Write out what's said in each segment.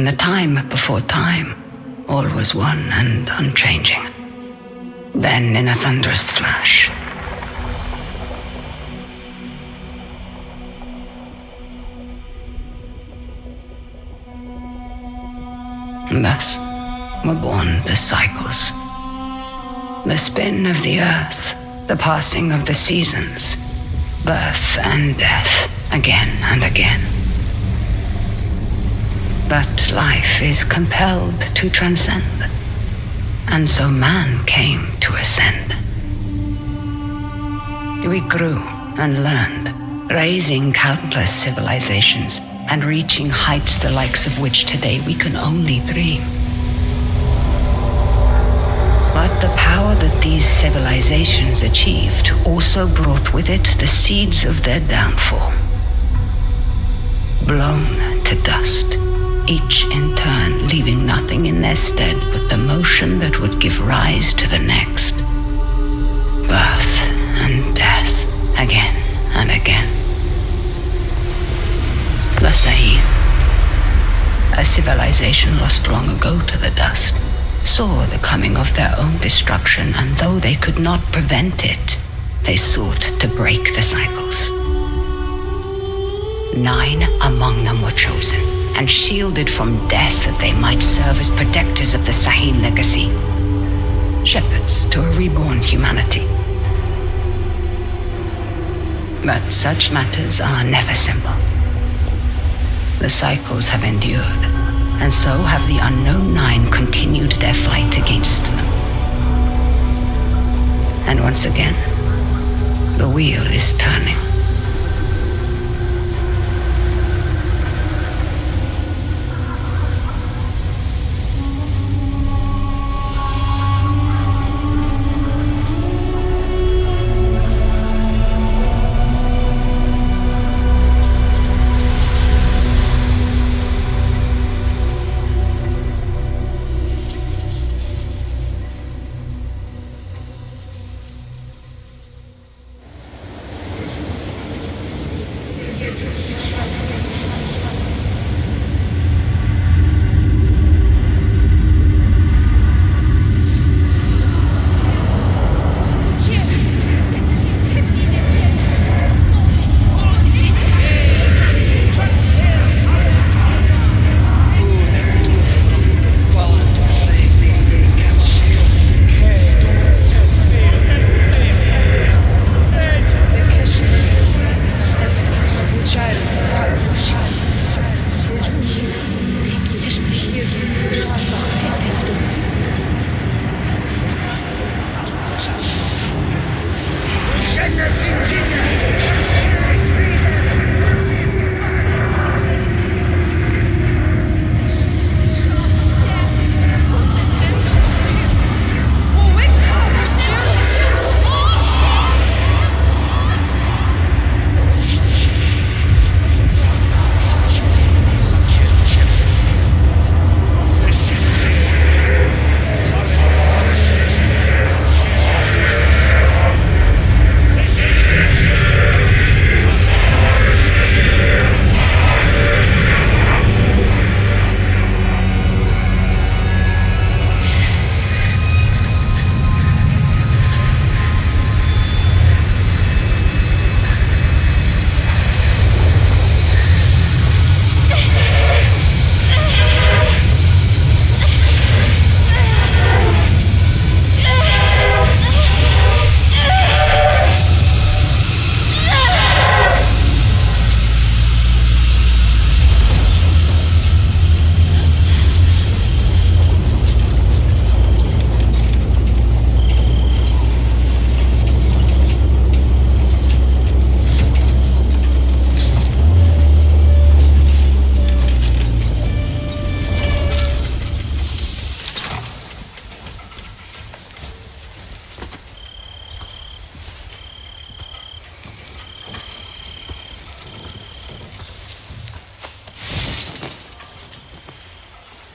In the time before time, all was one and unchanging. Then, in a thunderous flash, thus were born the cycles. The spin of the earth, the passing of the seasons, birth and death, again and again. But life is compelled to transcend, and so man came to ascend. We grew and learned, raising countless civilizations and reaching heights the likes of which today we can only dream. But the power that these civilizations achieved also brought with it the seeds of their downfall. Blown to dust, each in turn leaving nothing in their stead but the motion that would give rise to the next. Birth and death, again and again. The Sahih, a civilization lost long ago to the dust, saw the coming of their own destruction, and though they could not prevent it, they sought to break the cycles. 9 among them were chosen and shielded from death that they might serve as protectors of the Sahih legacy, shepherds to a reborn humanity. But such matters are never simple. The cycles have endured, and so have the unknown 9 continued their fight against them. And once again, the wheel is turning.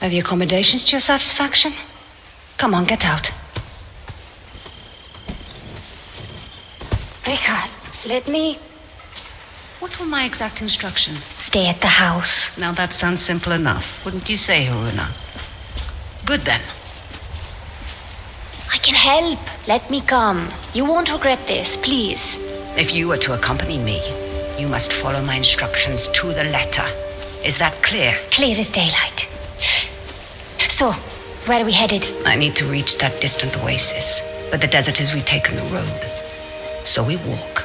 Have the accommodations to your satisfaction? Come on, get out. Rika, let me... What were my exact instructions? Stay at the house. Now that sounds simple enough, wouldn't you say, Haruna? Good then. I can help. Let me come. You won't regret this, please. If you were to accompany me, you must follow my instructions to the letter. Is that clear? Clear as daylight. So, where are we headed? I need to reach that distant oasis, but the desert has retaken the road. So we walk.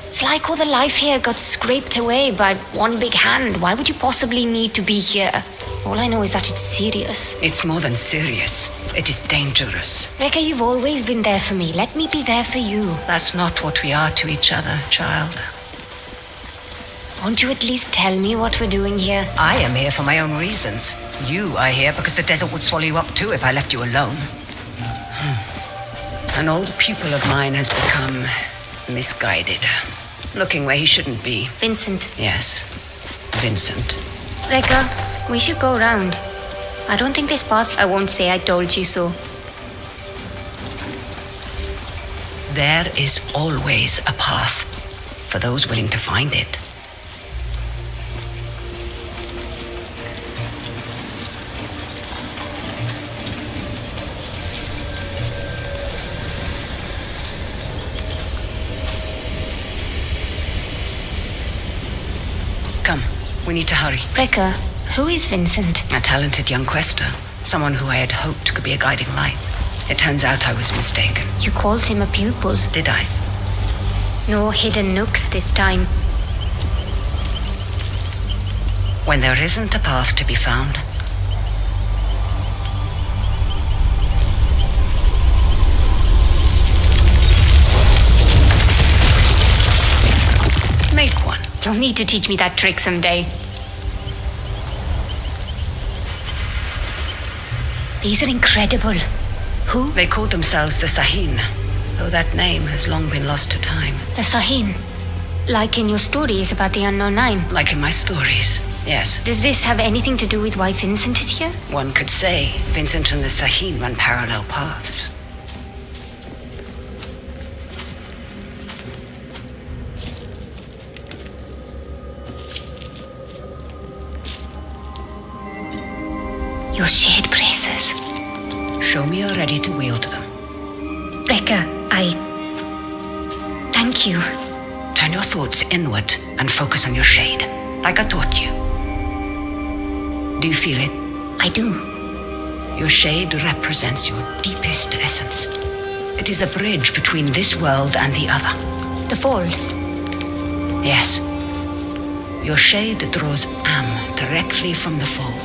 It's like all the life here got scraped away by one big hand. Why would you possibly need to be here? All I know is that it's serious. It's more than serious. It is dangerous. Rekka, you've always been there for me. Let me be there for you. That's not what we are to each other, child. Won't you at least tell me what we're doing here? I am here for my own reasons. You are here because the desert would swallow you up too if I left you alone. An old pupil of mine has become misguided. Looking where he shouldn't be. Vincent. Yes, Vincent. Rekka, we should go round. I don't think this path. I won't say I told you so. There is always a path for those willing to find it. Come, we need to hurry. Rekka, who is Vincent? A talented young quester. Someone who I had hoped could be a guiding light. It turns out I was mistaken. You called him a pupil. Did I? No hidden nooks this time. When there isn't a path to be found, make one. You'll need to teach me that trick someday. These are incredible. Who? They called themselves the Sahin, though that name has long been lost to time. The Sahin. Like in your stories about the Unknown Nine. Like in my stories, yes. Does this have anything to do with why Vincent is here? One could say Vincent and the Sahin run parallel paths. Your shade braces. Show me you're ready to wield them. Rekka, thank you. Turn your thoughts inward and focus on your shade, like I taught you. Do you feel it? I do. Your shade represents your deepest essence. It is a bridge between this world and the other. The fold. Yes. Your shade draws Am directly from the fold.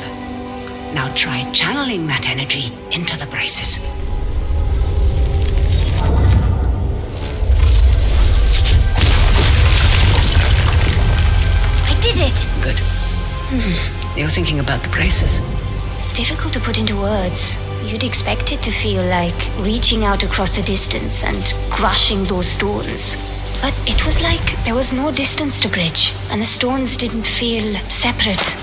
Now try channeling that energy into the braces. I did it! Good. You're thinking about the braces. It's difficult to put into words. You'd expect it to feel like reaching out across the distance and crushing those stones. But it was like there was no distance to bridge, and the stones didn't feel separate.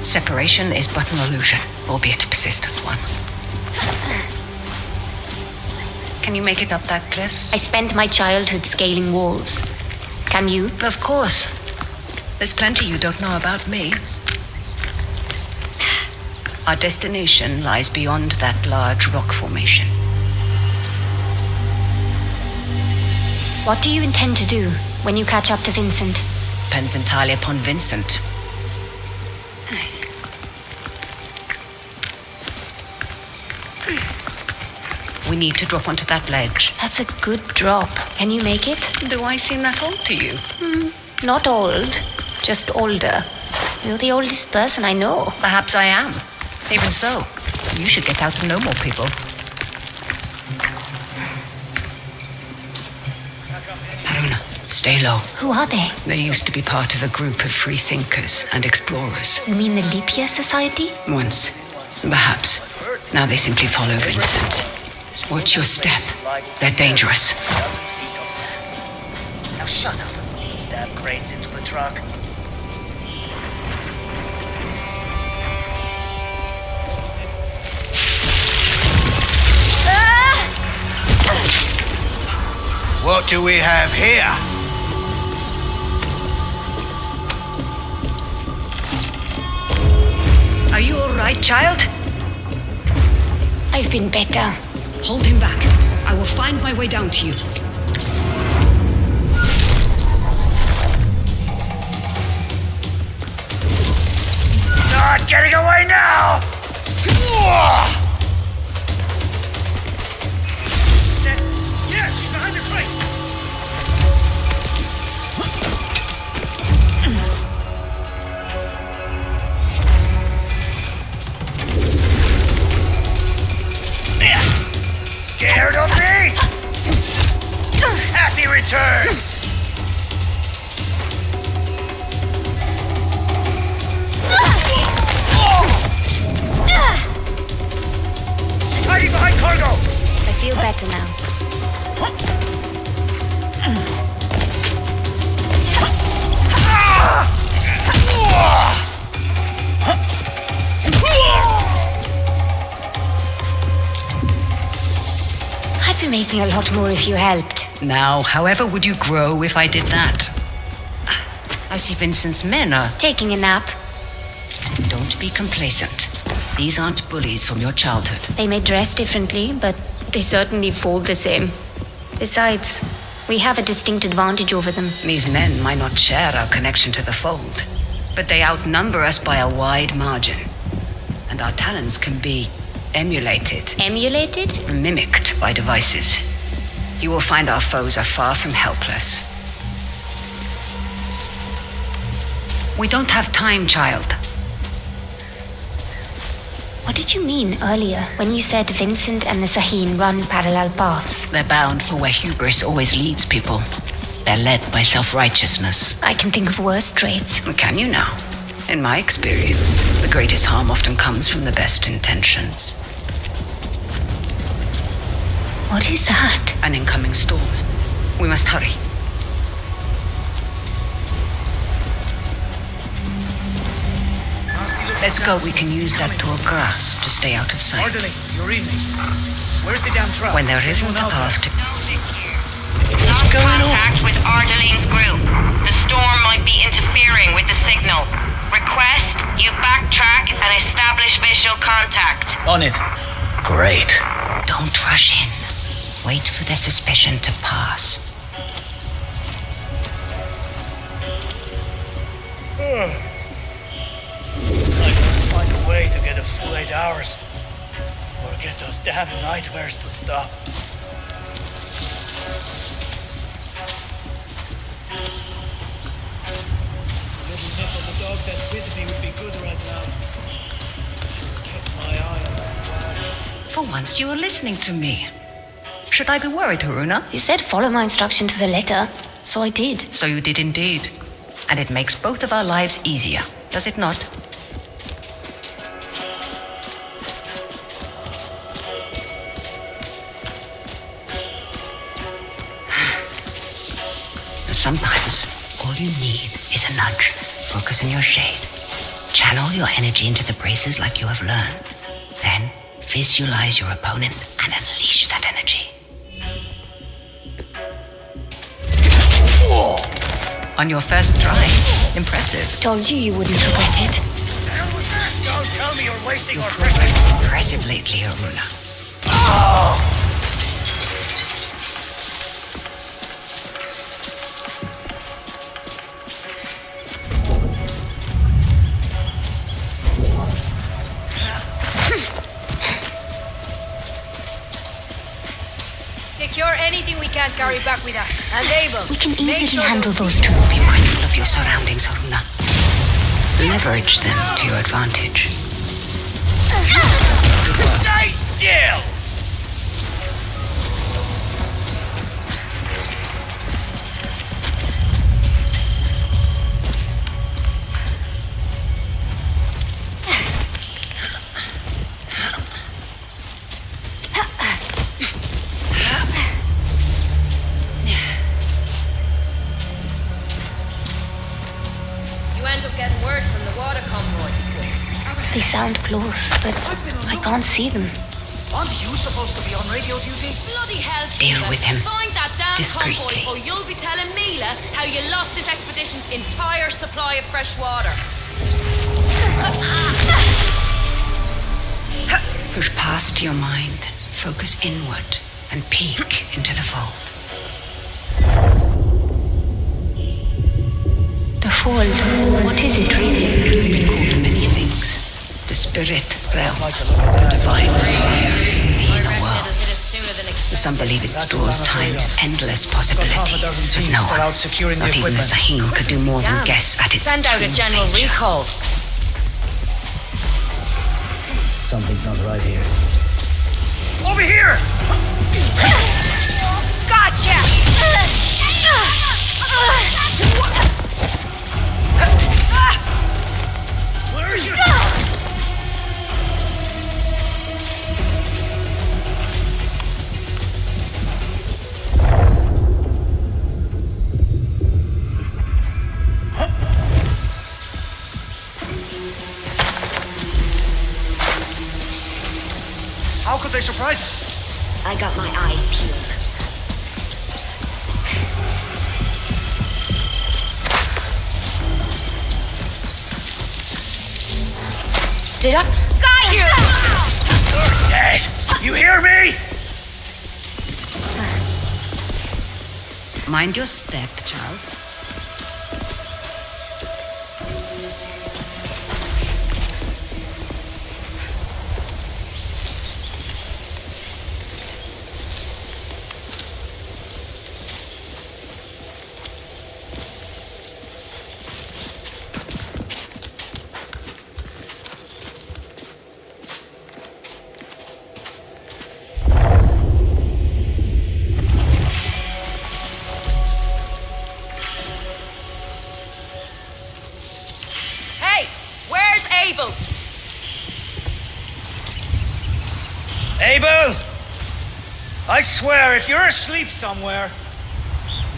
Separation is but an illusion, albeit a persistent one. Can you make it up that cliff? I spent my childhood scaling walls. Can you? Of course. There's plenty you don't know about me. Our destination lies beyond that large rock formation. What do you intend to do when you catch up to Vincent? Depends entirely upon Vincent. We need to drop onto that ledge. That's a good drop. Can you make it? Do I seem that old to you? Not old, just older. You're the oldest person I know. Perhaps I am. Even so, you should get out and know more people. Haruna, stay low. Who are they? They used to be part of a group of free thinkers and explorers. You mean the Leap Year Society? Once, perhaps. Now they simply follow Vincent. Watch your step. They're dangerous. Now shut up and stab crates into the truck. What do we have here? Are you all right, child? I've been better. Hold him back. I will find my way down to you. Not getting away now! Yeah, she's behind the crate! Scared of me? Happy returns! She's hiding behind cargo! I feel better now. I'd be making a lot more if you helped. Now, however would you grow if I did that? I see Vincent's men are... Taking a nap. Don't be complacent. These aren't bullies from your childhood. They may dress differently, but they certainly fold the same. Besides, we have a distinct advantage over them. These men might not share our connection to the fold, but they outnumber us by a wide margin. And our talents can be emulated, Emulated? mimicked by devices. You will find our foes are far from helpless. We don't have time, child. What did you mean earlier when you said Vincent and the Sahin run parallel paths? They're bound for where hubris always leads people. They're led by self-righteousness. I can think of worse traits. Can you now? In my experience, the greatest harm often comes from the best intentions. What is that? An incoming storm. We must hurry. Let's go. We can use that tall grass to stay out of sight. Orderly, you're evening. Where's the damn truck? When there isn't a path to... Lost contact with Ardeline's group. The storm might be interfering with the signal. Request you backtrack and establish visual contact. On it. Great. Don't rush in. Wait for their suspicion to pass. I gotta find a way to get a full 8 hours. Or get those damn nightmares to stop. A little nip of the dog that bit me would be good right now. Should have kept my eye on that flash. For once, you are listening to me. Should I be worried, Haruna? You said follow my instruction to the letter, so I did. So you did indeed. And it makes both of our lives easier, does it not? Sometimes, all you need is a nudge. Focus on your shade. Channel your energy into the braces like you have learned. Then, visualize your opponent and unleash that energy. On your first try. Impressive. Told you you wouldn't regret it. Don't tell me you're wasting our Progress precious. is impressive lately, Haruna. Secure anything we can't carry back with us. And Abel, We can make easily sure handle to- those two. Be mindful of your surroundings, Haruna. Leverage them to your advantage. Stay still! You end up getting word from the water convoy. They sound close, but I can't see them. Aren't you supposed to be on radio duty? Bloody hell, Deal Stephen. with him. Find that damn Discreetly. convoy, or you'll be telling Mila how you lost this expedition's entire supply of fresh water. Push past your mind, focus inward, and peek into the fold. The fold. What is it really? It's been called many things. The spirit realm, the divine sphere, the inner world. Some believe it stores time's endless possibilities, but no one, not even the Sahim, could do more than guess at its Send out a true general nature. recall. Something's not right here. Over here! Gotcha! Where is your... How could they surprise us? I got my eyes peeled. Did I? Got you! You're dead! You hear me? Mind your step, child. Hey, where's Abel? Abel! I swear, if you're asleep somewhere...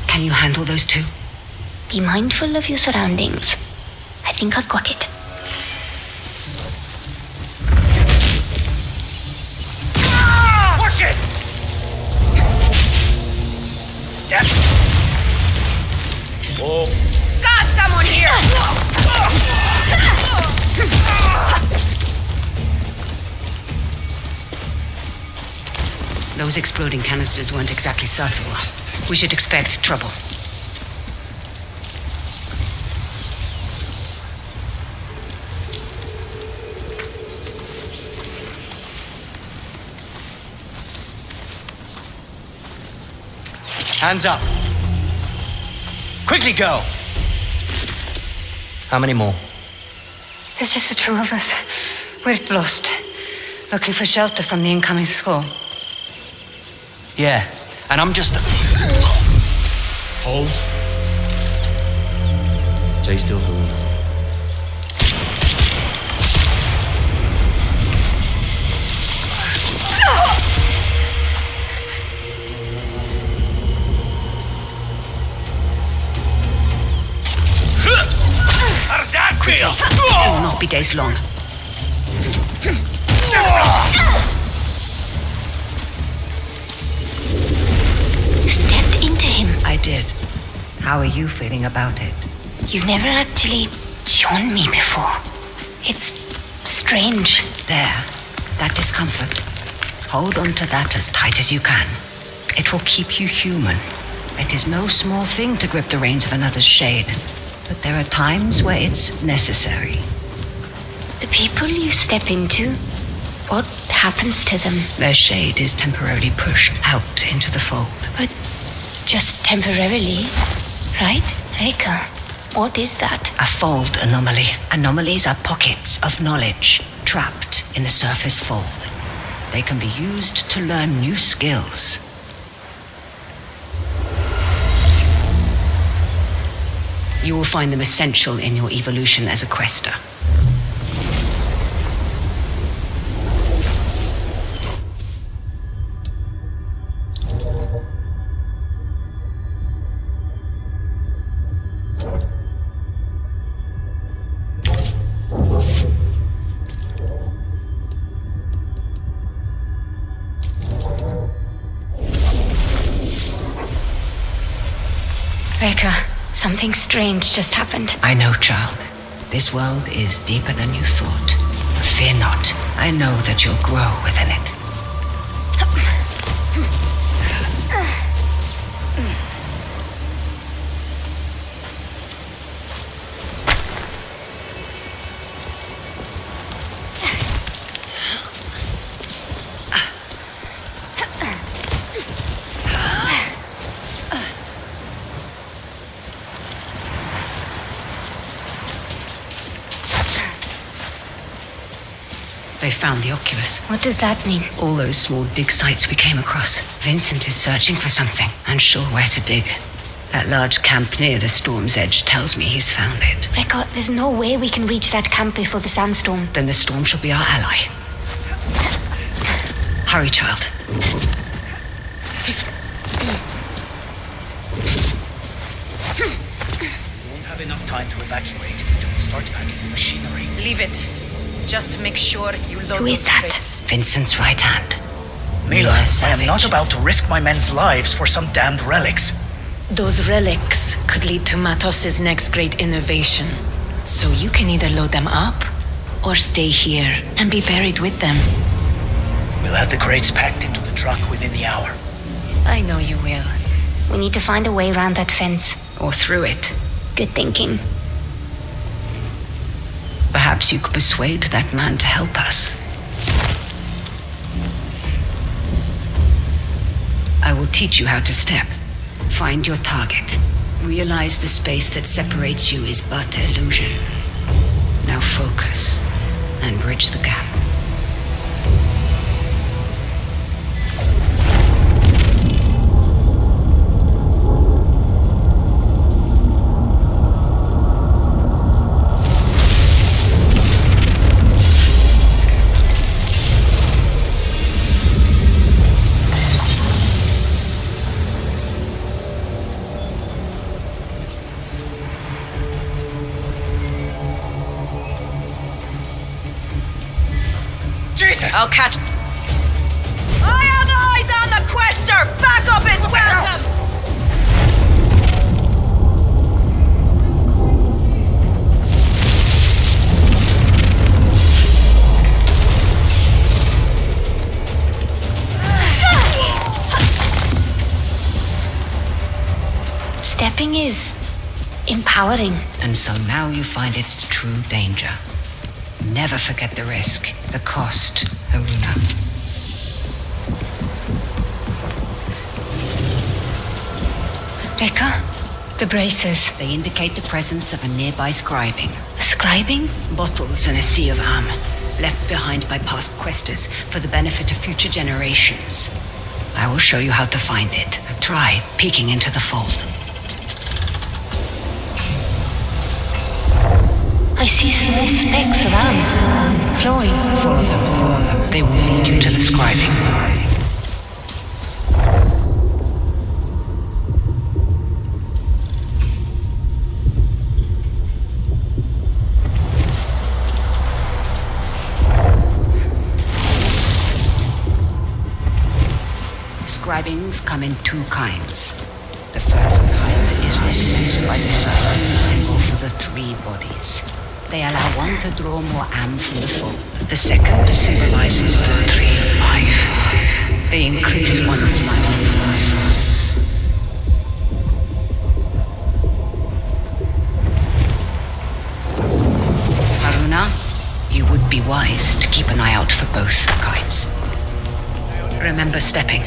Can you handle those two? Be mindful of your surroundings. I think I've got it. Watch it! Oh. Got someone here! Those exploding canisters weren't exactly subtle. We should expect trouble. Hands up. Quickly go. How many more? There's just the two of us. We're lost. Looking for shelter from the incoming squall. Yeah, and I'm just... Hold. Stay still, Haruna. How does that feel? It will not be days long. You stepped into him. I did. How are you feeling about it? You've never actually shown me before. It's strange. There. That discomfort. Hold on to that as tight as you can. It will keep you human. It is no small thing to grip the reins of another's shade. But there are times where it's necessary. The people you step into, what happens to them? Their shade is temporarily pushed out into the fold. But just temporarily, right? Reika, what is that? A fold anomaly. Anomalies are pockets of knowledge trapped in the surface fold. They can be used to learn new skills. You will find them essential in your evolution as a quester. Rekka, something strange just happened. I know, child. This world is deeper than you thought. Fear not. I know that you'll grow within it. They found the Oculus. What does that mean? All those small dig sites we came across. Vincent is searching for something, unsure where to dig. That large camp near the storm's edge tells me he's found it. Rekka, there's no way we can reach that camp before the sandstorm. Then the storm shall be our ally. Hurry, child. You won't have enough time to evacuate if you don't start packing the machinery. Leave it. Just make sure you load Who is those that? crates. Vincent's right hand. Mila, I am Savage. not about to risk my men's lives for some damned relics. Those relics could lead to Matos's next great innovation. So you can either load them up or stay here and be buried with them. We'll have the crates packed into the truck within the hour. I know you will. We need to find a way around that fence. Or through it. Good thinking. Perhaps you could persuade that man to help us. I will teach you how to step. Find your target. Realize the space that separates you is but illusion. Now focus and bridge the gap. Jesus! I'll catch. I have eyes on the Quester! Backup is welcome! Stepping is empowering. And so now you find its true danger. Never forget the risk, the cost, Haruna. Rekka, the braces. They indicate the presence of a nearby scribing. Scribing? Bottles and a sea of armor, left behind by past questers for the benefit of future generations. I will show you how to find it. Try peeking into the fold. I see small specks of armor flowing. Follow them. They will lead you to the scribing. Scribings come in two kinds. The first kind is represented by the supreme symbol for the three bodies. They allow one to draw more am from the full. The second symbolizes the tree of life. They increase one's life. Haruna, you would be wise to keep an eye out for both kinds. Remember stepping.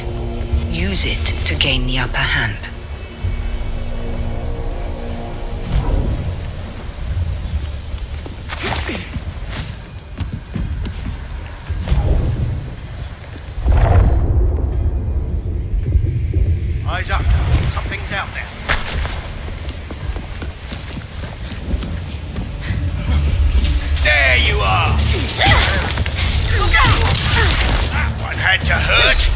Use it to gain the upper hand. Eyes up. Something's out there. There you are! Look out! That one had to hurt!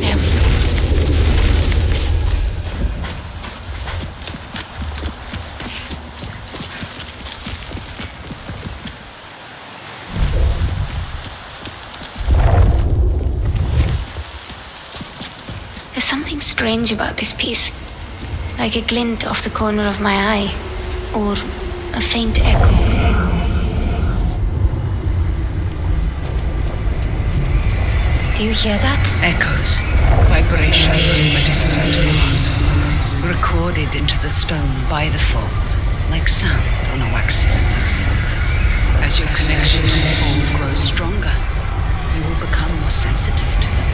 There we go. strange about this piece. Like a glint off the corner of my eye, or a faint echo. Do you hear that? Echoes, vibrations from a distant past, recorded into the stone by the fold, like sound on a wax cylinder. As your connection to the fold grows stronger, you will become more sensitive to them.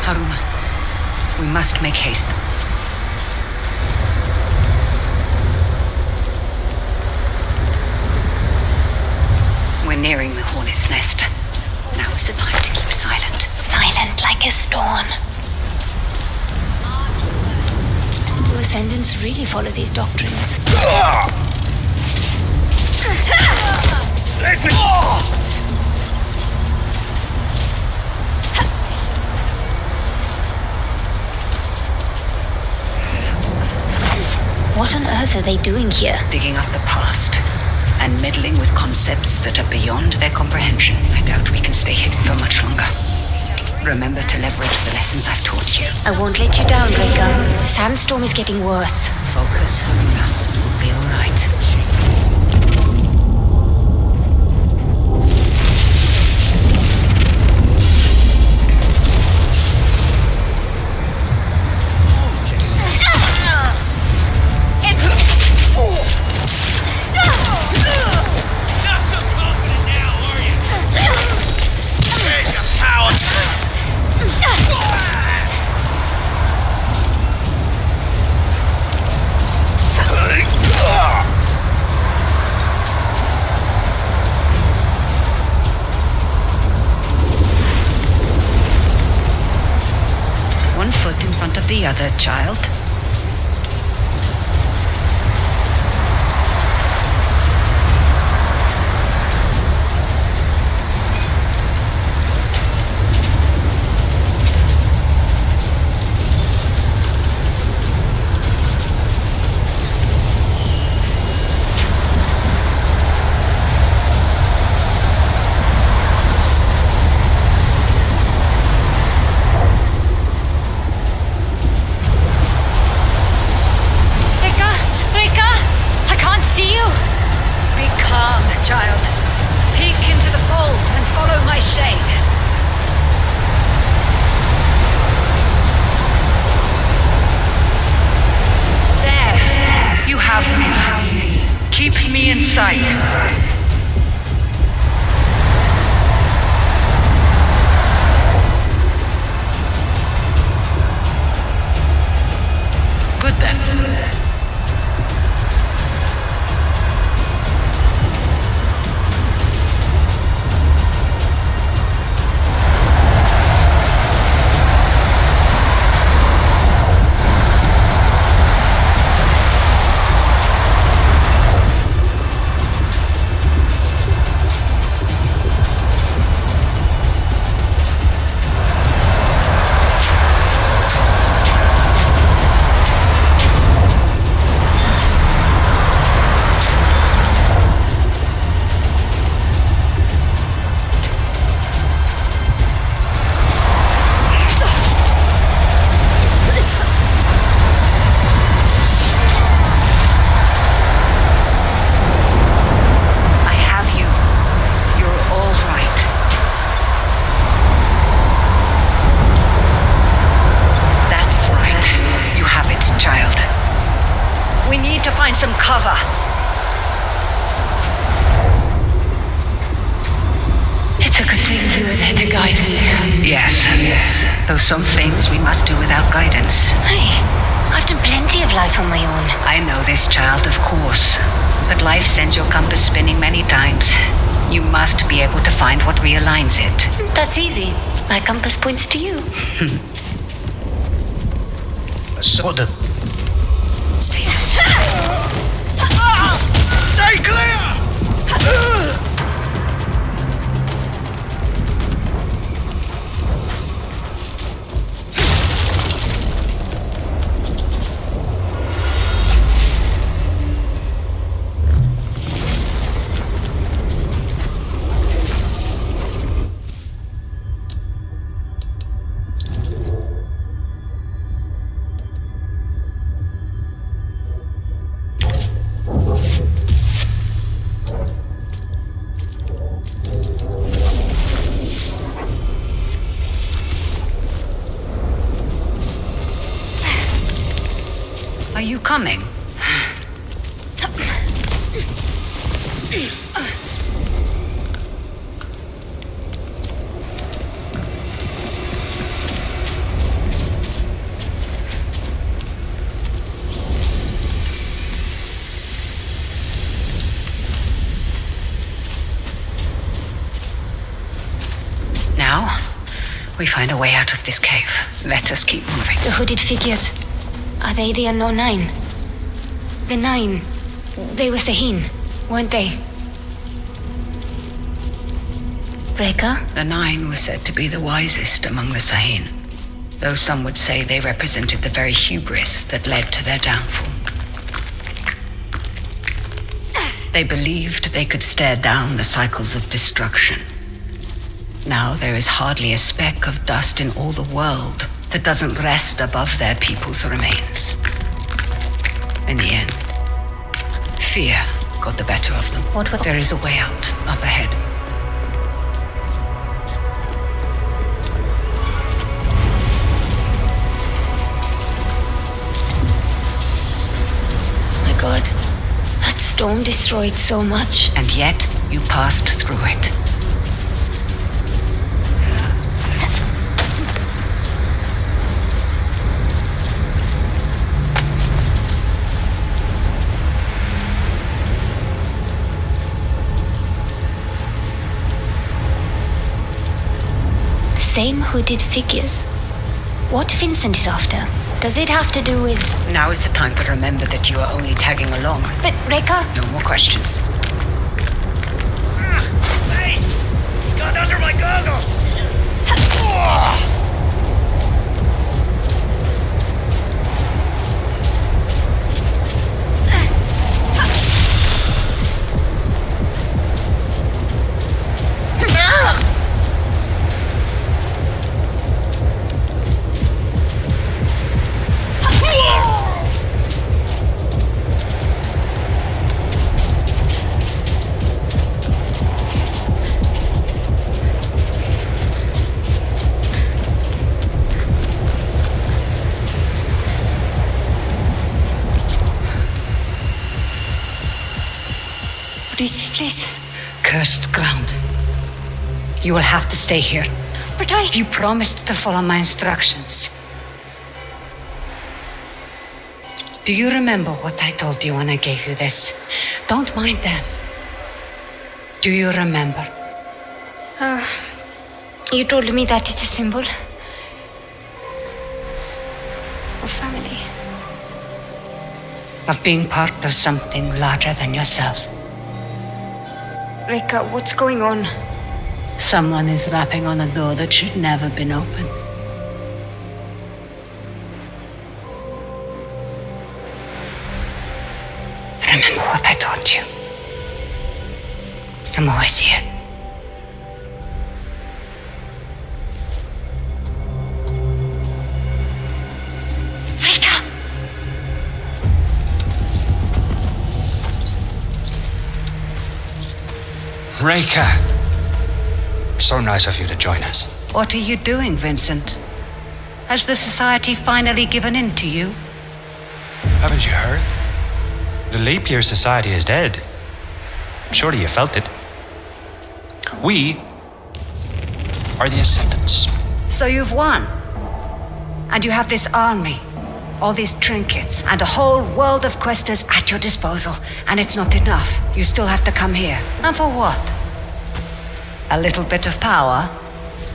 Haruma, we must make haste. We're nearing the hornet's nest. Now is the time to keep silent. Silent like a stone. Do Ascendants really follow these doctrines? What on earth are they doing here? Digging up the past and meddling with concepts that are beyond their comprehension. I doubt we can stay hidden for much longer. Remember to leverage the lessons I've taught you. I won't let you down, Rika. The sandstorm is getting worse. Focus, Haruna. We'll be all right. Not so confident now, are you? There's your power! One foot in front of the other, child. Rika, I can't see you. Be calm, child. Peek into the fold and follow my shade. There, you have me. Keep me in sight. Good then. I have you. You're all right. That's right. You have it, child. We need to find some cover. It's a good thing you were there to guide me. Yes. Though some things we must do without guidance. Hey, I've done plenty of life on my own. I know this, child, of course. But life sends your compass spinning many times. You must be able to find what realigns it. That's easy. My compass points to you. Sort of. Stay Stay clear! Are you coming? Now, we find a way out of this cave. Let us keep moving. The hooded figures. Are they the unknown 9? The 9. They were Sahin, weren't they? Reka? The 9 was said to be the wisest among the Sahin, though some would say they represented the very hubris that led to their downfall. They believed they could stare down the cycles of destruction. Now there is hardly a speck of dust in all the world that doesn't rest above their people's remains. In the end, fear got the better of them. What? There is a way out, up ahead. My God. That storm destroyed so much. And yet, you passed through it. Same hooded figures. What Vincent is after? Does it have to do with... Now is the time to remember that you are only tagging along. But Reka? No more questions. Face! Got under my goggles! What is this place? Cursed ground. You will have to stay here. But I... You promised to follow my instructions. Do you remember what I told you when I gave you this? Don't mind them. Do you remember? You told me that it's a symbol of family. Of being part of something larger than yourself. Reka, what's going on? Someone is rapping on a door that should never been opened. Remember what I taught you. I'm always here. Reka! Reka! So nice of you to join us. What are you doing, Vincent? Has the society finally given in to you? Haven't you heard? The Leap Year Society is dead. Surely you felt it. We are the Ascendants. So you've won. And you have this army, all these trinkets, and a whole world of questers at your disposal. And it's not enough. You still have to come here. And for what? A little bit of power?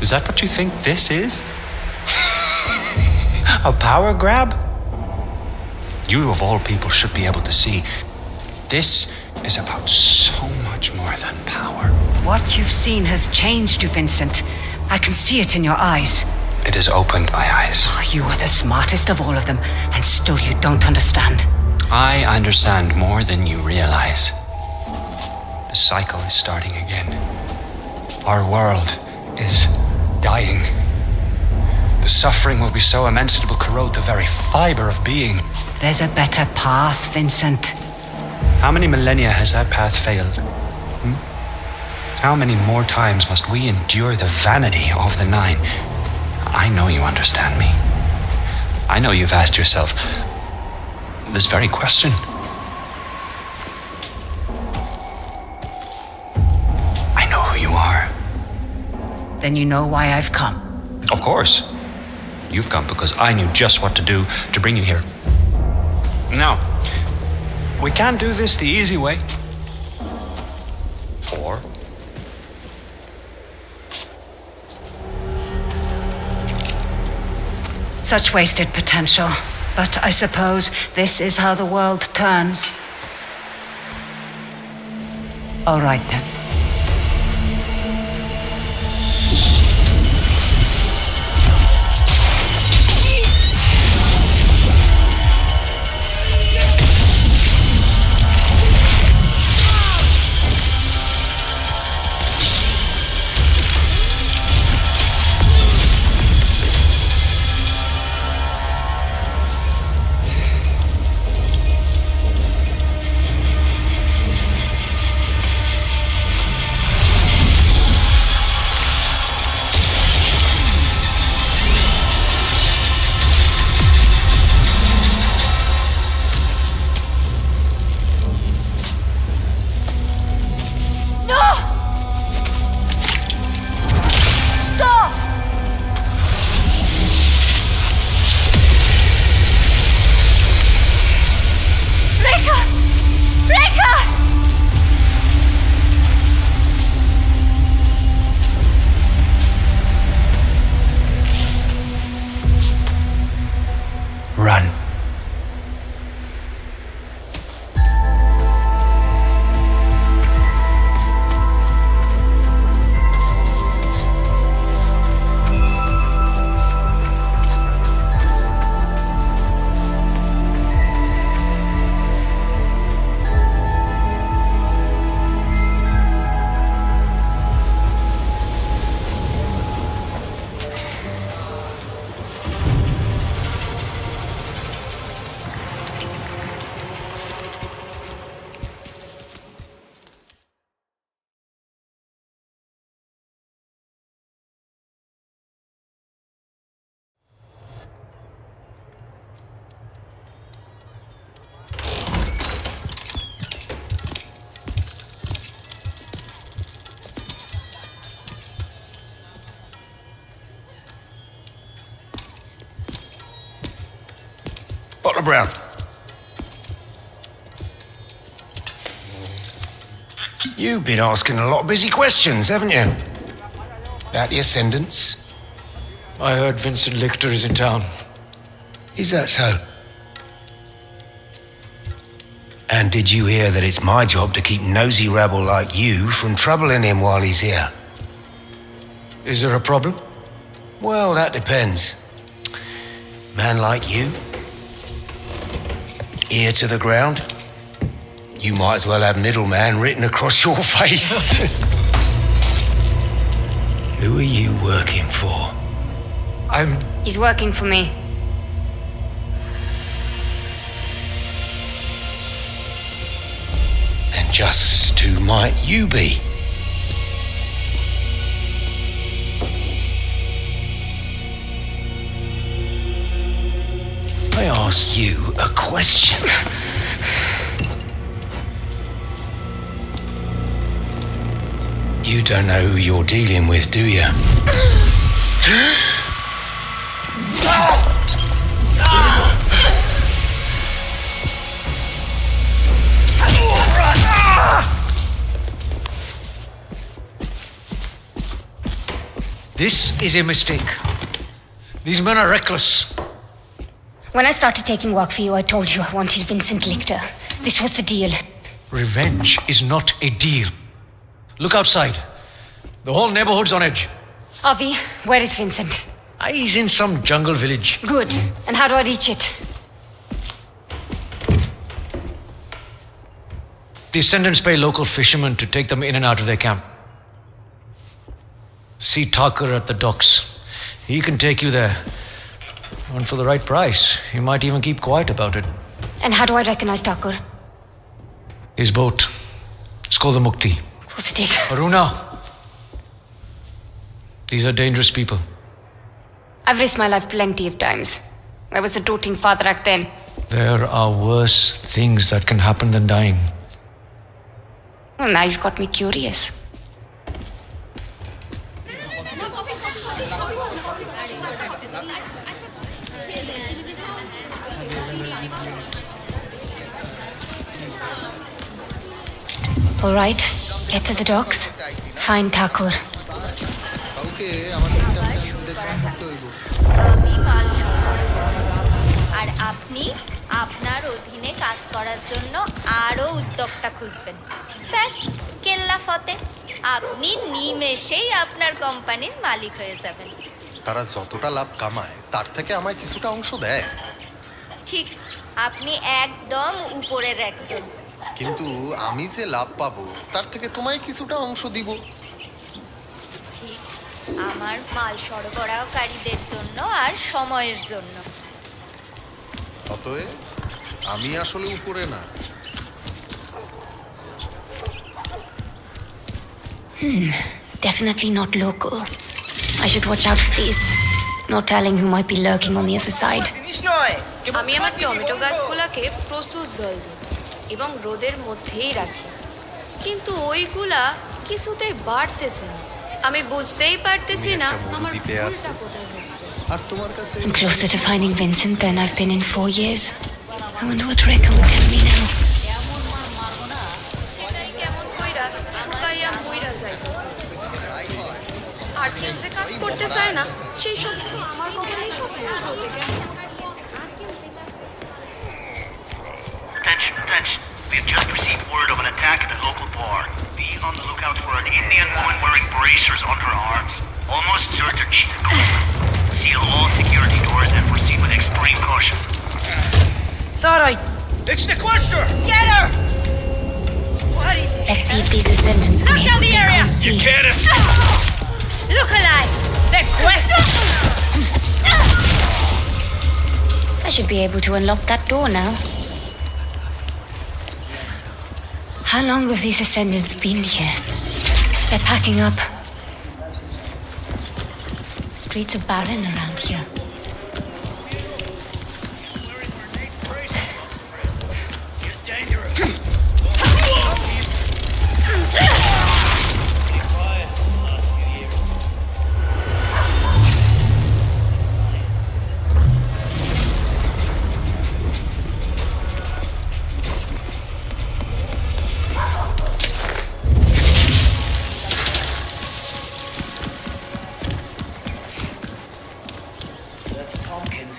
Is that what you think this is? A power grab? You of all people should be able to see. This is about so much more than power. What you've seen has changed you, Vincent. I can see it in your eyes. It has opened my eyes. Oh, you are the smartest of all of them, and still you don't understand. I understand more than you realize. The cycle is starting again. Our world is dying. The suffering will be so immense it will corrode the very fiber of being. There's a better path, Vincent. How many millennia has that path failed? How many more times must we endure the vanity of the Nine? I know you understand me. I know you've asked yourself, this very question. I know who you are. Then you know why I've come. Of course. You've come because I knew just what to do to bring you here. Now, we can do this the easy way. Or Such wasted potential. But I suppose this is how the world turns. All right then. Run. Butler Brown. You've been asking a lot of busy questions, haven't you? About the Ascendants. I heard Vincent Lichter is in town. Is that so? And did you hear that it's my job to keep nosy rabble like you from troubling him while he's here? Is there a problem? Well, that depends. Man like you, ear to the ground, you might as well have middleman written across your face. Who are you working for? He's working for me. And just who might you be? I asked you a question. You don't know who you're dealing with, do you? This is a mistake. These men are reckless. When I started taking work for you, I told you I wanted Vincent Lichter. This was the deal. Revenge is not a deal. Look outside. The whole neighborhood's on edge. Avi, where is Vincent? He's in some jungle village. Good. And how do I reach it? The Ascendants pay local fishermen to take them in and out of their camp. See Tucker at the docks. He can take you there. And for the right price, he might even keep quiet about it. And how do I recognize Tucker? His boat. It's called the Mukti. Of course it is. Aruna. These are dangerous people. I've risked my life plenty of times. I was a doting father back then. There are worse things that can happen than dying. Well, now you've got me curious. All right, get to the docks. Find Thakur. আর আপনি আপনার অধীনে কাজ করার জন্য আরো উদ্যোক্তা খুঁজবেন। ব্যাস, কেল্লা ফতে, আপনি নিমেষেই আপনার কোম্পানির মালিক হয়ে যাবেন। তারা যতটা লাভ কামায় তার থেকে আমায় কিছুটা অংশ দেয়। ঠিক, আপনি একদম উপরে রাখছেন। কিন্তু আমি যে লাভ পাবো তার থেকে তোমায় কিছুটা অংশ দিব। ঠিক, আমার মাল সরবরাহকারীদের জন্য আর সময়ের জন্য। অতএব আমি আসলে উপরে না। Definitely not local. I should watch out for these. No telling who might be lurking on the other side. আমি আমার টমেটো গাছগুলোকে প্রচুর জল দিই এবং রোদের মধ্যেই রাখি, কিন্তু ওইগুলা কিছুতেই বাড়তেছে না। আমি বুঝতেই পারতেছি না আমার ভুলটা কোথায় হচ্ছে। আর তোমার কাছে I'm closer to finding Vincent than I've been in 4 years. I wonder what Rekha will tell me now. সেটাই কেমন কইরা শুকাইয়া মইরা যাইতেছে। আর কেউ যে কাজ করতে চায় না, সেই সব শুধু আমার কোম্পানি সবসময় চলতে কেন? Attention, attention. We have just received word of an attack at a local bar. Be on the lookout for an Indian woman wearing bracers on her arms. Almost sure to cheat the government. Seal all security doors and proceed with extreme caution. It's the Quester! Get her! Let's see if these ascendants can hit what they can't see. Can't escape! Look alive! The quest! I should be able to unlock that door now. How long have these ascendants been here? They're packing up. Streets are barren around here.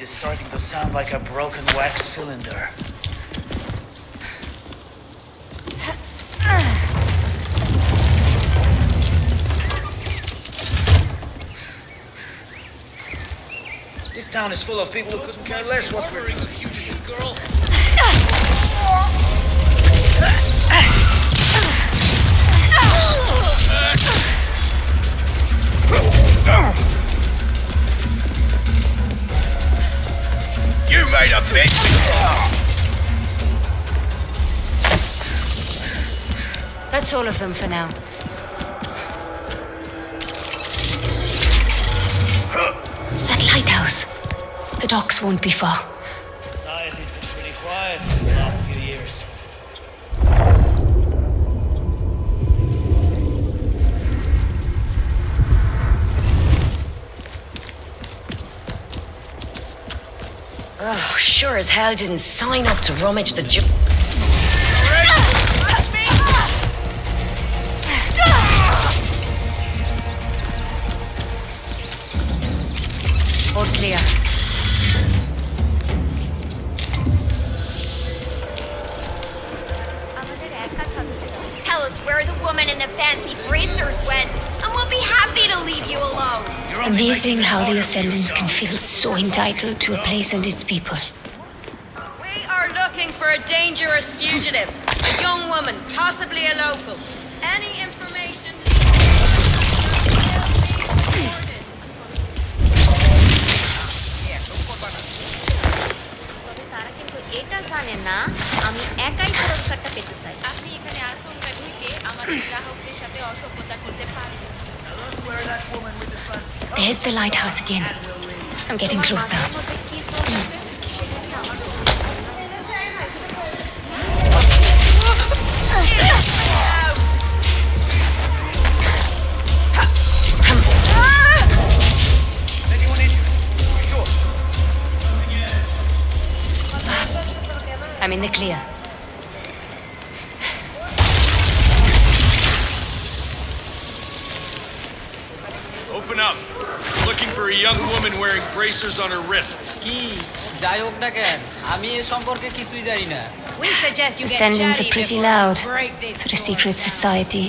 Is starting to sound like a broken wax cylinder. This town is full of people who couldn't care less what we're doing. Fugitive girl. You made a bitch! That's all of them for now. That lighthouse. The docks won't be far. Society's been pretty quiet in the last few years. Oh, sure as hell didn't sign up to rummage the All clear. Tell us where the woman in the fancy bracers went, and we'll be happy to leave you alone. Amazing how the Ascendants can feel so entitled to a place and its people. We are looking for a dangerous fugitive. A young woman, possibly a local. Any information? তবে তারা কিন্তু এটা জানে না আমি একাই পুরস্কারটা পেতে চাই। আপনি এখানে আচমকা ঢুকে আমাদের গ্রাহকদের সাথে অসভ্যতা করতে পারেন। There's the lighthouse again. I'm getting closer. আমার মধ্যে কি চলতেছে? Open up. We're looking for a young woman wearing bracers on her wrists. কি যাই হোক না কেন আমি এ সম্পর্কে কিছুই জানি না The sentence are pretty loud for a secret society.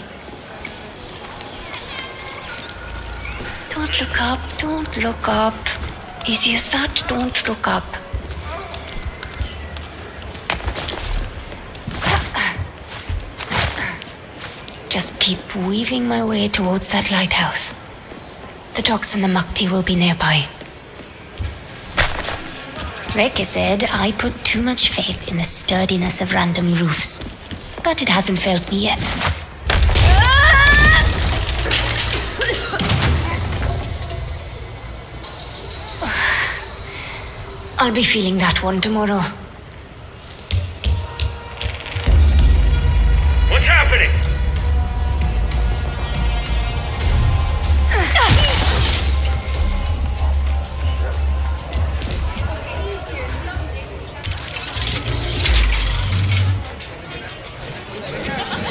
Don't look up, don't look up. Easy as that, don't look up. Just keep weaving my way towards that lighthouse. The docks and the Mukti will be nearby. Reke said I put too much faith in the sturdiness of random roofs, but it hasn't failed me yet. I'll be feeling that one tomorrow. What's happening?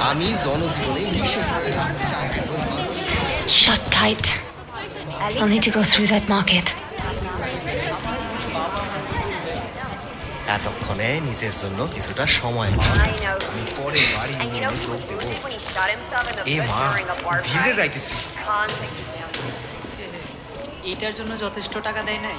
আমি জনজীবনে নিঃশ্বাস Shut tight. I'll need to go through that market. এতক্ষণে নিজের জন্য কিছুটা সময় পাওয়া আমি পরে বাড়ি নিয়ে যোগ দেব এ মা ভিজে যাইতেছি এটার জন্য যথেষ্ট টাকা দেয় নাই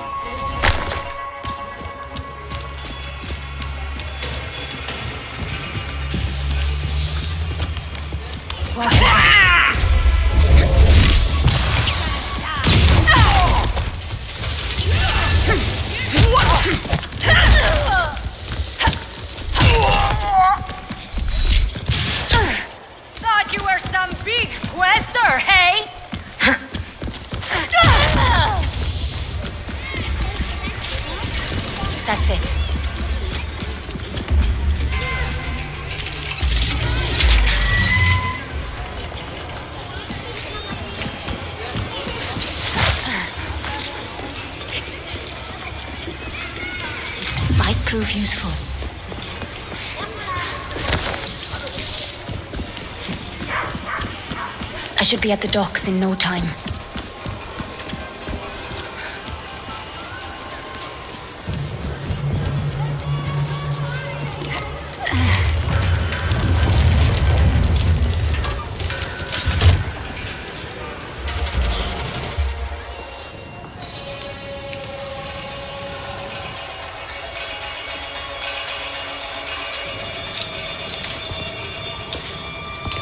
Thought you were some big quester, hey? That's it. Might prove useful. I should be at the docks in no time.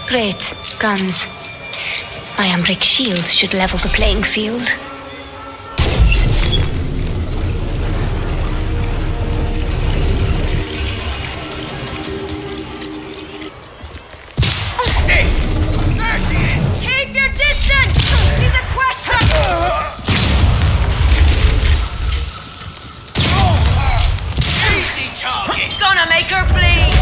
Great. Guns. My Ambric shield should level the playing field. Keep your distance! She's a quester! Easy target! Gonna make her bleed!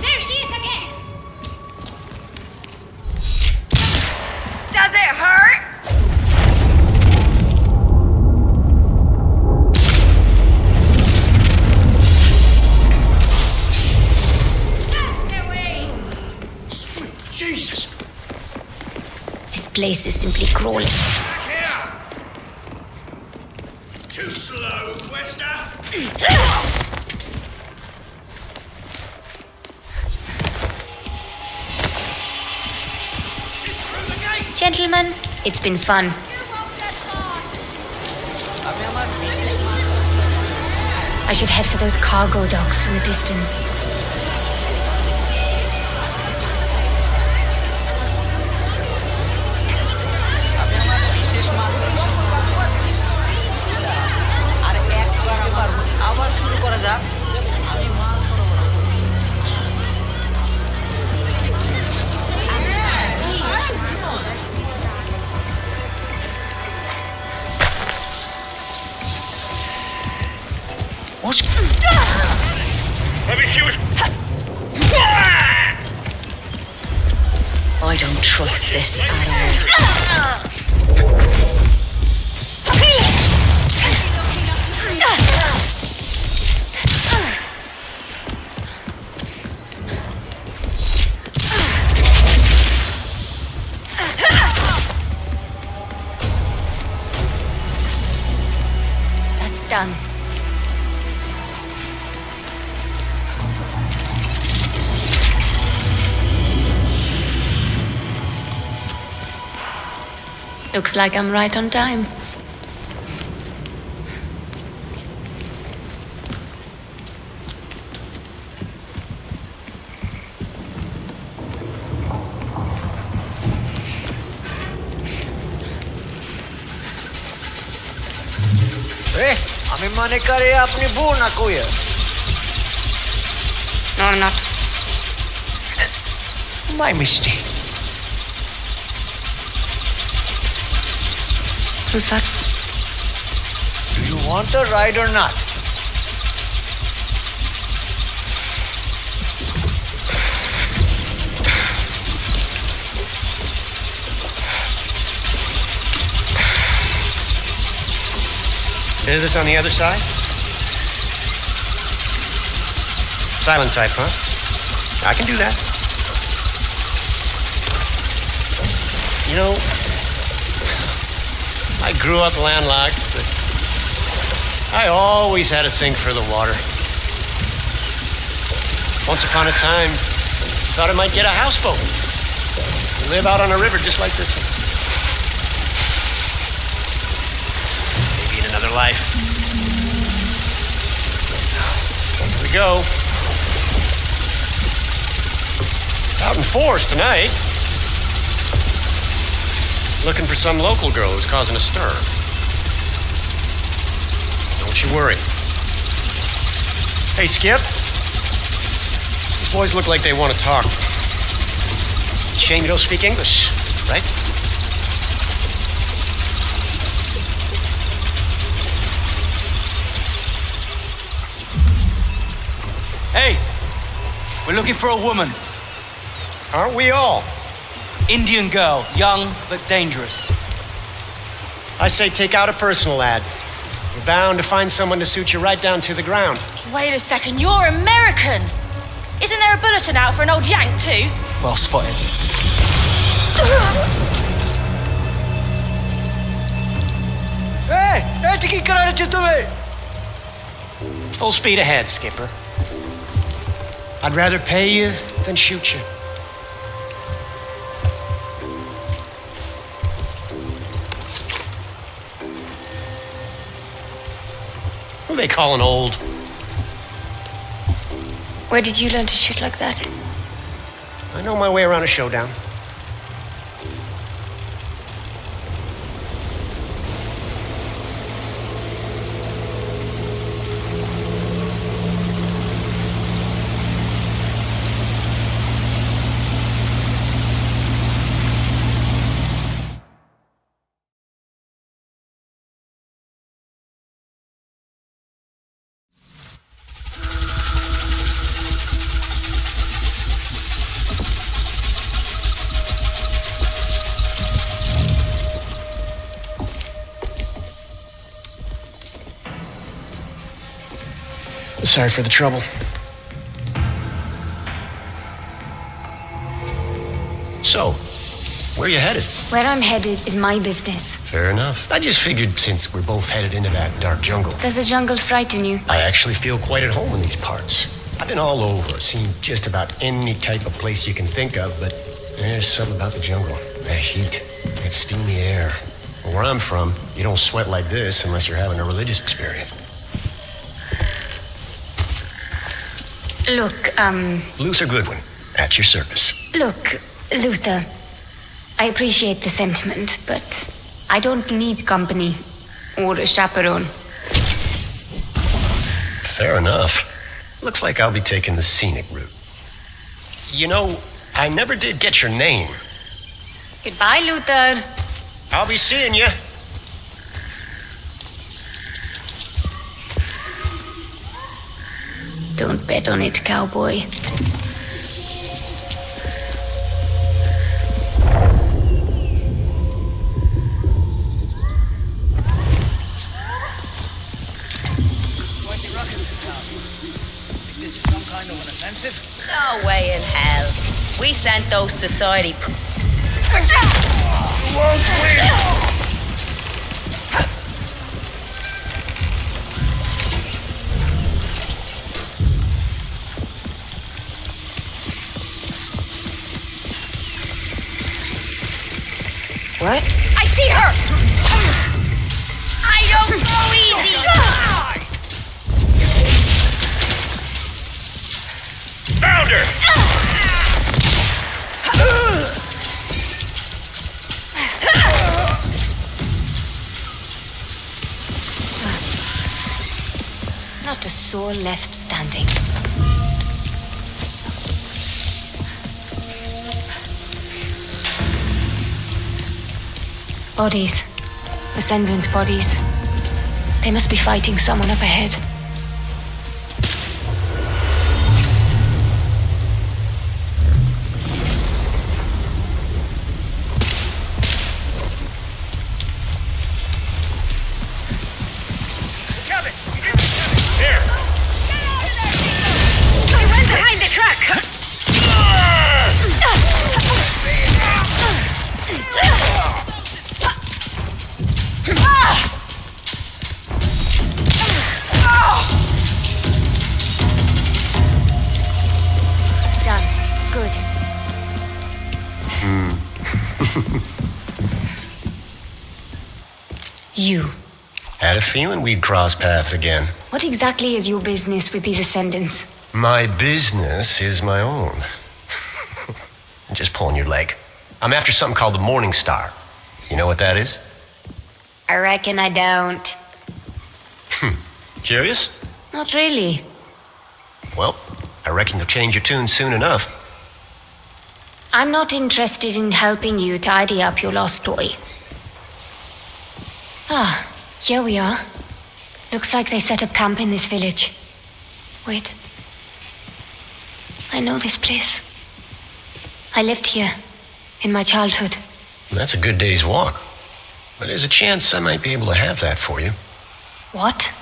There she is again! Does it hurt? Jesus! This place is simply crawling. Back here! Too slow, Quester! Gentlemen, it's been fun. I should head for those cargo docks in the distance. আবার শুরু করা যাক আমি মাল What's... Let me see what's... I don't trust this at all. That's done. Looks like I'm right on time. আমি মনে করে আপনি বউ না কইয়া No, I'm not. My mistake. Who's that? Do you want a ride or not? Is this on the other side? Silent type, huh? I can do that. You know, I grew up landlocked, but I always had a thing for the water. Once upon a time, thought I might get a houseboat. Live out on a river just like this one. Maybe in another life. Here we go. Out in force tonight. Looking for some local girl who's causing a stir. Don't you worry. Hey, Skip. These boys look like they want to talk. Shame you don't speak English, right? Hey, we're looking for a woman. Aren't we all? Indian girl, young but dangerous. I say take out a personal ad. You're bound to find someone to suit you right down to the ground. Wait a second, you're American! Isn't there a bulletin out for an old Yank too? Well spotted. Hey! Hey, full speed ahead, Skipper. I'd rather pay you than shoot you. Who are they calling old? Where did you learn to shoot like that? I know my way around a showdown. Sorry for the trouble. So, where are you headed? Where I'm headed is my business. Fair enough. I just figured since we're both headed into that dark jungle, Does the jungle frighten you? I actually feel quite at home in these parts. I've been all over, seen just about any type of place you can think of, but there's something about the jungle. The heat, that steamy air. Where I'm from, you don't sweat like this unless you're having a religious experience. Look, Luther Goodwin, at your service. Look, Luther. I appreciate the sentiment, but I don't need company or a chaperone. Fair enough. Looks like I'll be taking the scenic route. You know, I never did get your name. Goodbye, Luther. I'll be seeing you. Don't bet on it, cowboy. yourself. Think this is some kind of an offensive? No way in hell. We sent those society... You won't win! What? I see her! I don't go easy! Found her! Not a soul left standing. Bodies. Ascendant bodies. They must be fighting someone up ahead. Here! I ran behind the truck! Done. Good. You. Had a feeling we'd cross paths again. What exactly is your business with these ascendants? My business is my own. I'm just pulling your leg. I'm after something called the Morning Star. You know what that is? I reckon I don't. Curious? Not really. Well, I reckon you'll change your tune soon enough. I'm not interested in helping you tidy up your lost toy. Ah, here we are. Looks like they set up camp in this village. Wait. I know this place. I lived here in my childhood. That's a good day's walk. But there's a chance I might be able to have that for you. What?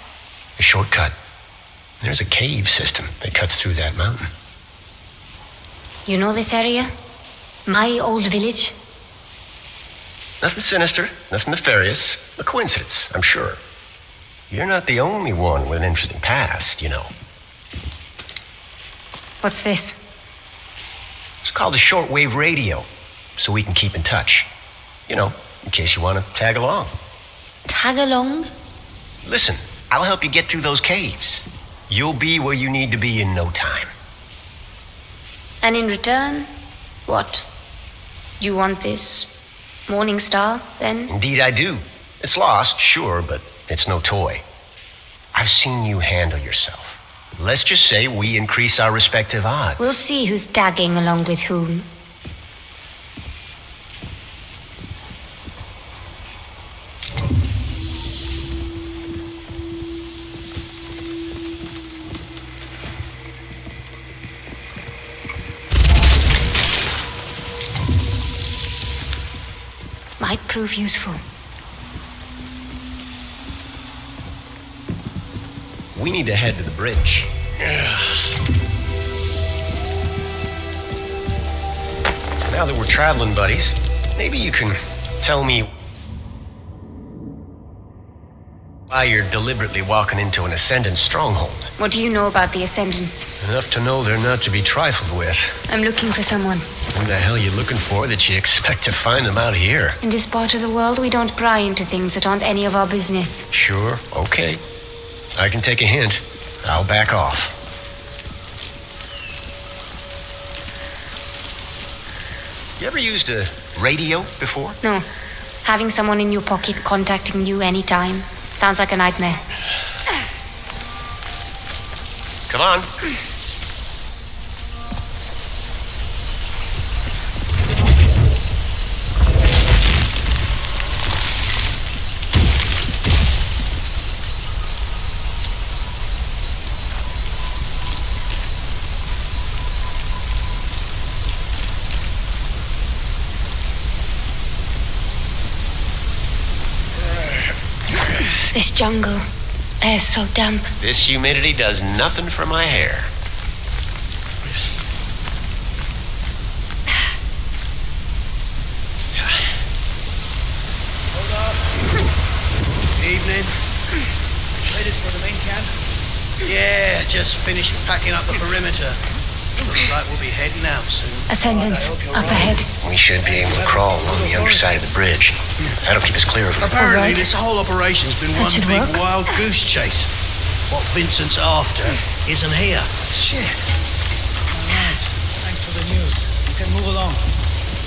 A shortcut. There's a cave system that cuts through that mountain. You know this area? My old village? Nothing sinister, nothing nefarious. A coincidence, I'm sure. You're not the only one with an interesting past, you know. What's this? It's called a shortwave radio, so we can keep in touch. You know, in case you want to tag along. Tag along? Listen, I'll help you get through those caves. You'll be where you need to be in no time. And in return, what? You want this Morning Star, then? Indeed I do. It's lost, sure, but it's no toy. I've seen you handle yourself. Let's just say we increase our respective odds. We'll see who's tagging along with whom. Might prove useful. We need to head to the bridge. Now that we're traveling buddies, maybe you can tell me why you're deliberately walking into an Ascendant stronghold. What do you know about the Ascendants? Enough to know they're not to be trifled with. I'm looking for someone. Who the hell are you looking for that you expect to find them out here? In this part of the world, we don't pry into things that aren't any of our business. Sure, okay. I can take a hint. I'll back off. You ever used a radio before? No. Having someone in your pocket contacting you anytime sounds like a nightmare. Come on. This jungle, hair's so damp. This humidity does nothing for my hair. Evening. Headed for the main camp? Yeah, just finished packing up the perimeter. Looks like we'll be heading out soon. Ascendants, up ahead. We should be able to crawl along the underside of the bridge. That'll keep us clear of them. Apparently, this whole operation's been That one should big work. wild goose chase. What Vincent's after isn't here. Shit. Alright. Thanks for the news. You can move along.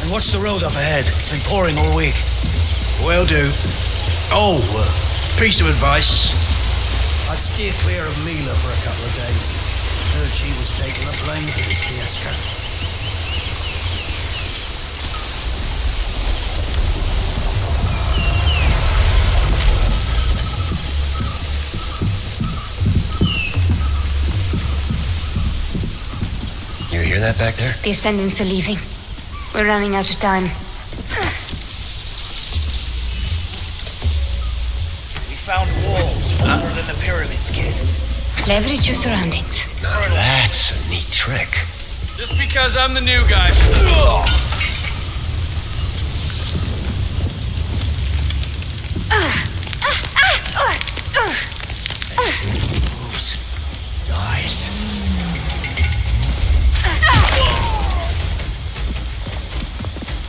And watch the road up ahead. It's been pouring all week. Will do. Oh, piece of advice. I'd steer clear of Mila for a couple of days. Heard she was taking the blame for this fiasco. You hear that back there? The Ascendants are leaving. We're running out of time. We found walls longer than the pyramids, kid. Leverage your surroundings. Now that's a neat trick. Just because I'm the new guy. Moves. Dies.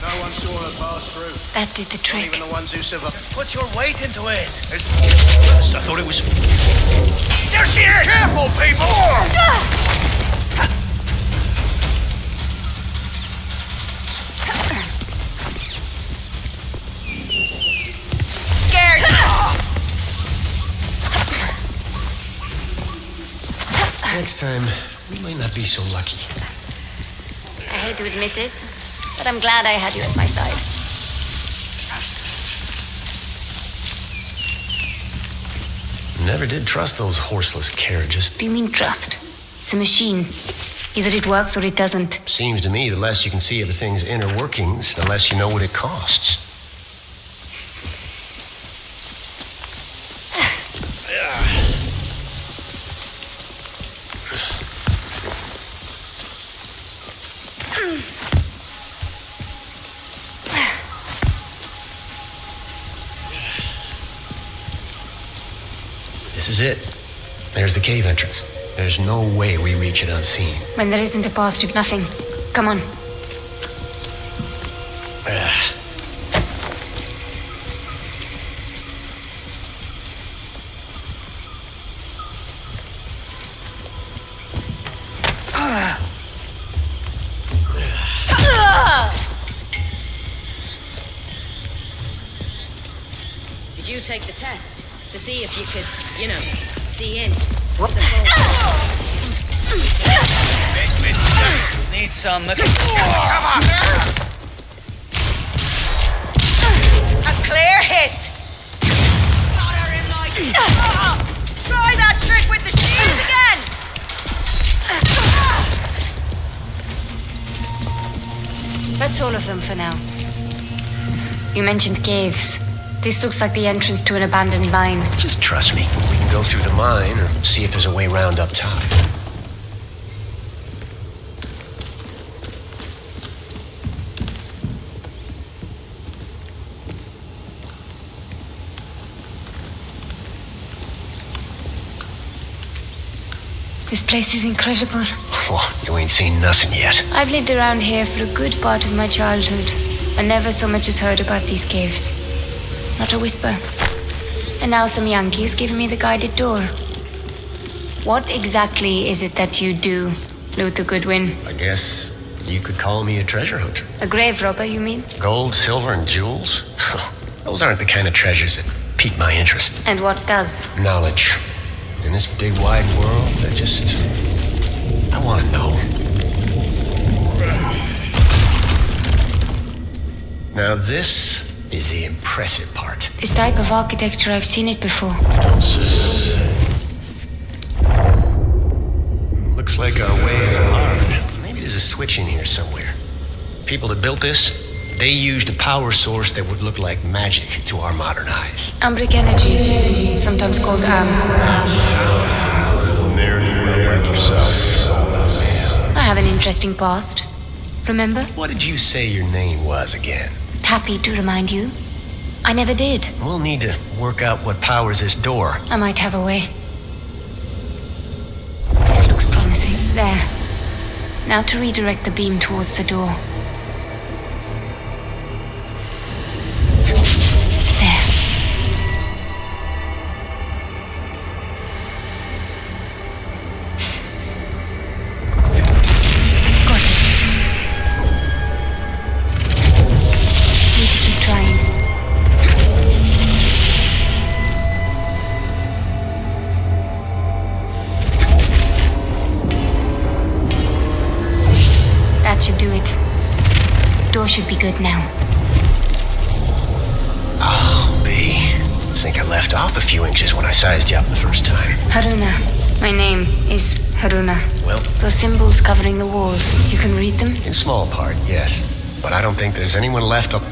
No one saw her pass through. That did the Not trick. even the ones who survived. Just put your weight into it. I thought it was... There she is! Careful, people! Scared! Next time, we might not be so lucky. I hate to admit it, but I'm glad I had you at my side. Never did trust those horseless carriages. Do you mean trust? It's a machine. Either it works or it doesn't. Seems to me the less you can see of a thing's inner workings, the less you know what it costs. This is it. There's the cave entrance. There's no way we reach it unseen. When there isn't a path to nothing. Come on. Did you take the test to see if you could, see in? What the Need some. A clear hit! Got her in my... Try that trick with the shield again! That's all of them for now. You mentioned caves. This looks like the entrance to an abandoned mine. Just trust me. We can go through the mine or see if there's a way round up top. This place is incredible. Well, you ain't seen nothing yet. I've lived around here for a good part of my childhood and never so much as heard about these caves. Not a whisper. And now some Yankee is giving me the guided door. What exactly is it that you do, Luther Goodwin? I guess you could call me a treasure hunter. A grave robber, you mean? Gold, silver, and jewels? Those aren't the kind of treasures that pique my interest. And what does? Knowledge. In this big wide world, I want to know. Now this is the impressive part. This type of architecture, I've seen it before. Looks like our way is barred. Maybe there's a switch in here somewhere. People that built this, They used a power source that would look like magic to our modern eyes. Ambric energy, sometimes called AM. I have an interesting past. Remember? What did you say your name was again? Happy to remind you. I never did. We'll need to work out what powers this door. I might have a way. This looks promising. There. Now to redirect the beam towards the door. There. Got it. Need to keep trying. That should do it. Door should be good now. Oh, B. I think I left off a few inches when I sized you up the first time. Haruna. My name is Haruna. Well, Those symbols covering the walls, you can read them? in small part, yes. But I don't think there's anyone left up.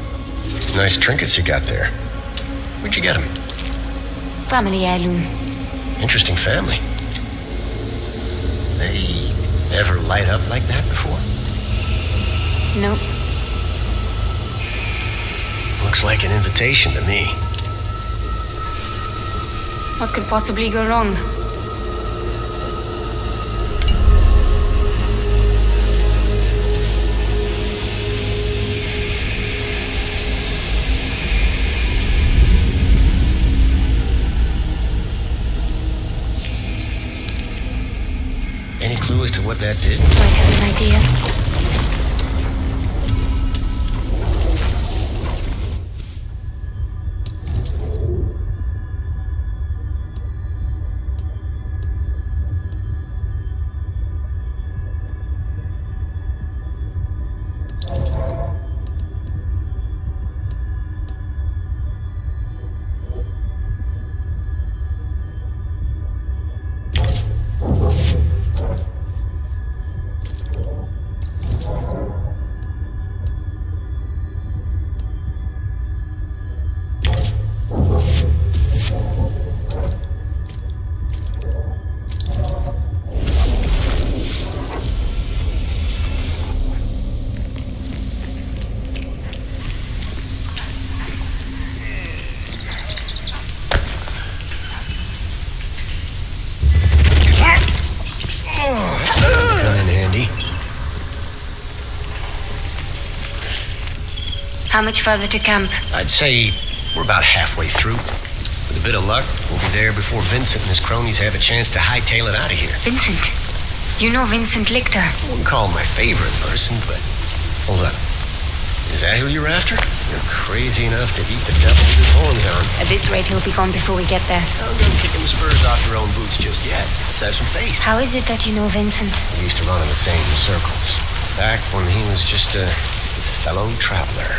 Nice trinkets you got there. Where'd you get them? Family heirloom. Interesting family. They ever light up like that before? Nope. Looks like an invitation to me. What could possibly go wrong? Any clue as to what that did? Might have an idea. How much further to camp? I'd say we're about halfway through. With a bit of luck, we'll be there before Vincent and his cronies have a chance to hightail it out of here. Vincent. You know Vincent Lichter. I wouldn't call him my favorite person, but... Hold up. Is that who you're after? You're crazy enough to eat the devil with his horns on. At this rate, he'll be gone before we get there. Don't go kicking the spurs off your own boots just yet. Let's have some faith. How is it that you know Vincent? We used to run in the same circles. Back when he was just a fellow traveler.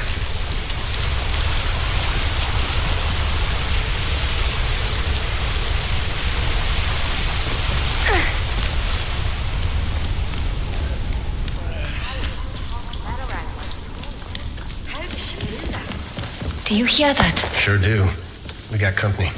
Do you hear that? Sure do. We got company.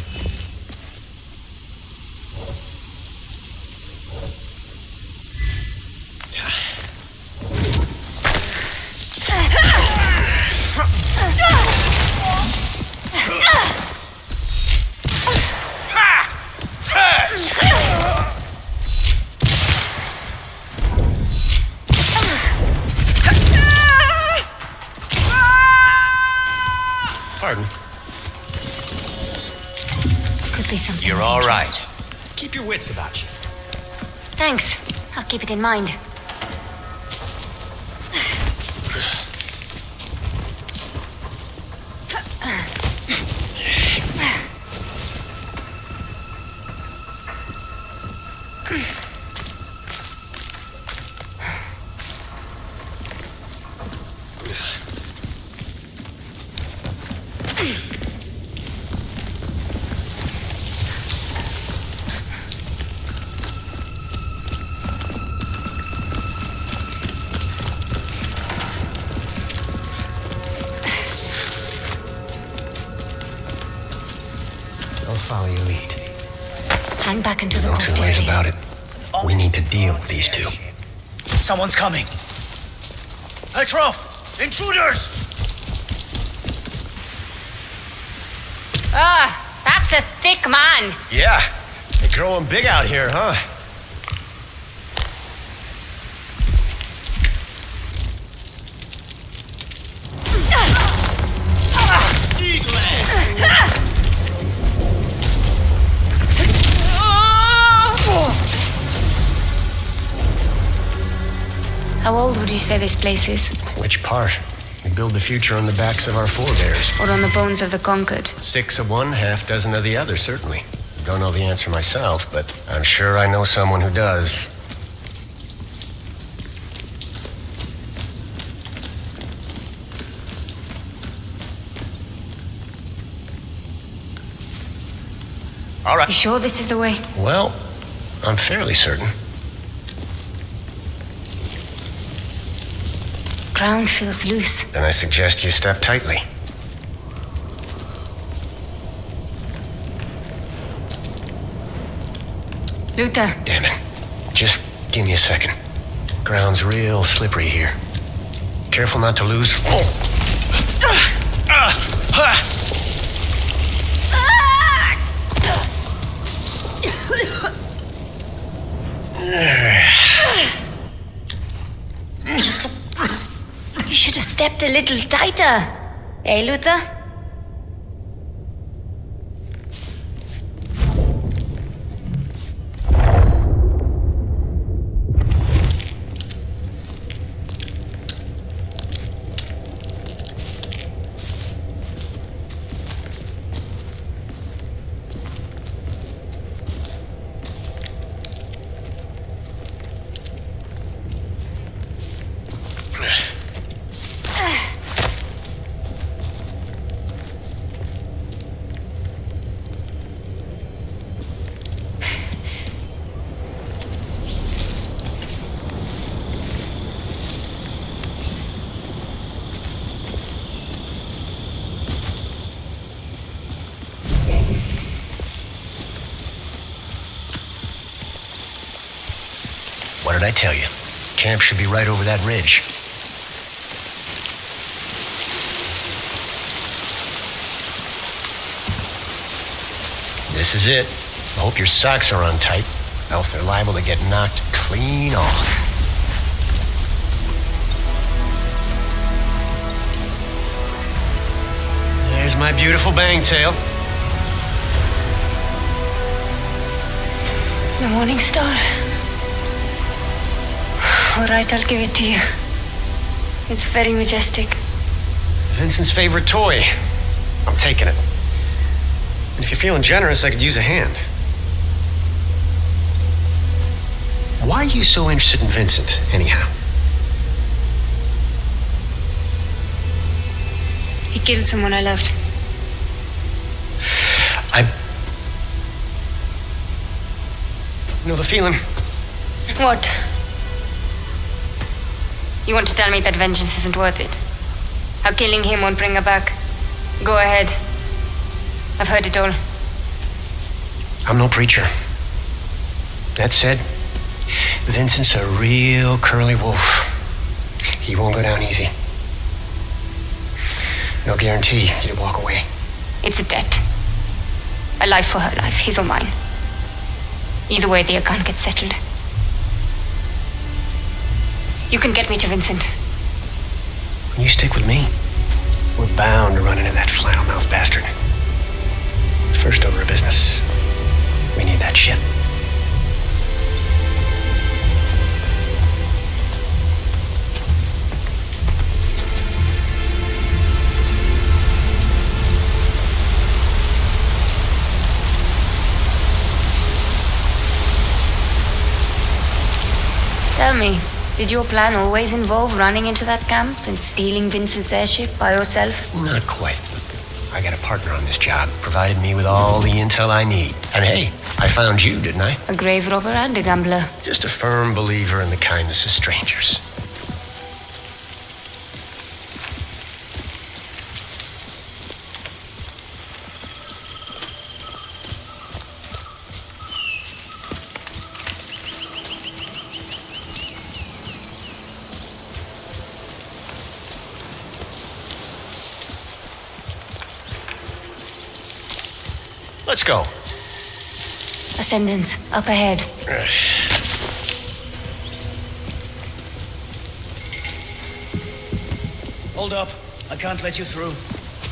Pardon? Could be something. You're all right. Keep your wits about you. Thanks. I'll keep it in mind. hang back into the No coast. two ways about it. We need to deal with these two. Someone's coming. Petrov! Intruders! That's a thick man. Yeah, they're growing big out here, huh? How old would you say this place is? Which part? We build the future on the backs of our forebears. Or on the bones of the conquered? 6 of one, half dozen of the other, certainly. Don't know the answer myself, but I'm sure I know someone who does. All right. You sure this is the way? Well, I'm fairly certain. Ground feels loose. Then I suggest you step tightly. Luther. Damn it. Just give me a second. Ground's real slippery here. Careful not to lose. You should have stepped a little tighter. Eh, Luther? What did I tell you? Camp should be right over that ridge. This is it. I hope your socks are on tight, else they're liable to get knocked clean off. There's my beautiful bangtail. The morning star. All right, I'll give it to you. It's very majestic. Vincent's favorite toy. I'm taking it. And if you're feeling generous, I could use a hand. Why are you so interested in Vincent, anyhow? He killed someone I loved. You know the feeling? What? You want to tell me that vengeance isn't worth it? How killing him won't bring her back? Go ahead. I've heard it all. I'm no preacher. That said, Vincent's a real curly wolf. He won't go down easy. No guarantee he'd walk away. It's a debt. A life for her life, his or mine. Either way, the account gets settled. You can get me to Vincent. You stick with me. We're bound to run into that flannel-mouthed bastard. First order of business, we need that ship. Tell me, did your plan always involve running into that camp and stealing Vincent's airship by yourself? Not quite. I got a partner on this job, provided me with all the intel I need. And hey, I found you, didn't I? A grave robber and a gambler. Just a firm believer in the kindness of strangers. Let's go. Ascendants, up ahead. Hold up. I can't let you through.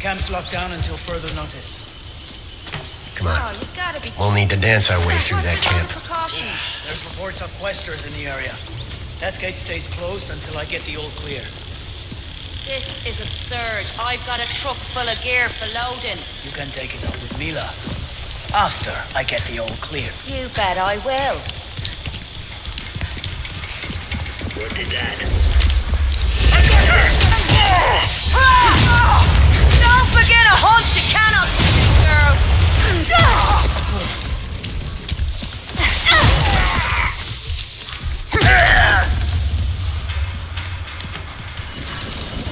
Camp's locked down until further notice. Come on. Oh, you gotta be. We'll need to dance our way through that camp. Precautions. There's reports of questers in the area. That gate stays closed until I get the all clear. This is absurd. I've got a truck full of gear for loading. You can take it up with Mila. After I get the all clear. You bet I will. What did that? Don't forget a hunch you cannot, girl.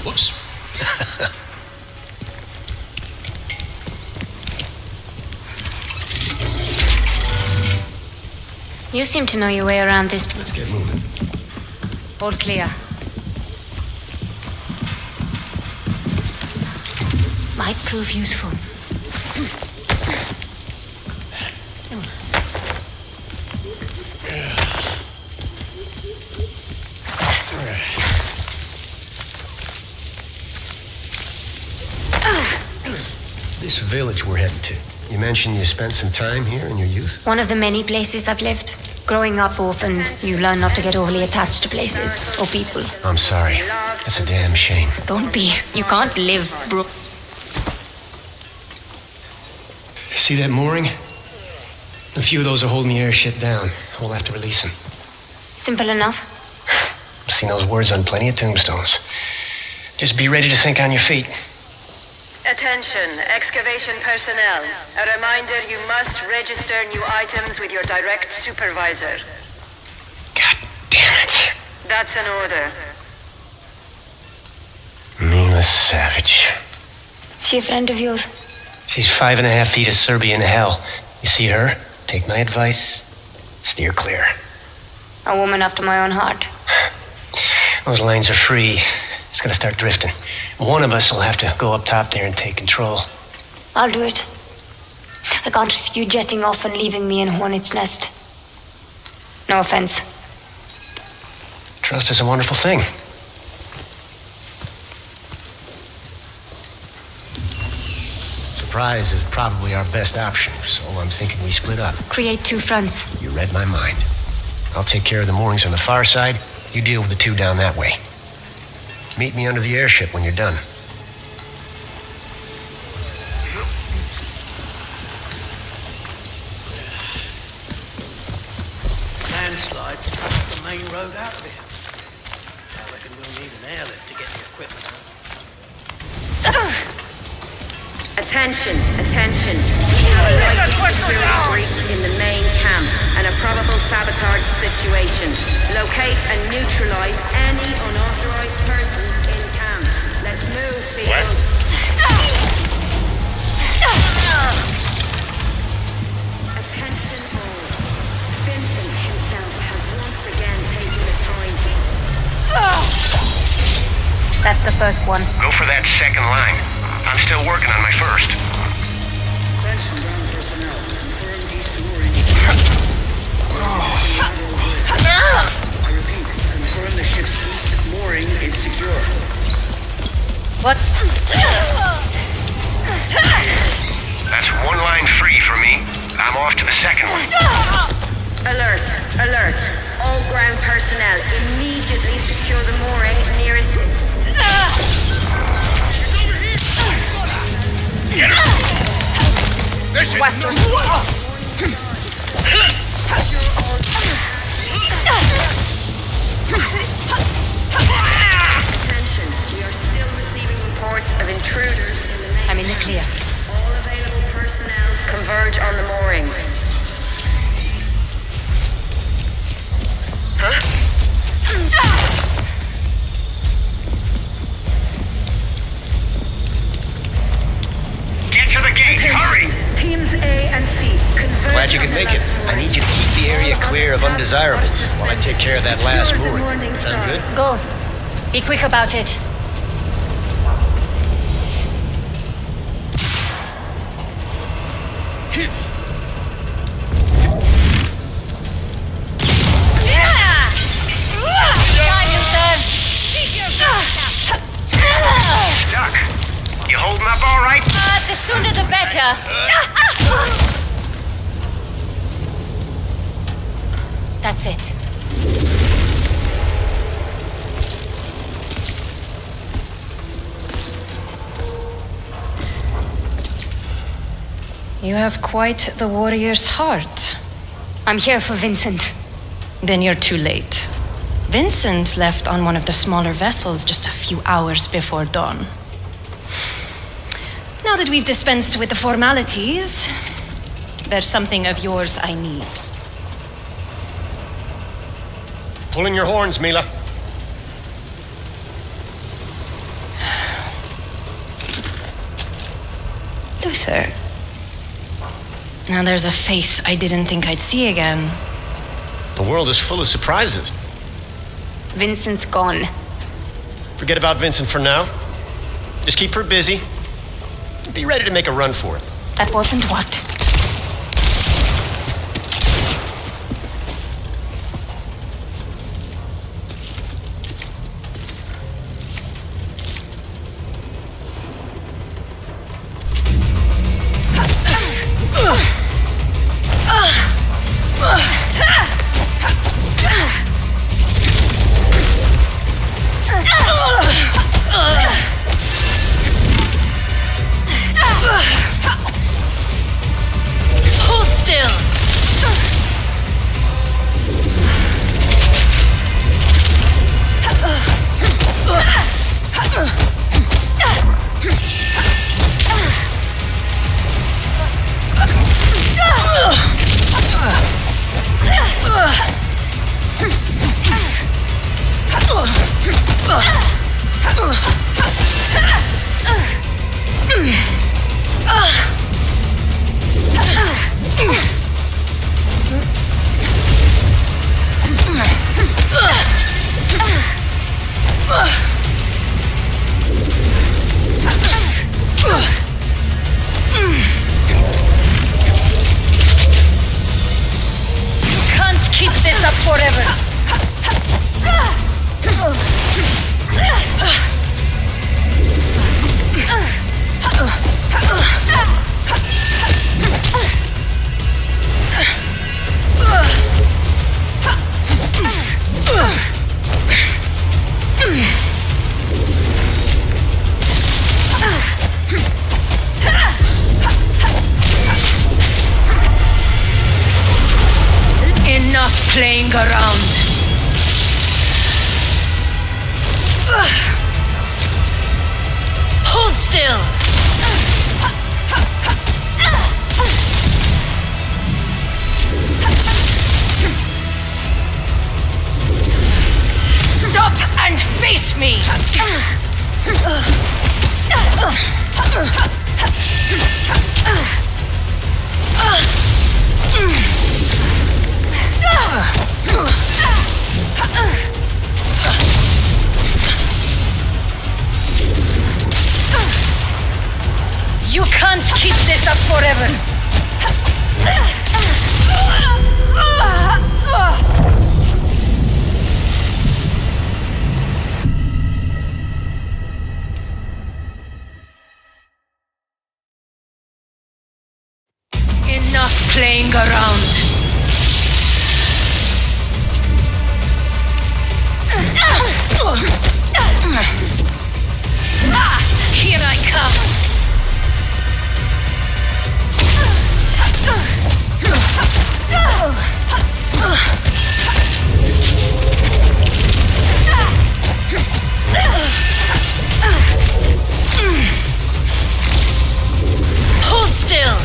Whoops. You seem to know your way around this. Let's get moving. All clear. Might prove useful. This village we're heading to. You mentioned you spent some time here in your youth? One of the many places I've lived. Growing up orphan, you learn not to get overly attached to places or people. I'm sorry. That's a damn shame. Don't be. You can't live, bro. See that mooring? A few of those are holding the airship down. We'll have to release them. Simple enough. I've seen those words on plenty of tombstones. Just be ready to think on your feet. Attention, excavation personnel. A reminder, you must register new items with your direct supervisor. God damn it. That's an order. Mila Savage. She a friend of yours? She's 5.5 feet of Serbian hell. You see her? Take my advice. Steer clear. A woman after my own heart. Those lanes are free. It's gonna start drifting. One of us will have to go up top there and take control. I'll do it. I can't risk you jetting off and leaving me in Hornet's Nest. No offense. Trust is a wonderful thing. Surprise is probably our best option, so I'm thinking we split up. Create two fronts. You read my mind. I'll take care of the moorings on the far side. You deal with the two down that way. Meet me under the airship when you're done. Landslides across the main road out of here. I reckon we'll need an airlift to get the equipment out. Attention, attention. We have a likely security breach in the main camp and a probable sabotage situation. Locate and neutralize any unauthorized persons in camp. Let's move, people. Attention all. Vincent himself has once again taken the time to... That's the first one. Go for that second line. I'm still working on my first. Benson ground personnel. Confirm east mooring. I repeat, confirm the ship's east mooring is secure. What? That's one line free for me. I'm off to the second one. Alert, alert. All ground personnel immediately secure the mooring nearest... Get him! This is Western. Attention, we are still receiving reports of intruders in the main... I'm in the clear. All available personnel converge on the moorings. Get to the gate, hurry! Teams A and C converge. Glad you could make it. I need you to keep the area clear of undesirables while I take care of that last mooring. Sound good? Go. Be quick about it. Doc, you holding up all right? The sooner the better. That's it. You have quite the warrior's heart. I'm here for Vincent. Then you're too late. Vincent left on one of the smaller vessels just a few hours before dawn. Now that we've dispensed with the formalities, there's something of yours I need. Pull in your horns, Mila. Luther. Now there's a face I didn't think I'd see again. The world is full of surprises. Vincent's gone. Forget about Vincent for now. Just keep her busy. Be ready to make a run for it. That wasn't what. Hold still! Can't keep this up forever. Enough playing around. Hold still. Stop and face me. You can't keep this up forever. Enough playing around. Here I come. Hold still.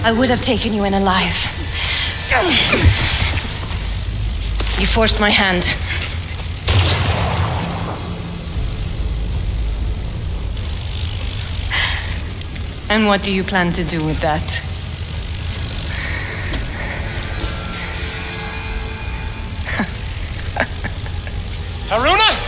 I would have taken you in alive. You forced my hand. And what do you plan to do with that? Haruna?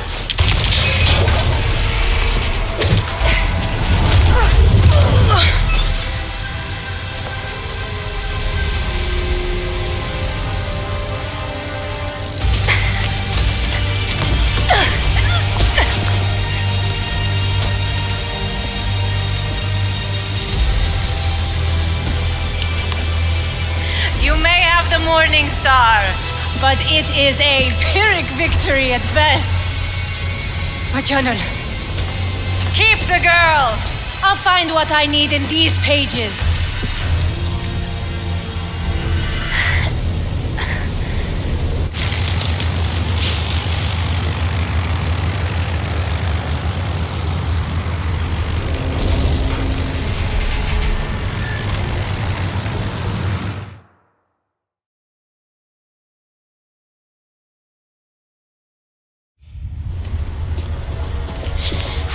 You may have the Morning Star, but it is a Pyrrhic victory at best. My journal. Keep the girl. I'll find what I need in these pages.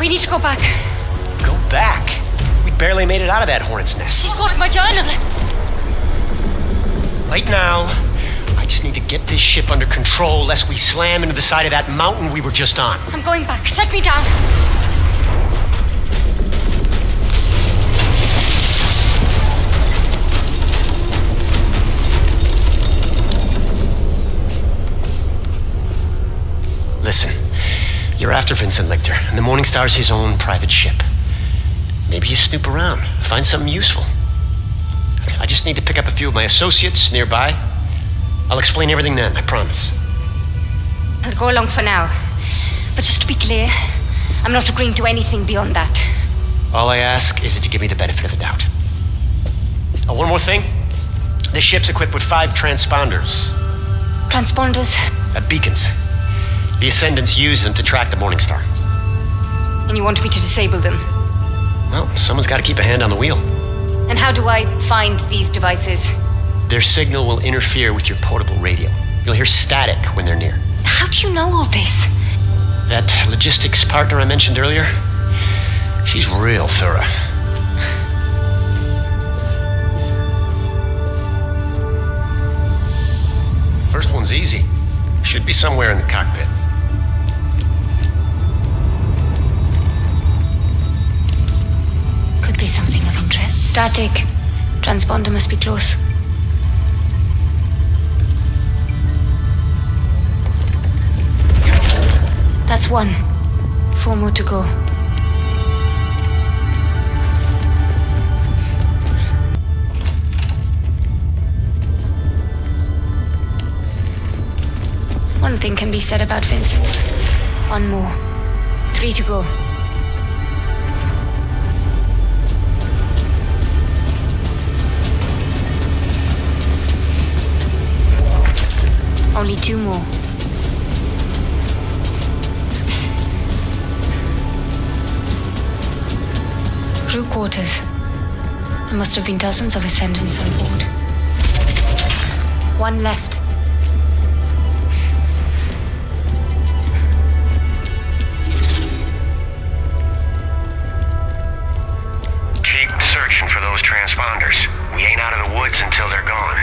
We need to go back. Go back? We barely made it out of that hornet's nest. She's got my journal. Right now, I just need to get this ship under control lest we slam into the side of that mountain we were just on. I'm going back. Set me down. Listen, you're after Vincent Lichter, and the Morning Star's his own private ship. Maybe you snoop around, find something useful. I just need to pick up a few of my associates nearby. I'll explain everything then, I promise. I'll go along for now. But just to be clear, I'm not agreeing to anything beyond that. All I ask is that you give me the benefit of the doubt. Oh, one more thing. This ship's equipped with 5 transponders. Transponders? Beacons. The Ascendants use them to track the Morning Star. And you want me to disable them? Well, someone's got to keep a hand on the wheel. And how do I find these devices? Their signal will interfere with your portable radio. You'll hear static when they're near. How do you know all this? That logistics partner I mentioned earlier, she's real thorough. First one's easy. Should be somewhere in the cockpit. Could be something of interest. Static. Transponder must be close. That's 1. 4 more to go. One thing can be said about Vincent. 1 more. 3 to go. Only 2 more. Crew quarters. There must have been dozens of Ascendants on board. 1 left. Keep searching for those transponders. We ain't out of the woods until they're gone.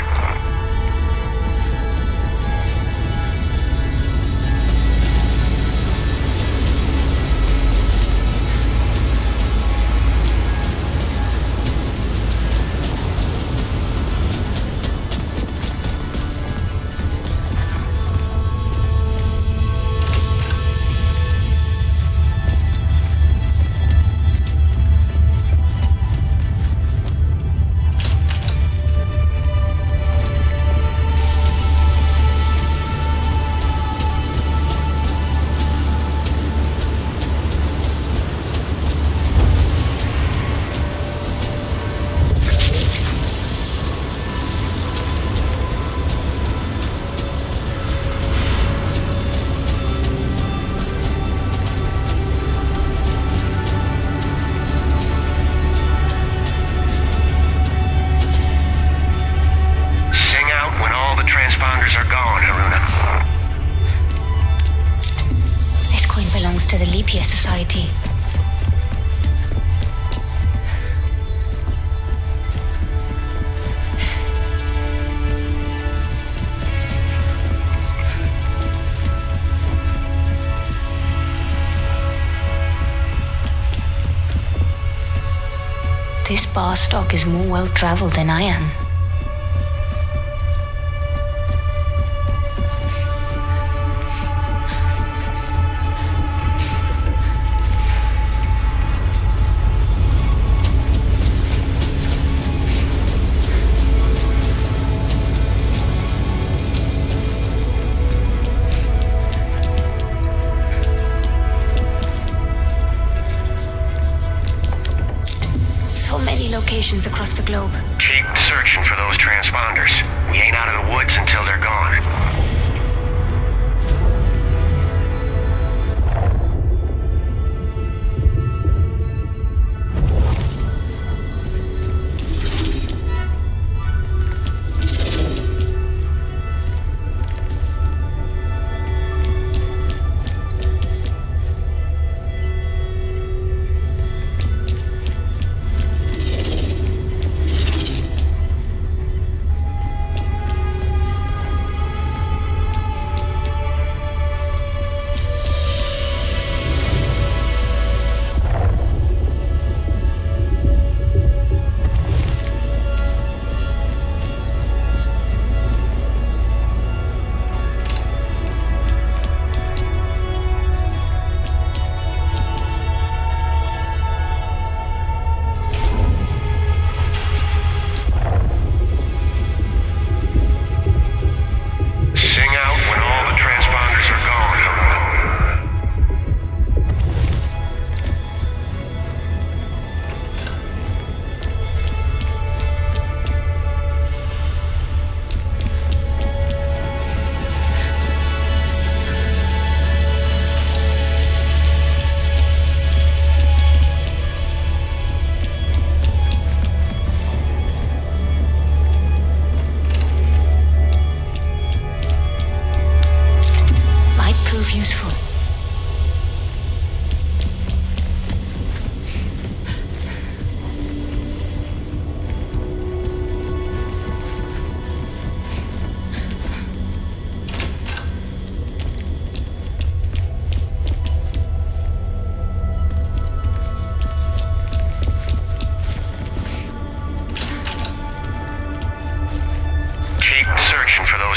This bar stock is more well traveled than I am. Locations across the globe. Keep searching for those transponders. We ain't out of the woods until they're gone.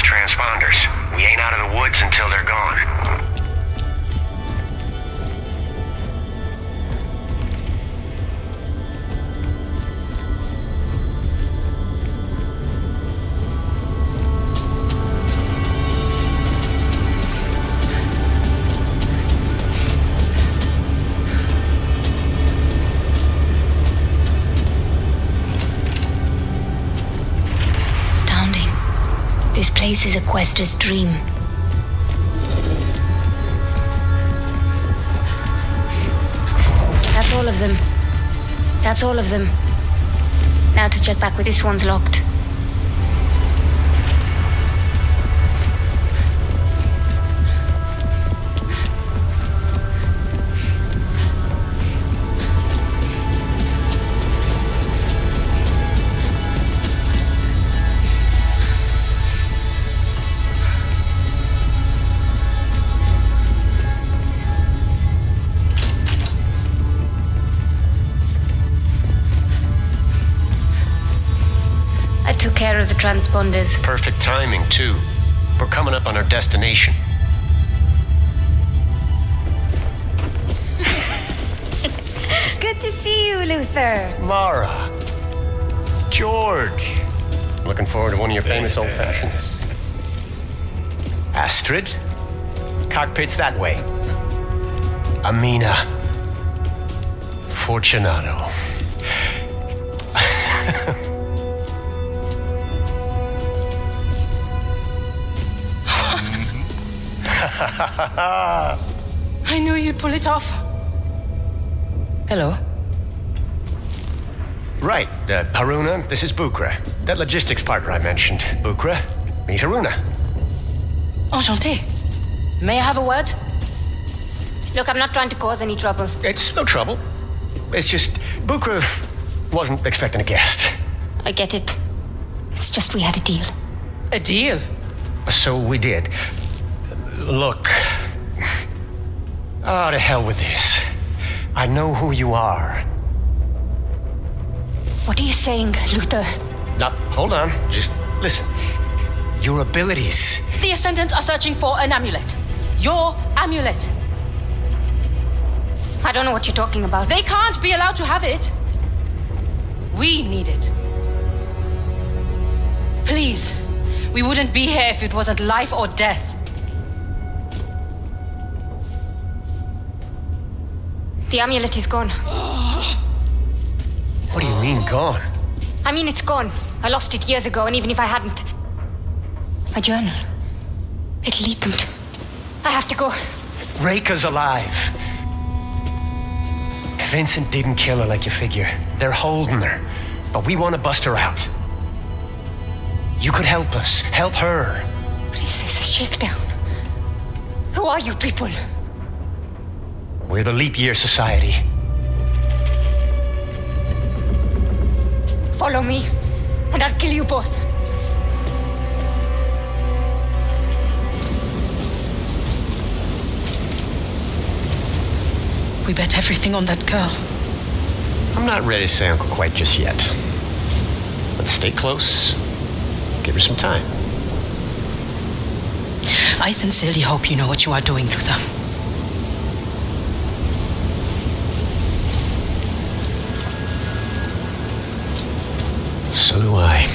Transponders. We ain't out of the woods until they're gone. This place is a quester's dream. That's all of them. That's all of them. Now to check back with this one's locked. Took care of the transponders. Perfect timing, too. We're coming up on our destination. Good to see you, Luther. Mara. George. Looking forward to one of your famous old fashions. Astrid. Cockpit's that way. Amina. Fortunato. I knew you'd pull it off. Hello. Right, Haruna, this is Bukra. That logistics partner I mentioned. Bukra, meet Haruna. Enchanté. May I have a word? Look, I'm not trying to cause any trouble. It's no trouble. It's just, Bukra wasn't expecting a guest. I get it. It's just we had a deal. A deal? So we did. Look. Oh, to hell with this. I know who you are. What are you saying, Luther? Now, hold on. Just listen. Your abilities. The Ascendants are searching for an amulet. Your amulet. I don't know what you're talking about. They can't be allowed to have it. We need it. Please. We wouldn't be here if it wasn't life or death. The amulet is gone. What do you mean, gone? I mean, it's gone. I lost it years ago, and even if I hadn't... My journal. It leaked. I have to go. Reika's alive. Vincent didn't kill her like you figure. They're holding her. But we want to bust her out. You could help us. Help her. Please, there's a shakedown. Who are you people? We're the Leap Year Society. Follow me, and I'll kill you both. We bet everything on that girl. I'm not ready to say uncle quite just yet. Let's stay close. Give her some time. I sincerely hope you know what you are doing, Luther. So do I.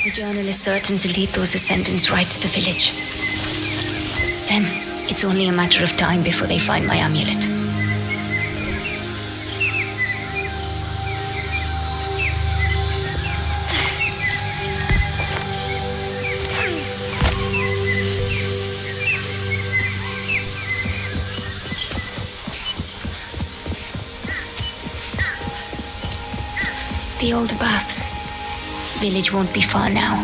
The journal is certain to lead those Ascendants right to the village. Then, it's only a matter of time before they find my amulet. The older baths. Village won't be far now.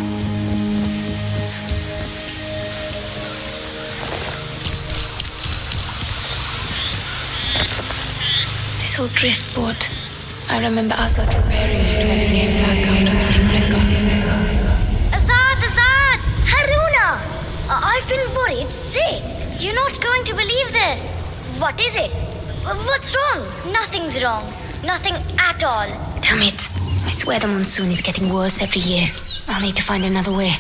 This old driftboard. I remember Azad repairing it when we came back after meeting Reika. Azad! Haruna! I've been worried sick. You're not going to believe this. What is it? What's wrong? Nothing's wrong. Nothing at all. Damn it. I swear the monsoon is getting worse every year. I'll need to find another way.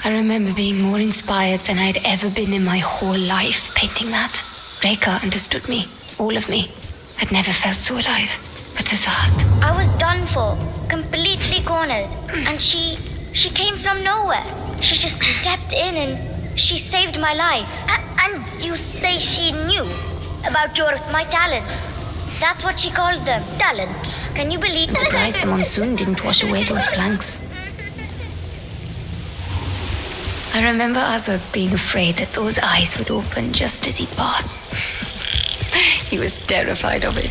I remember being more inspired than I'd ever been in my whole life painting that. Reika understood me. All of me. I'd never felt so alive. But Azad. I was done for. Completely cornered. And she came from nowhere. She just stepped in and she saved my life. And you say she knew about my talents. That's what she called them. Talents. Can you believe? I'm surprised the monsoon didn't wash away those planks. I remember Azad being afraid that those eyes would open just as he'd pass. He was terrified of it.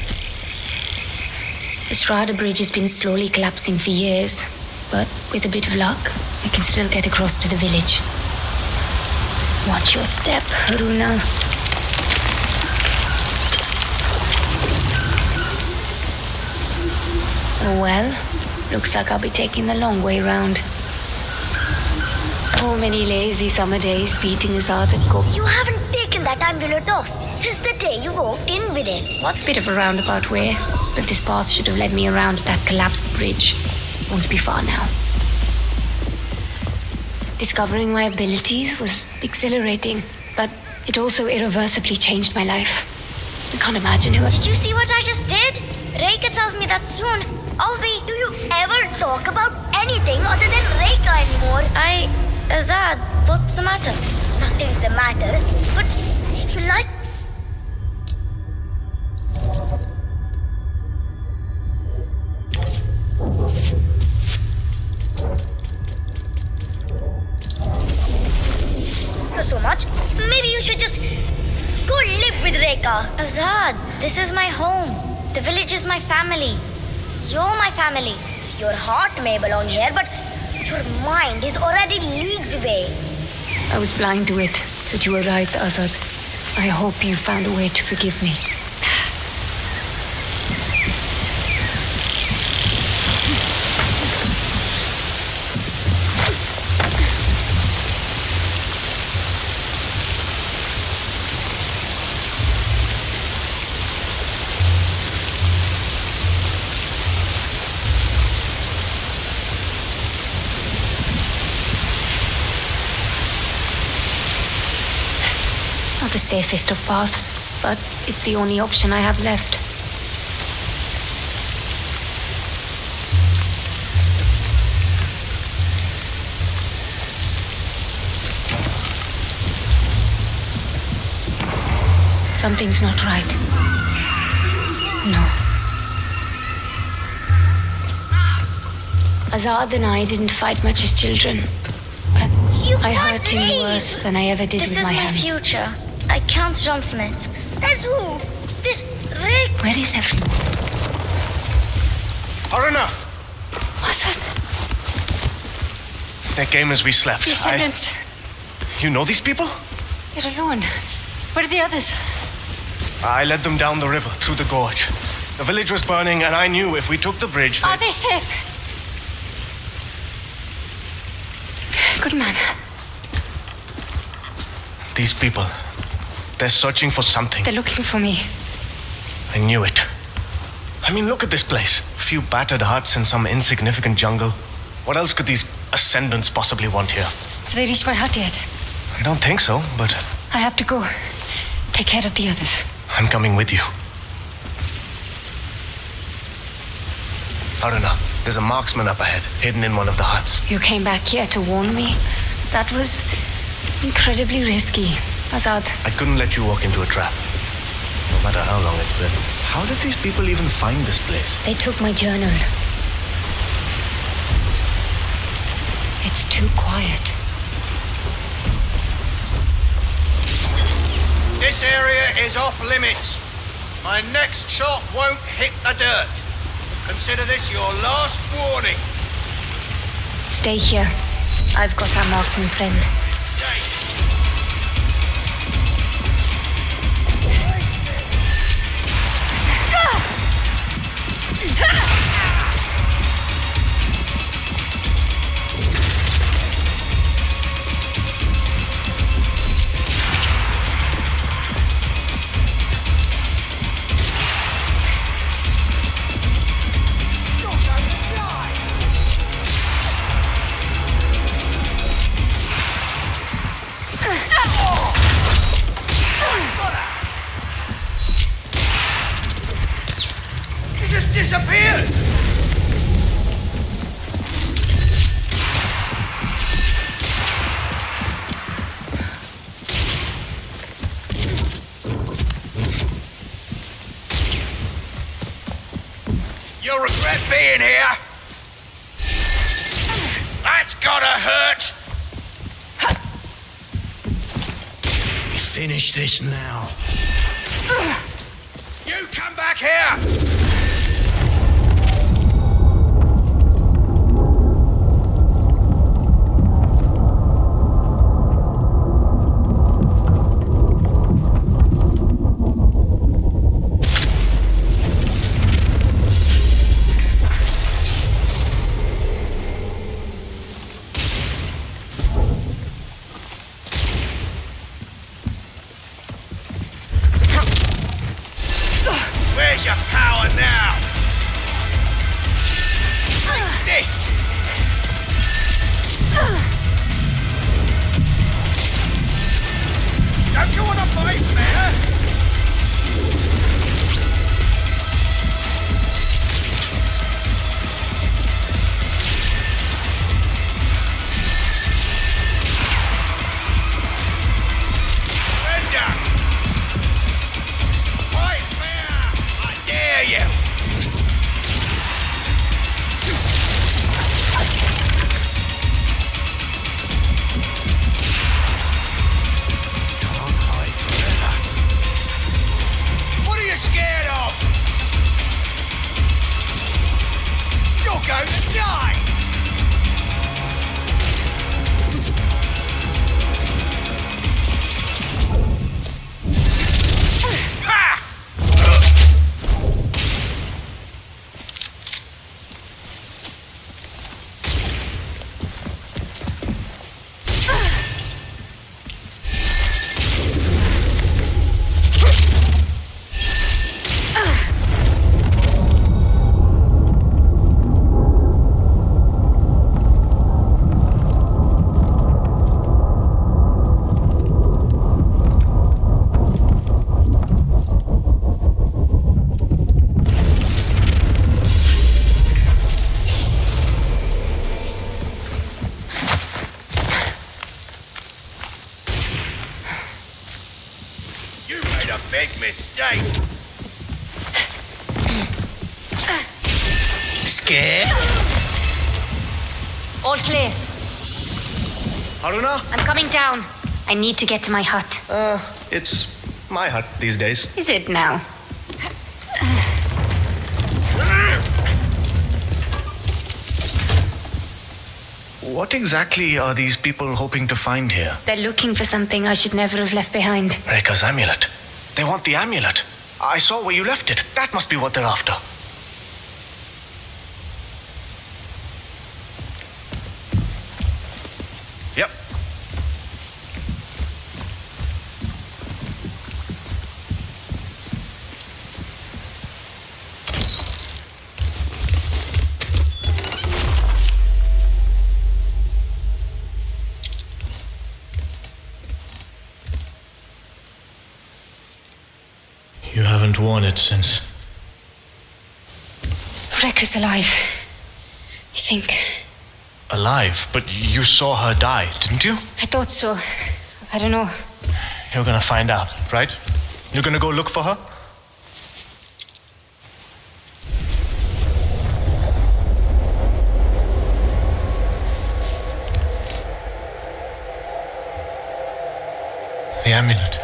The Strada Bridge has been slowly collapsing for years, but with a bit of luck, I can still get across to the village. Watch your step, Haruna. Oh well, looks like I'll be taking the long way round. So many lazy summer days beating Azad at go. You haven't taken that amulet off since the day you walked in with it. What? Bit of a roundabout way, but this path should have led me around that collapsed bridge. Won't be far now. Discovering my abilities was exhilarating, but it also irreversibly changed my life. I can't imagine who... Did you see what I just did? Reika tells me that soon I'll be... Do you ever talk about anything other than Reika anymore? Azad, what's the matter? Nothing's the matter, but if you like... Azad, this is my home. The village is my family. You're my family. Your heart may belong here, but your mind is already leagues away. I was blind to it, but you were right, Azad. I hope you found a way to forgive me. Not the safest of paths, but it's the only option I have left. Something's not right. No. Azad and I didn't fight much as children. I hurt him worse than I ever did with my hands. This is my future. I can't run from it. Says who? This Rick. Where is everyone? Aruna! Azad. That came as we slept. Descendants. You know these people? You're alone. Where are the others? I led them down the river, through the gorge. The village was burning, and I knew if we took the bridge, Are they safe? Good man. These people, they're searching for something. They're looking for me. I knew it. I mean, look at this place. A few battered huts in some insignificant jungle. What else could these ascendants possibly want here? Have they reached my hut yet? I don't think so, but I have to go. Take care of the others. I'm coming with you. Aruna, there's a marksman up ahead, hidden in one of the huts. You came back here to warn me? That was incredibly risky, Azad. I couldn't let you walk into a trap, no matter how long it's been. How did these people even find this place? They took my journal. It's too quiet. This area is off limits. My next shot won't hit the dirt. Consider this your last warning. Stay here. I've got our marksman friend. Disappeared! You'll regret being here. That's gotta hurt. We finish this now. You come back here! Where's your power now? Take this! Don't you want to fight, man? Surrender! Fight fair! I dare you! mistake. Scared? All clear. Haruna? I'm coming down. I need to get to my hut. It's my hut these days. Is it now? What exactly are these people hoping to find here? They're looking for something I should never have left behind. Rekka's amulet. They want the amulet. I saw where you left it. That must be what they're after. Yep. You haven't worn it since. Rekka's alive. I think. Alive? But you saw her die, didn't you? I thought so. I don't know. You're gonna find out, right? You're gonna go look for her? The amulet.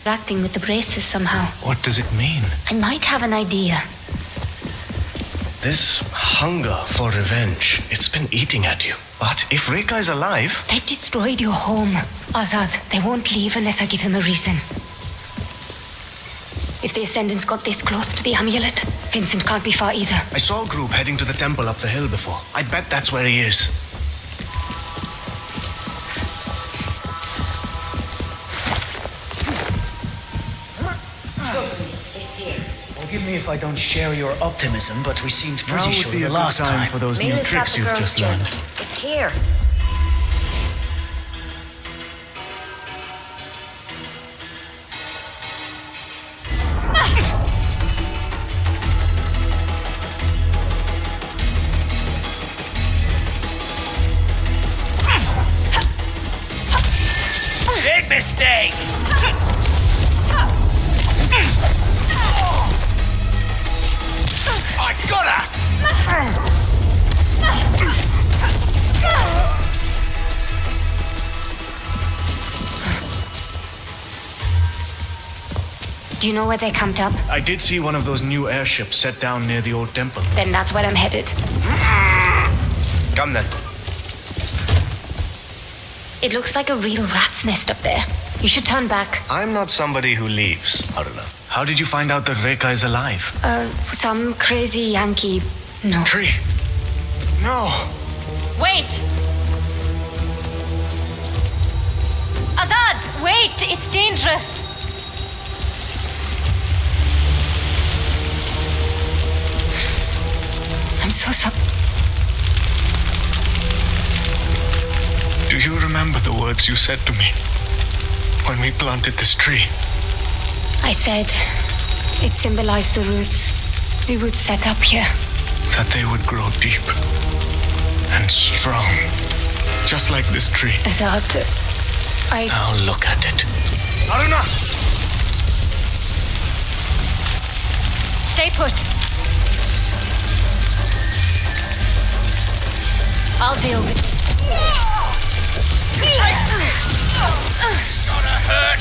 Acting with the braces somehow. What does it mean? I might have an idea. This hunger for revenge, it's been eating at you. But if Rekka is alive... They've destroyed your home, Azad. They won't leave unless I give them a reason. If the Ascendants got this close to the amulet, Vincent can't be far either. I saw a group heading to the temple up the hill before. I bet that's where he is. It's here. Forgive me if I don't share your optimism, but we seemed Now pretty would sure be the a good last time. for those new Mila's got tricks the you've girl's just gem. learned. It's here. Big mistake! I got her! Do you know where they camped up? I did see one of those new airships set down near the old temple. Then that's where I'm headed. Come then. It looks like a real rat's nest up there. You should turn back. I'm not somebody who leaves, Haruna. How did you find out that Rekka is alive? Some crazy Yankee. No. Tree. No. Wait! Azad, wait! It's dangerous! I'm so sorry. Do you remember the words you said to me when we planted this tree? I said it symbolized the roots we would set up here. That they would grow deep and strong, just like this tree. Azad, Now look at it. Haruna! Stay put. I'll deal with this. Gonna hurt!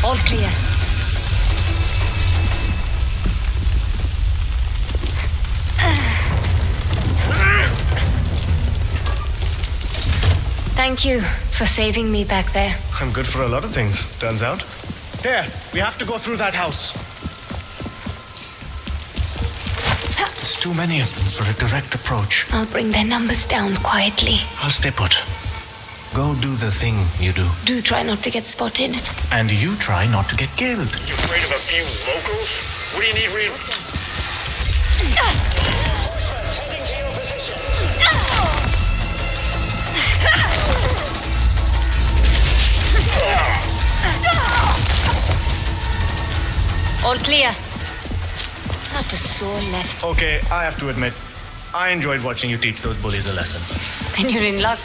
All clear. Thank you for saving me back there. I'm good for a lot of things, turns out. There, we have to go through that house. This too many of them for a direct approach. I'll bring their numbers down quietly. I'll stay put. Go do the thing you do. Do try not to get spotted. And you try not to get killed. You afraid of a few locals? What do you need real? All clear. Not a soul left. Okay, I have to admit, I enjoyed watching you teach those bullies a lesson. Then you're in luck.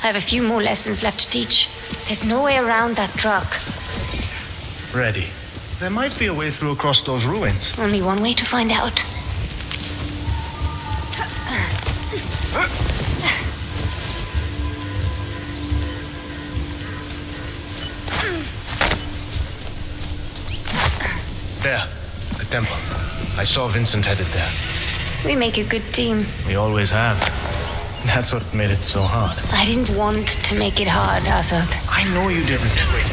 I have a few more lessons left to teach. There's no way around that truck. Ready. There might be a way through across those ruins. Only one way to find out. There, the temple. I saw Vincent headed there. We make a good team. We always have. That's what made it so hard. I didn't want to make it hard, Azad. I know you didn't.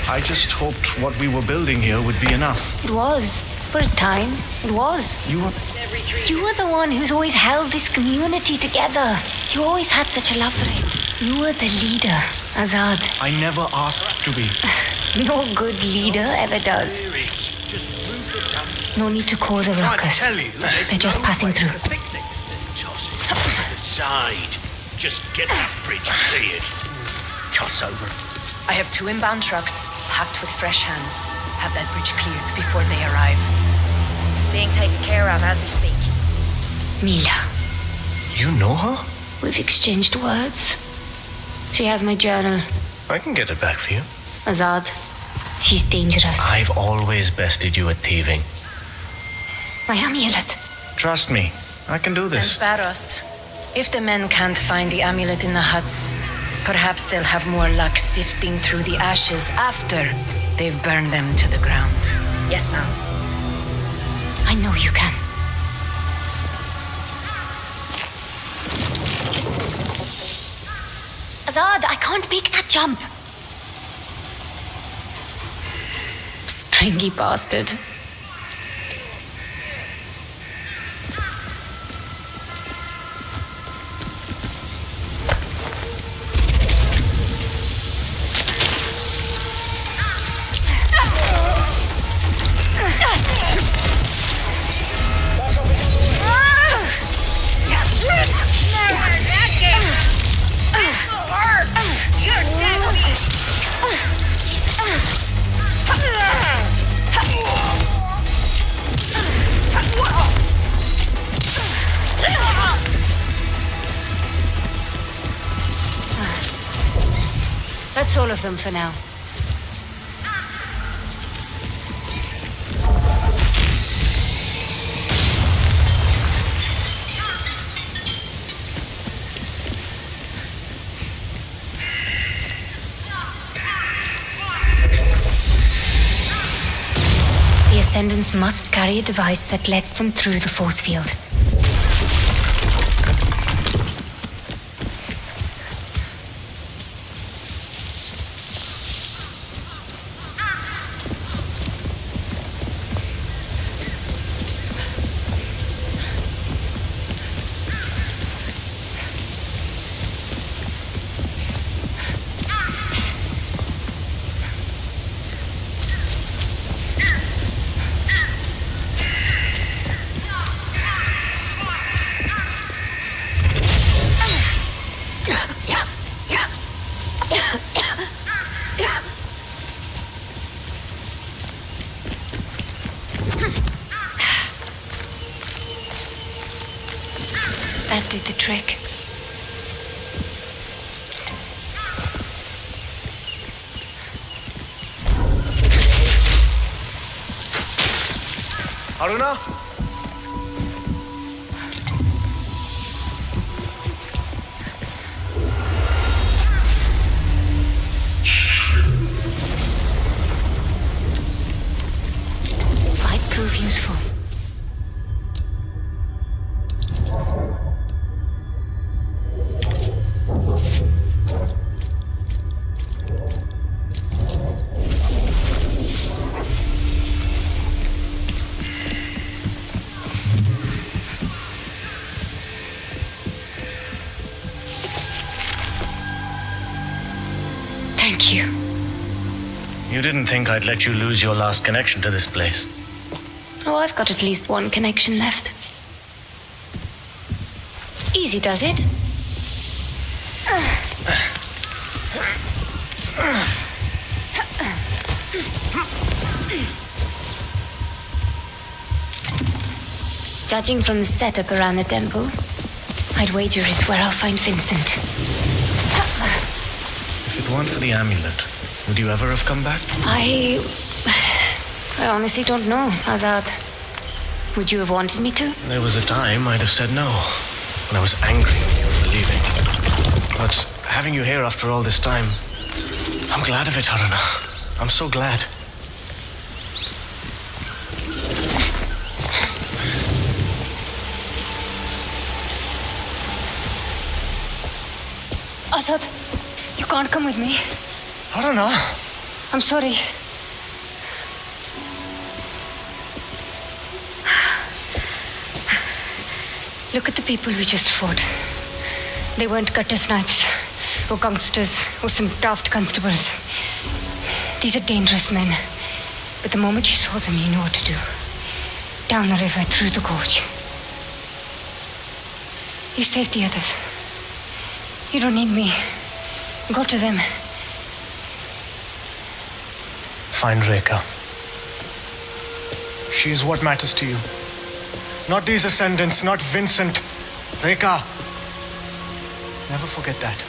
I just hoped what we were building here would be enough. It was. For a time, it was. You were the one who's always held this community together. You always had such a love for it. You were the leader, Azad. I never asked to be. No good leader ever does. No need to cause a ruckus. They're just passing through. Side. Just get that bridge cleared. Toss over. I have 2 inbound trucks packed with fresh hands. Have that bridge cleared before they arrive. Being taken care of as we speak. Mila. You know her? We've exchanged words. She has my journal. I can get it back for you. Azad, she's dangerous. I've always bested you at thieving. My amulet. Trust me, I can do this. And Barros, if the men can't find the amulet in the huts, perhaps they'll have more luck sifting through the ashes after they've burned them to the ground. Yes, ma'am. I know you can. Azad, I can't make that jump. Springy bastard. That's all of them for now. The Ascendants must carry a device that lets them through the force field. That did the trick. Aruna? Might prove useful. You didn't think I'd let you lose your last connection to this place. Oh, I've got at least one connection left. Easy does it. Judging from the setup around the temple, I'd wager it's where I'll find Vincent. If it weren't for the amulet, would you ever have come back? I honestly don't know, Azad. Would you have wanted me to? There was a time I'd have said no, when I was angry when you were leaving. But having you here after all this time, I'm glad of it, Haruna. I'm so glad. Azad, you can't come with me. Haruna! I'm sorry. Look at the people we just fought. They weren't gutter snipes, or gangsters, or some daft constables. These are dangerous men. But the moment you saw them, you knew what to do. Down the river, through the gorge. You saved the others. You don't need me. Go to them. Find Rekha. She is what matters to you. Not these ascendants, not Vincent. Rekha. Never forget that.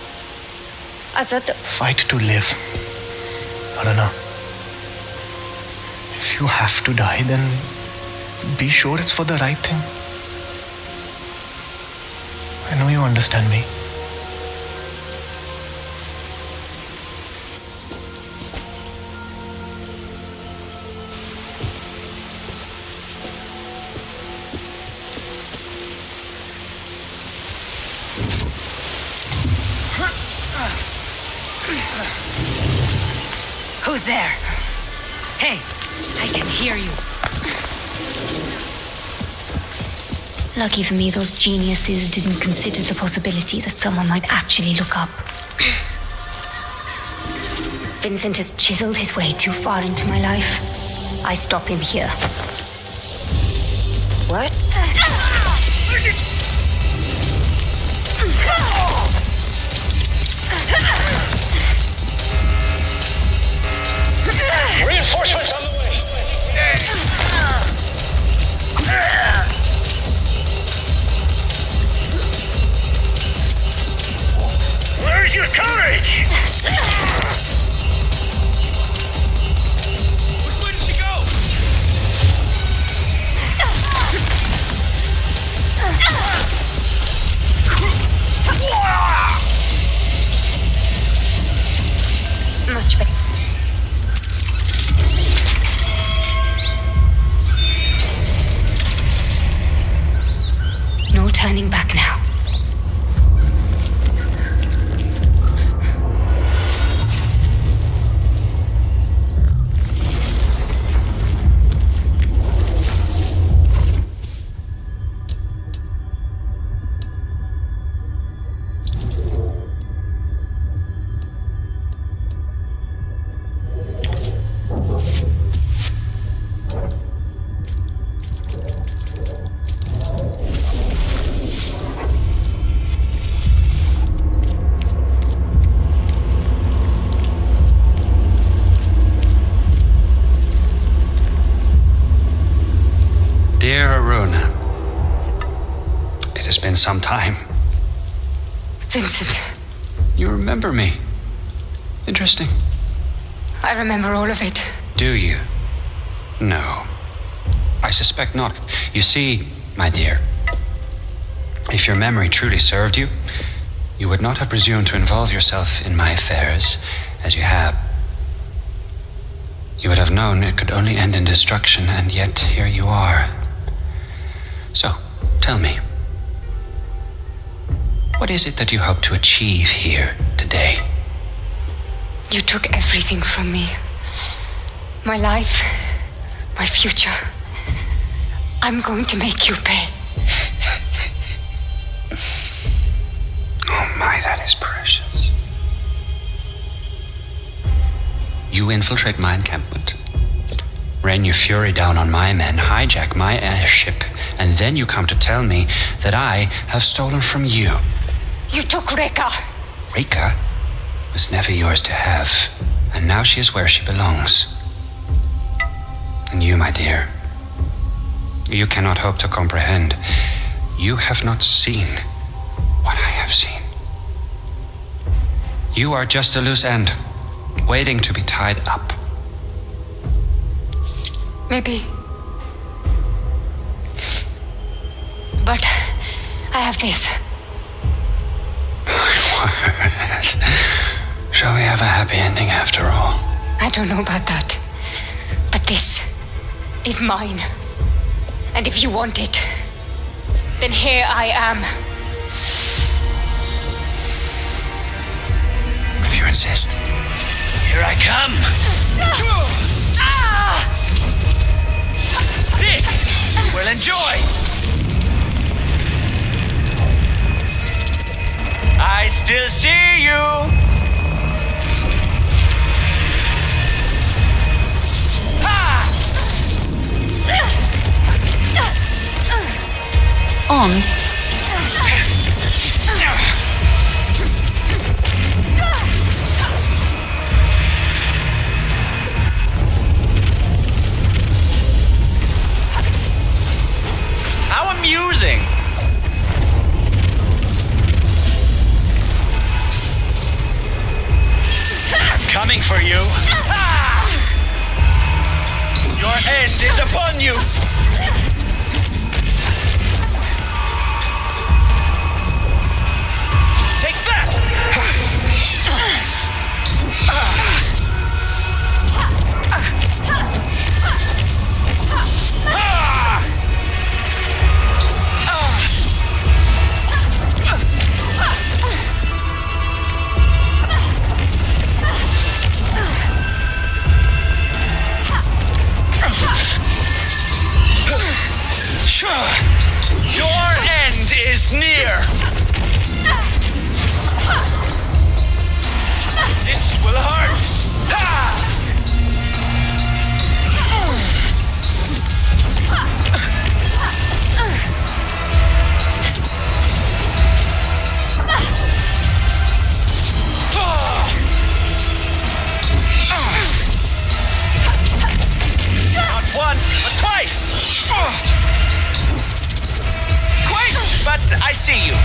Azad. Fight to live. Haruna. If you have to die, then be sure it's for the right thing. I know you understand me. Who's there? Hey, I can hear you. Lucky for me, those geniuses didn't consider the possibility that someone might actually look up. Vincent has chiseled his way too far into my life. I stop him here. What? Reinforcements on the way. Where's your courage? Which way did she go? Much better. No turning back now. Dear Haruna, it has been some time. Vincent. You remember me. Interesting. I remember all of it. Do you? No. I suspect not. You see, my dear, if your memory truly served you, you would not have presumed to involve yourself in my affairs as you have. You would have known it could only end in destruction, and yet here you are. So, tell me, what is it that you hope to achieve here today? You took everything from me. My life, my future. I'm going to make you pay. Oh my, that is precious. You infiltrate my encampment, rain your fury down on my men, hijack my airship, and then you come to tell me that I have stolen from you. You took Reka. Reka was never yours to have, and now she is where she belongs. And you, my dear, you cannot hope to comprehend. You have not seen what I have seen. You are just a loose end, waiting to be tied up. Maybe. But I have this. Shall we have a happy ending after all? I don't know about that. But this is mine. And if you want it, then here I am. If you insist. Here I come. This you will enjoy. I still see you. On. How amusing. I'm coming for you. Your end is upon you. Take that! Your end is near. This will hurt. Not once, but twice. Quite, but I see you.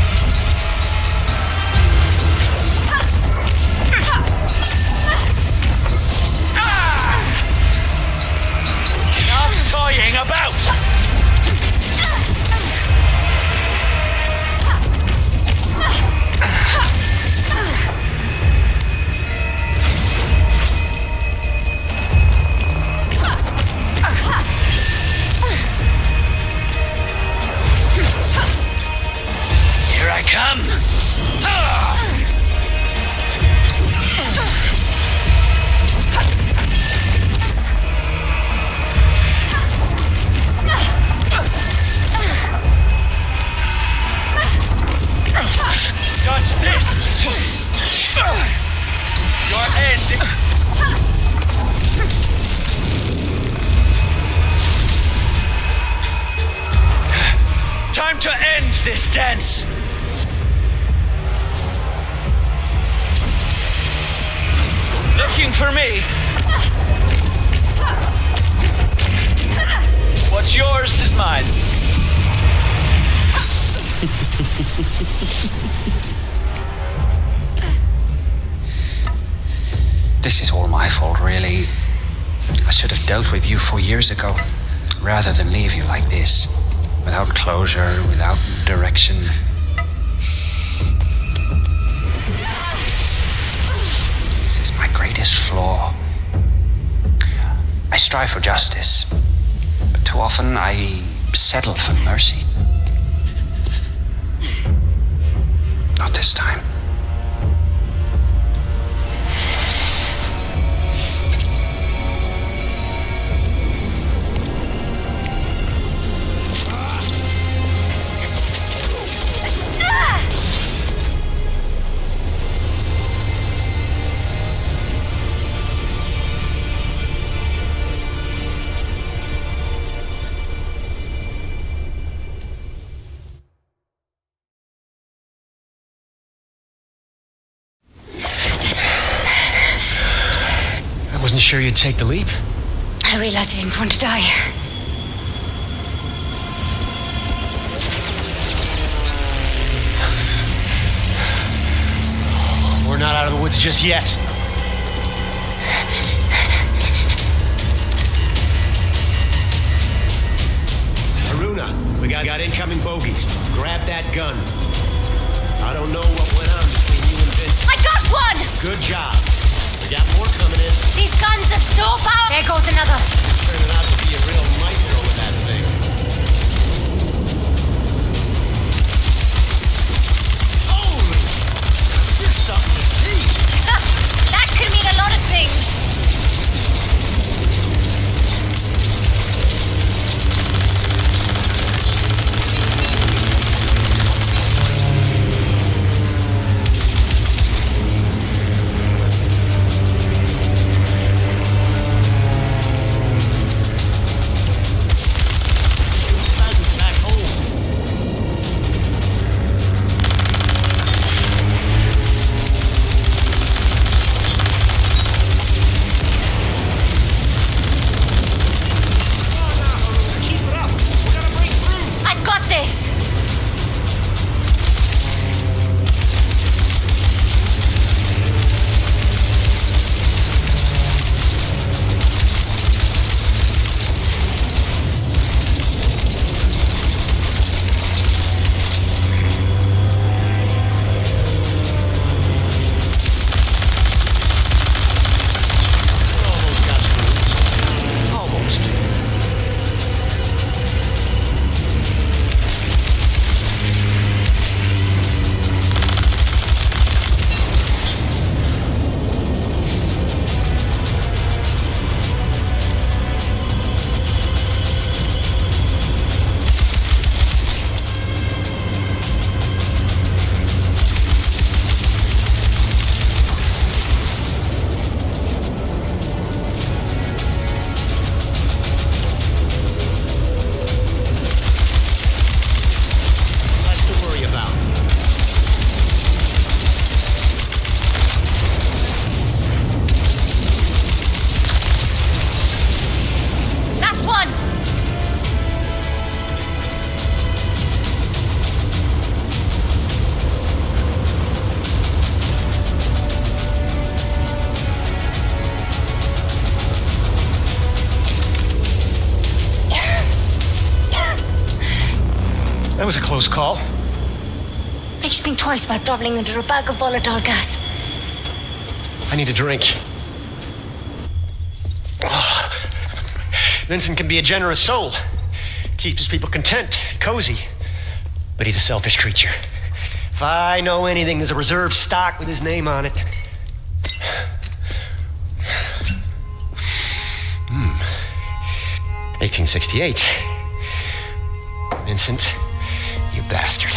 Enough toying about. Here I come. Dodge this. Your end. Time to end this dance. Looking for me. What's yours is mine. This is all my fault, really. I should have dealt with you 4 years ago, rather than leave you like this, without closure, without direction. This is my greatest flaw. I strive for justice, but too often I settle for mercy. Not this time. sure you'd take the leap? I realized I didn't want to die. We're not out of the woods just yet. Haruna, we got incoming bogeys. Grab that gun. I don't know what went on between you and Vince. I got one! Good job. We got more coming in. These guns are so powerful! There goes another. Turning out to be a real maestro with that thing. Holy! You're something to see. That could mean a lot of things. That was a close call. Makes you think twice about traveling under a bag of volatile gas. I need a drink. Oh. Vincent can be a generous soul. Keeps his people content, cozy. But he's a selfish creature. If I know anything, there's a reserve stock with his name on it. 1868. Vincent, you bastard.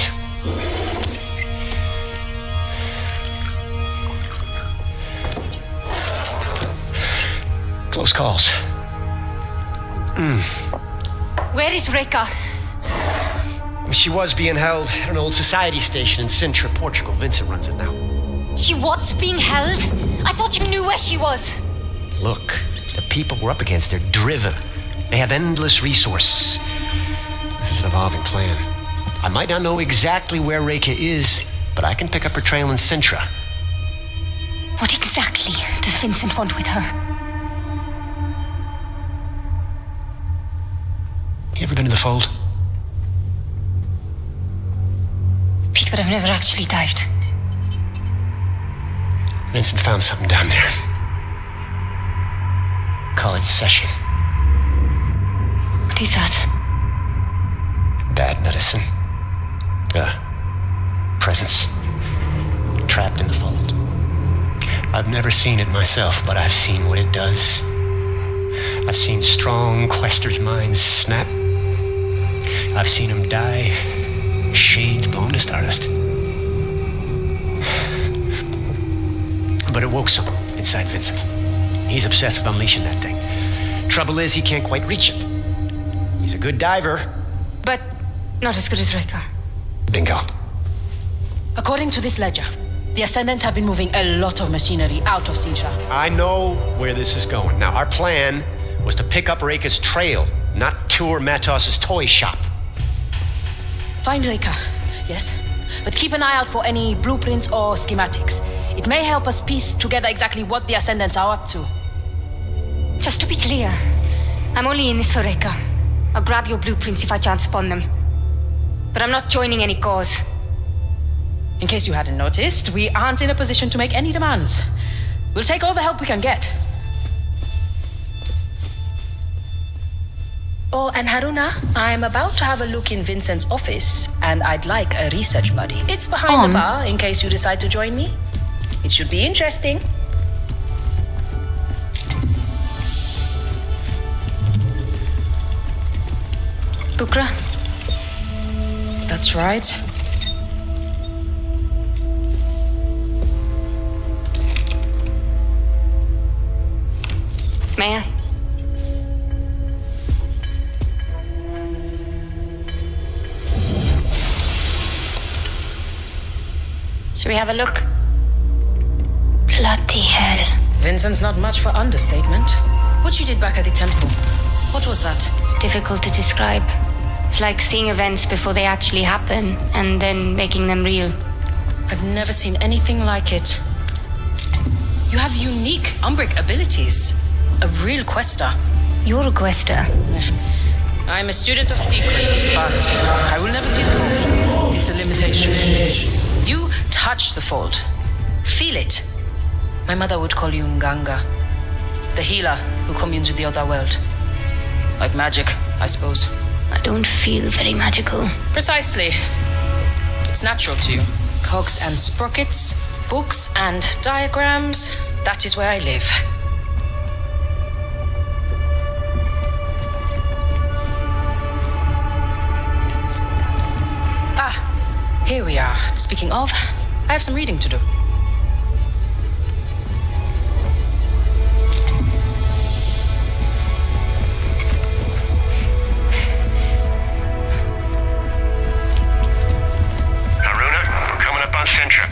Close calls. Where is Reka? She was being held at an old society station in Sintra, Portugal. Vincent runs it now. She was being held? I thought you knew where she was. Look, the people we're up against, they're driven. They have endless resources. This is an evolving plan. I might not know exactly where Reka is, but I can pick up her trail in Sintra. What exactly does Vincent want with her? You ever been to the Fold? Pete, but I've never actually dived. Vincent found something down there. Call it Session. What is that? Bad medicine. Presence. Trapped in the Fold. I've never seen it myself, but I've seen what it does. I've seen strong questers' minds snap. I've seen them die, shades blown to stardust. But it woke something inside Vincent. He's obsessed with unleashing that thing. Trouble is, he can't quite reach it. He's a good diver. But not as good as Reka. Bingo. According to this ledger, The Ascendants have been moving a lot of machinery out of Sintra. I know where this is going. Now, our plan was to pick up Reika's trail, not tour Matos's toy shop. Find Reika, yes. But keep an eye out for any blueprints or schematics. It may help us piece together exactly what the Ascendants are up to. Just to be clear, I'm only in this for Reika. I'll grab your blueprints if I chance upon them. But I'm not joining any cause. In case you hadn't noticed, we aren't in a position to make any demands. We'll take all the help we can get. Oh, and Haruna, I'm about to have a look in Vincent's office, and I'd like a research buddy. It's behind the bar, in case you decide to join me. It should be interesting. Bukra? That's right. May I? Should we have a look? Bloody hell. Vincent's not much for understatement. What you did back at the temple, what was that? It's difficult to describe. It's like seeing events before they actually happen, and then making them real. I've never seen anything like it. You have unique Umbric abilities. A real quester. You're a quester. I'm a student of secrets, but I will never see the fold. It's a limitation. You touch the fold. Feel it. My mother would call you Nganga, the healer who communes with the other world. Like magic, I suppose. I don't feel very magical. Precisely. It's natural to you. Cogs and sprockets, books and diagrams. That is where I live. Here we are. Speaking of, I have some reading to do. Haruna, we're coming up on Sintra.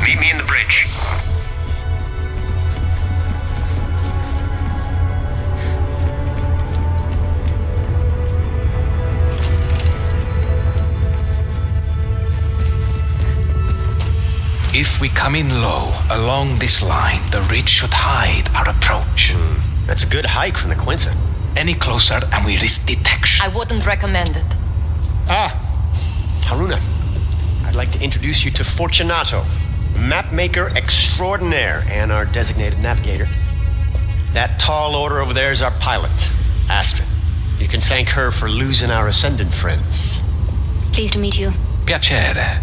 Meet me in the bridge. If we come in low along this line, the ridge should hide our approach. That's a good hike from the Quinta. Any closer and we risk detection. I wouldn't recommend it. Haruna, I'd like to introduce you to Fortunato, mapmaker extraordinaire and our designated navigator. That tall order over there is our pilot, Astrid. You can thank her for losing our Ascendant friends. Pleased to meet you. Piacere.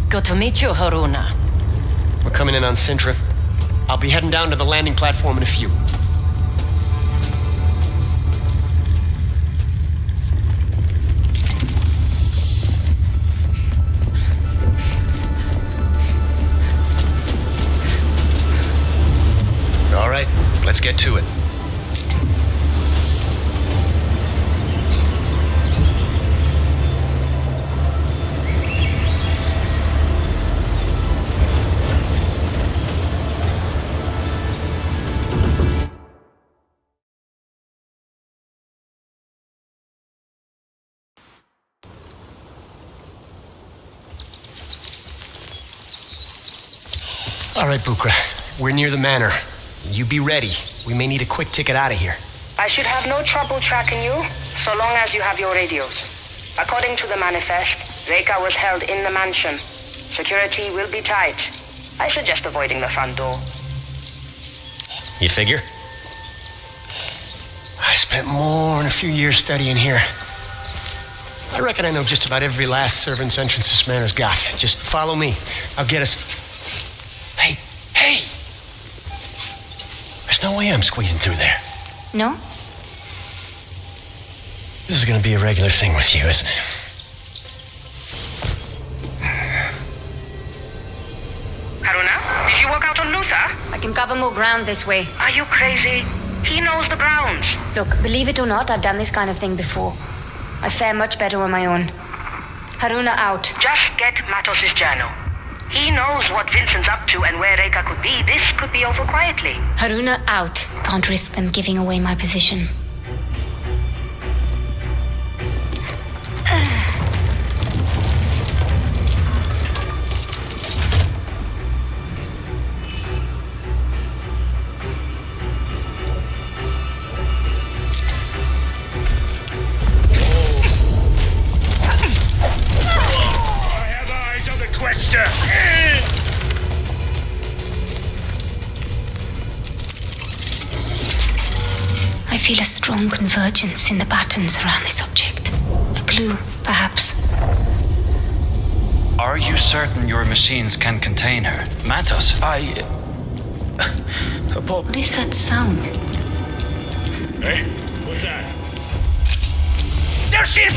Good to meet you, Haruna. We're coming in on Sintra. I'll be heading down to the landing platform in a few. All right, let's get to it. All right, Bukra. We're near the manor. You be ready. We may need a quick ticket out of here. I should have no trouble tracking you, so long as you have your radios. According to the manifest, Reika was held in the mansion. Security will be tight. I suggest avoiding the front door. You figure? I spent more than a few years studying here. I reckon I know just about every last servant's entrance this manor's got. Just follow me. I'll get us... Hey! There's no way I'm squeezing through there. No? This is gonna be a regular thing with you, isn't it? Haruna, did you walk out on Luther? I can cover more ground this way. Are you crazy? He knows the grounds. Look, believe it or not, I've done this kind of thing before. I fare much better on my own. Haruna out. Just get Matos's journal. He knows what Vincent's up to and where Reka could be. This could be over quietly. Haruna out. Can't risk them giving away my position. Quester! I feel a strong convergence in the patterns around this object. A clue, perhaps. Are you certain your machines can contain her? Matos, What is that sound? Hey, what's that? There she is!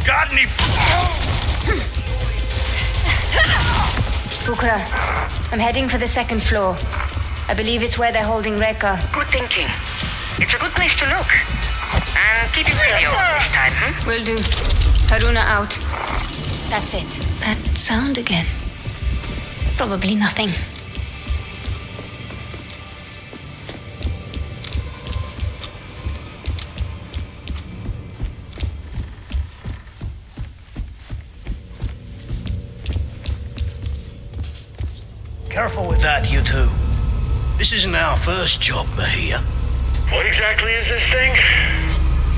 Got any? Bukra, I'm heading for the second floor. I believe it's where they're holding Reka. Good thinking. It's a good place to look. And keep it radio this time, hmm? Will do. Haruna out. That's it. That sound again. Probably nothing. Careful with that, you two. This isn't our first job, Mahia. What exactly is this thing?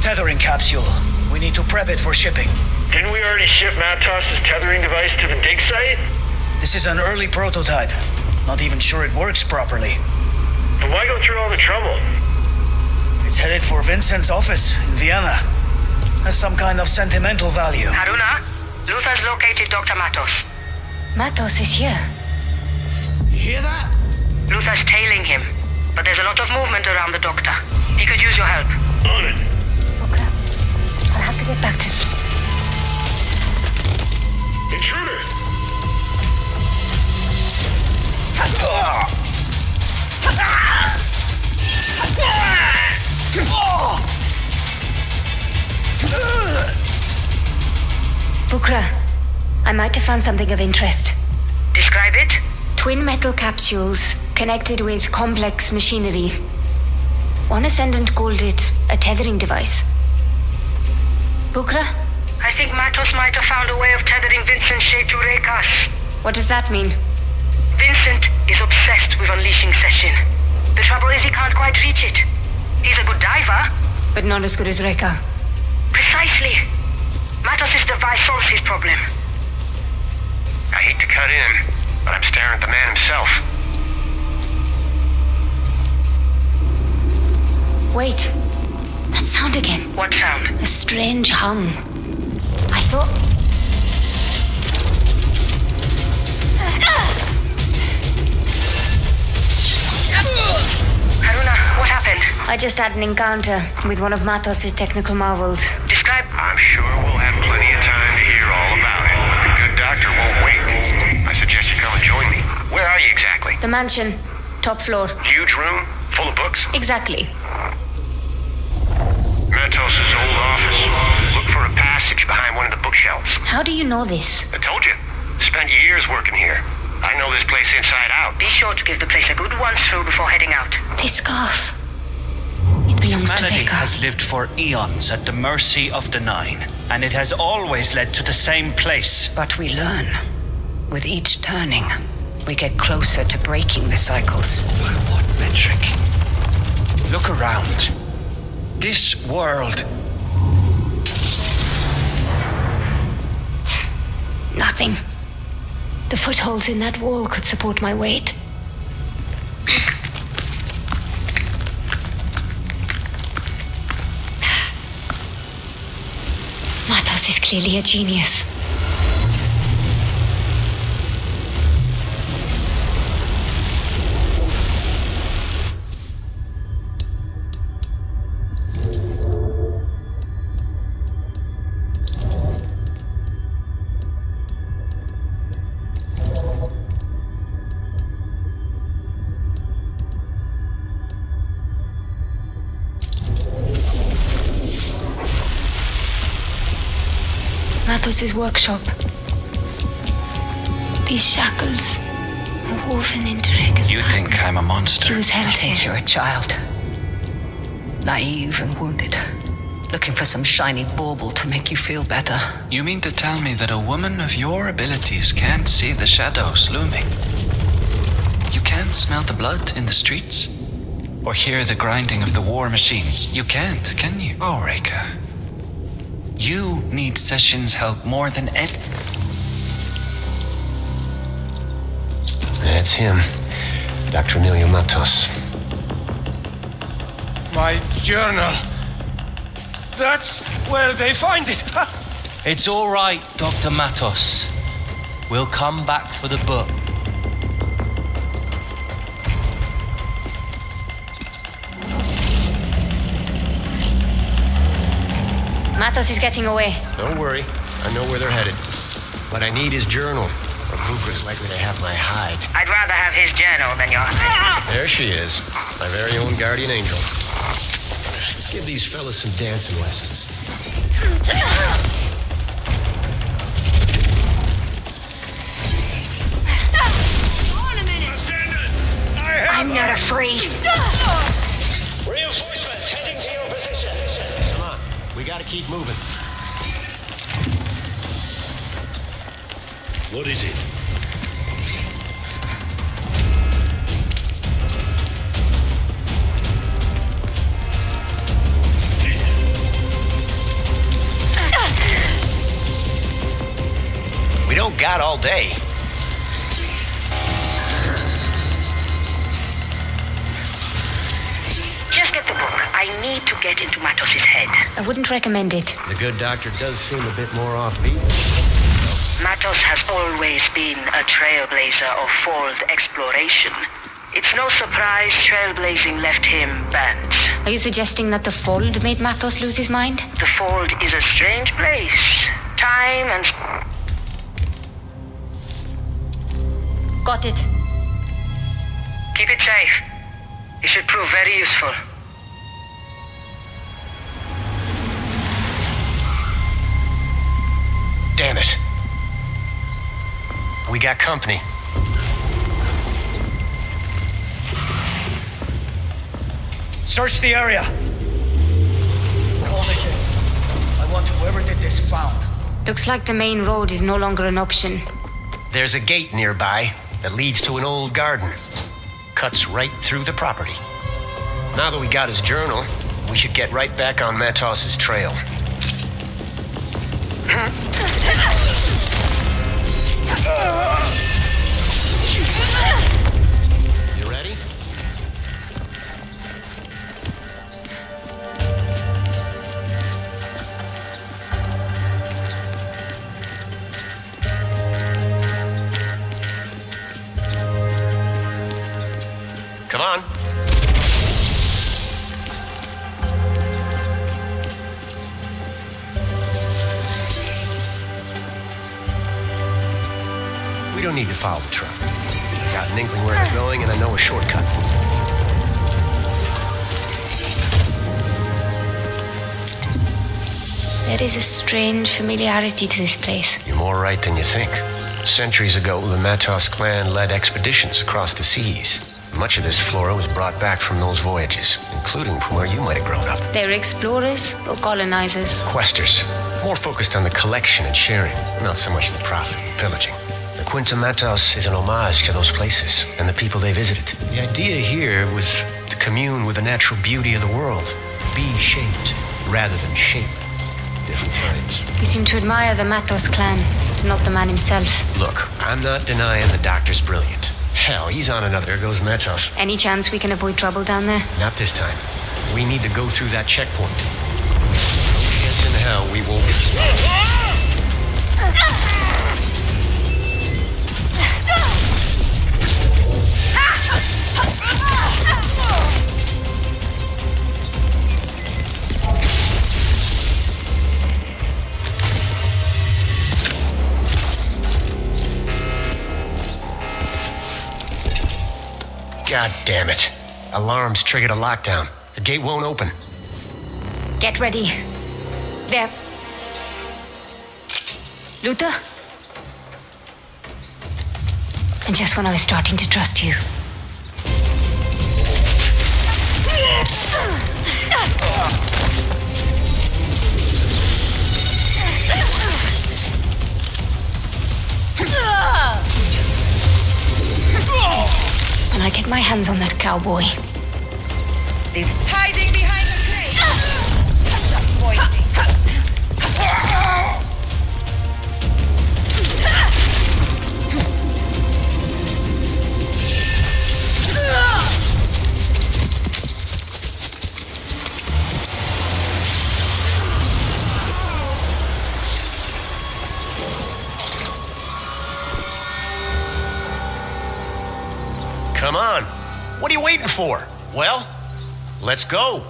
Tethering capsule. We need to prep it for shipping. Didn't we already ship Matos' tethering device to the dig site? This is an early prototype. Not even sure it works properly. But why go through all the trouble? It's headed for Vincent's office in Vienna. Has some kind of sentimental value. Haruna, Luther's located Dr. Matos. Matos is here. You hear that? Luther's tailing him, but there's a lot of movement around the doctor. He could use your help. On it. Okay. I'll have to get back to... Intruder! Bukra, I might have found something of interest. Describe it? Twin metal capsules connected with complex machinery. One ascendant called it a tethering device. Bukra? I think Matos might have found a way of tethering Vincent's shade to Reka's. What does that mean? Vincent is obsessed with unleashing Session. The trouble is he can't quite reach it. He's a good diver. But not as good as Reka. Precisely. Matos' device solves his problem. I hate to cut in, but I'm staring at the man himself. Wait. That sound again. What sound? A strange hum. I thought... Haruna, what happened? I just had an encounter with one of Matos' technical marvels. Describe... I'm sure we'll have plenty of time to hear all about it, but the good doctor won't wait. I suggest you come and join me. Where are you exactly? The mansion. Top floor. Huge room? Full of books? Exactly. Matos' old office. Look for a passage behind one of the bookshelves. How do you know this? I told you. Spent years working here. I know this place inside out. Be sure to give the place a good once-through before heading out. This scarf. It belongs to Humanity Reka. has lived for eons at the mercy of the Nine, and it has always led to the same place. But we learn. With each turning, we get closer to breaking the cycles. By what metric? Look around. This world. Nothing. The footholds in that wall could support my weight. Matos is clearly a genius. Matos's workshop. These shackles are woven into Rega's You back. think I'm a monster? She was held I think here. you're a child. Naive and wounded. Looking for some shiny bauble to make you feel better. You mean to tell me that a woman of your abilities can't see the shadows looming? You can't smell the blood in the streets? Or hear the grinding of the war machines? You can't, can you? Oh, Reka. You need Sessions' help more than any... That's him. Dr. Emilio Matos. My journal. That's where they find it. It's all right, Dr. Matos. We'll come back for the book. Matos is getting away. Don't worry. I know where they're headed. What I need is journal. Or Rupert's likely to have my hide. I'd rather have his journal than your... There she is. My very own guardian angel. Let's give these fellas some dancing lessons. I'm not afraid. Reinforcements heading to your position. Come on. We gotta keep moving. What is it? We don't got all day. Just get the book. I need to get into Matos's head. I wouldn't recommend it. The good doctor does seem a bit more offbeat. Matos has always been a trailblazer of fold exploration. It's no surprise trailblazing left him banned. Are you suggesting that the Fold made Matos lose his mind? The Fold is a strange place. Time and... Got it. Keep it safe. It should prove very useful. Damn it. We got company. Search the area. Coalition. I want whoever did this found. Looks like the main road is no longer an option. There's a gate nearby that leads to an old garden. Cuts right through the property. Now that we got his journal, we should get right back on Matos's trail. You ready? Come on. We don't need to follow the truck. I got an inkling where it's going, and I know a shortcut. There is a strange familiarity to this place. You're more right than you think. Centuries ago, the Matos clan led expeditions across the seas. Much of this flora was brought back from those voyages, including from where you might have grown up. They're explorers or colonizers? Questers, more focused on the collection and sharing, not so much the profit and pillaging. The Quinta Matos is an homage to those places and the people they visited. The idea here was to commune with the natural beauty of the world, be shaped rather than shape. Different times. You seem to admire the Matos clan, not the man himself. Look, I'm not denying the doctor's brilliant. Hell, he's on another. There goes Matos. Any chance we can avoid trouble down there? Not this time. We need to go through that checkpoint. Chance in hell we won't get... God damn it. Alarms triggered a lockdown. The gate won't open. Get ready. There. Luther? And just when I was starting to trust you. When I get my hands on that cowboy. Hiding behind the crate. Disappointing. Come on. What are you waiting for? Well, let's go.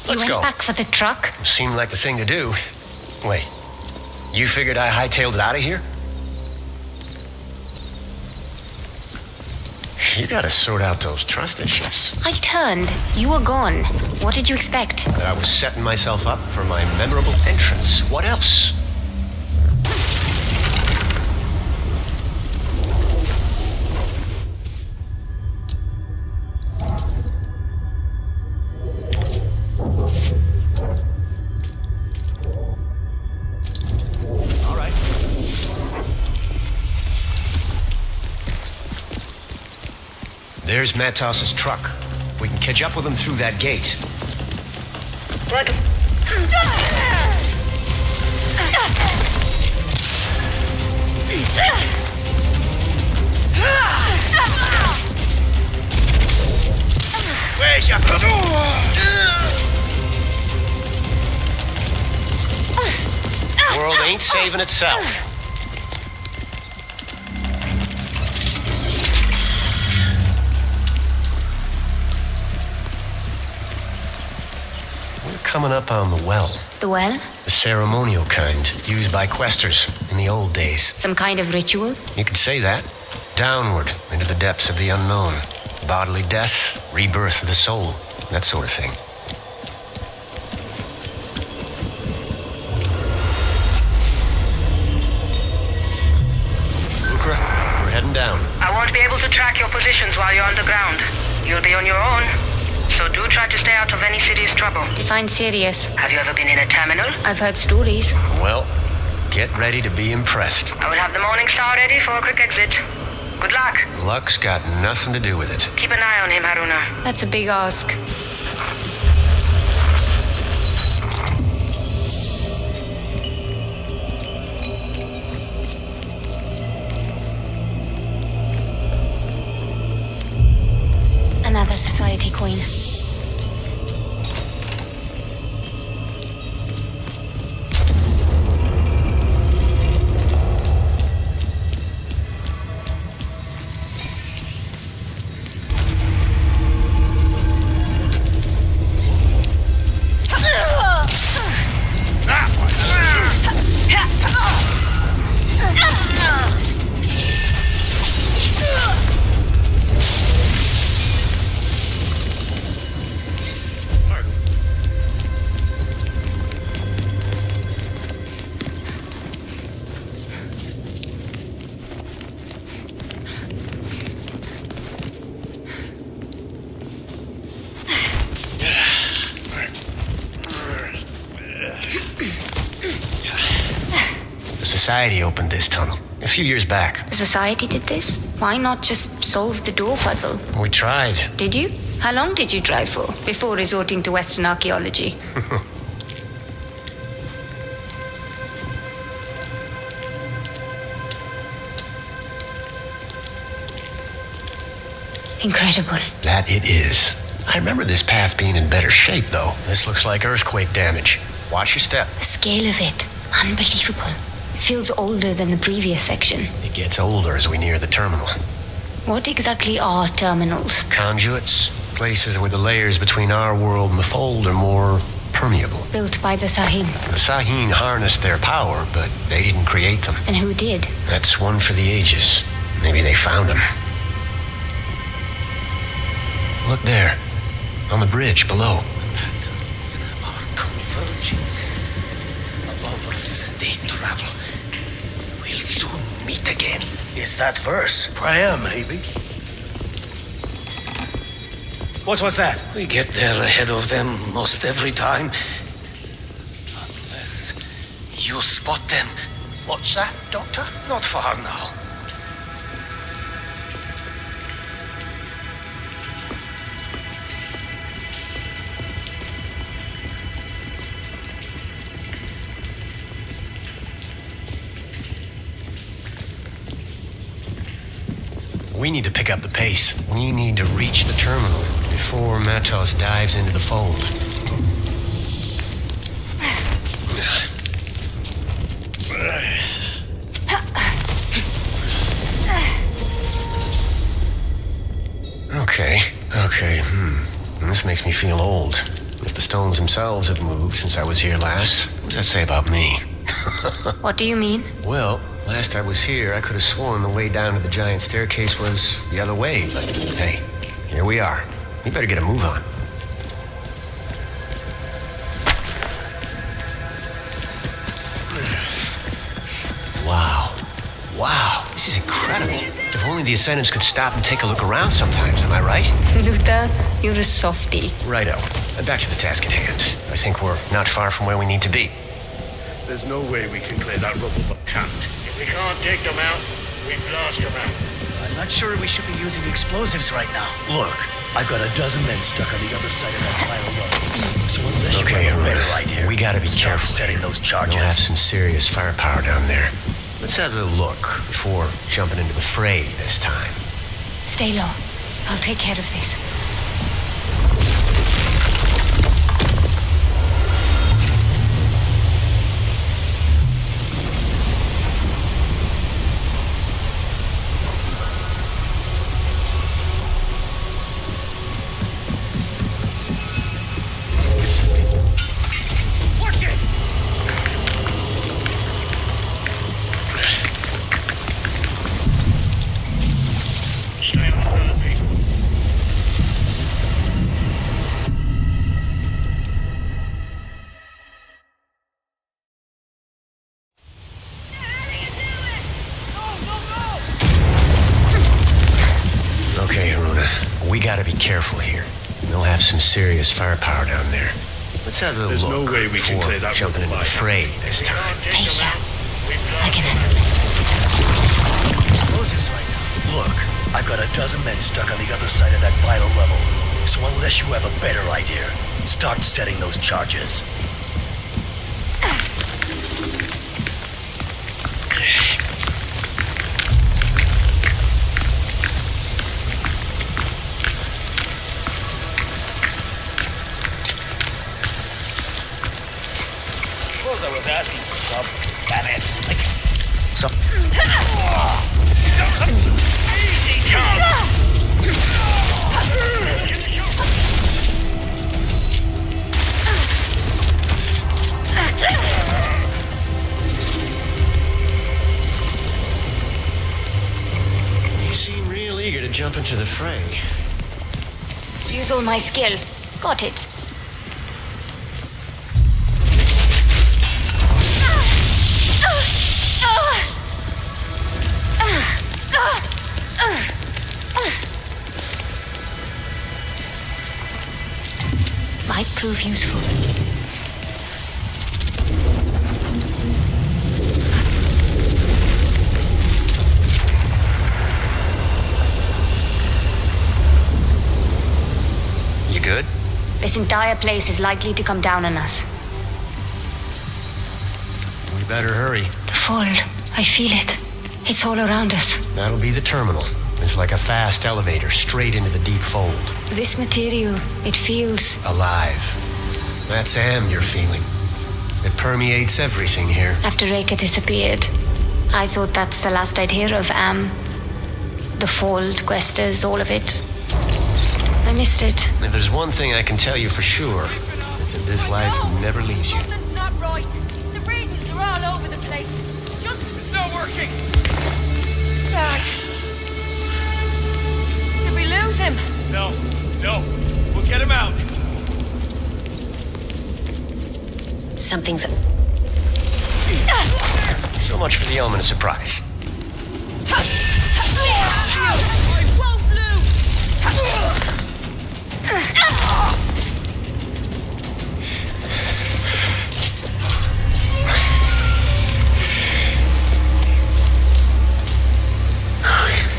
Let's you went go. back for the truck? Seemed like the thing to do. Wait, you figured I hightailed it out of here? You gotta sort out those trust issues. I turned. You were gone. What did you expect? That I was setting myself up for my memorable entrance. What else? There's Matos's truck. We can catch up with him through that gate. What? Where's your... The world ain't saving itself. Coming up on the well. The well? The ceremonial kind, used by questers in the old days. Some kind of ritual? You could say that. Downward, into the depths of the unknown. Bodily death, rebirth of the soul, that sort of thing. Ukra, we're heading down. I won't be able to track your positions while you're underground. You'll be on your own. So do try to stay out of any serious trouble. Define serious. Have you ever been in a terminal? I've heard stories. Well, get ready to be impressed. I will have the Morning Star ready for a quick exit. Good luck. Luck's got nothing to do with it. Keep an eye on him, Haruna. That's a big ask. Another society queen. The Society opened this tunnel a few years back. The Society did this? Why not just solve the door puzzle? We tried. Did you? How long did you try for, before resorting to Western archaeology? Incredible. That it is. I remember this path being in better shape, though. This looks like earthquake damage. Watch your step. The scale of it, unbelievable. It feels older than the previous section. It gets older as we near the terminal. What exactly are terminals? Conduits, places where the layers between our world and the fold are more permeable. Built by the Sahin. The Sahin harnessed their power, but they didn't create them. And who did? That's one for the ages. Maybe they found them. Look there, on the bridge below. Patterns are converging. Above us, they travel. We'll soon meet again. Is that verse? Prayer, maybe. What was that? We get there ahead of them most every time. Unless you spot them. What's that, Doctor? Not far now. We need to pick up the pace. We need to reach the terminal before Matos dives into the fold. Okay. This makes me feel old. If the stones themselves have moved since I was here last, what does that say about me? What do you mean? Well, last I was here, I could have sworn the way down to the giant staircase was the other way, but hey, here we are. You better get a move on. Wow, this is incredible. If only the Ascendants could stop and take a look around sometimes, am I right? Luther, you're a softie. Righto. Back to the task at hand. I think we're not far from where we need to be. There's no way we can clear that rubble, but can't. If we can't take them out, we blast them out. I'm not sure we should be using explosives right now. Look, I've got a dozen men stuck on the other side of that pile of rubble. So unless you have a better idea, we gotta be start careful setting those charges. We'll have some serious firepower down there. Let's have a look before jumping into the fray this time. Stay low. I'll take care of this. Gotta be careful here. They'll have some serious firepower down there. Let's have a There's look no way we can clear that jumping into the fray this time. Stay here. I can handle it. Explosives right now. Look, I've got a dozen men stuck on the other side of that pile of rubble. So unless you have a better idea, start setting those charges. I was asking for some. Damn it. Some. Easy, John! You seem real eager to jump into the fray. Use all my skill. Got it. Might prove useful. This entire place is likely to come down on us. We better hurry. The fold. I feel it. It's all around us. That'll be the terminal. It's like a fast elevator straight into the deep fold. This material, it feels alive. That's Am you're feeling. It permeates everything here. After Reika disappeared, I thought that's the last I'd hear of Am. The fold, Questers, all of it. I missed it. If there's one thing I can tell you for sure, it's that this life never leaves you. Something's not right. The readings are all over the place. It's not working! Dad. Did we lose him? No. We'll get him out. Something's... So much for the element of surprise. I won't lose!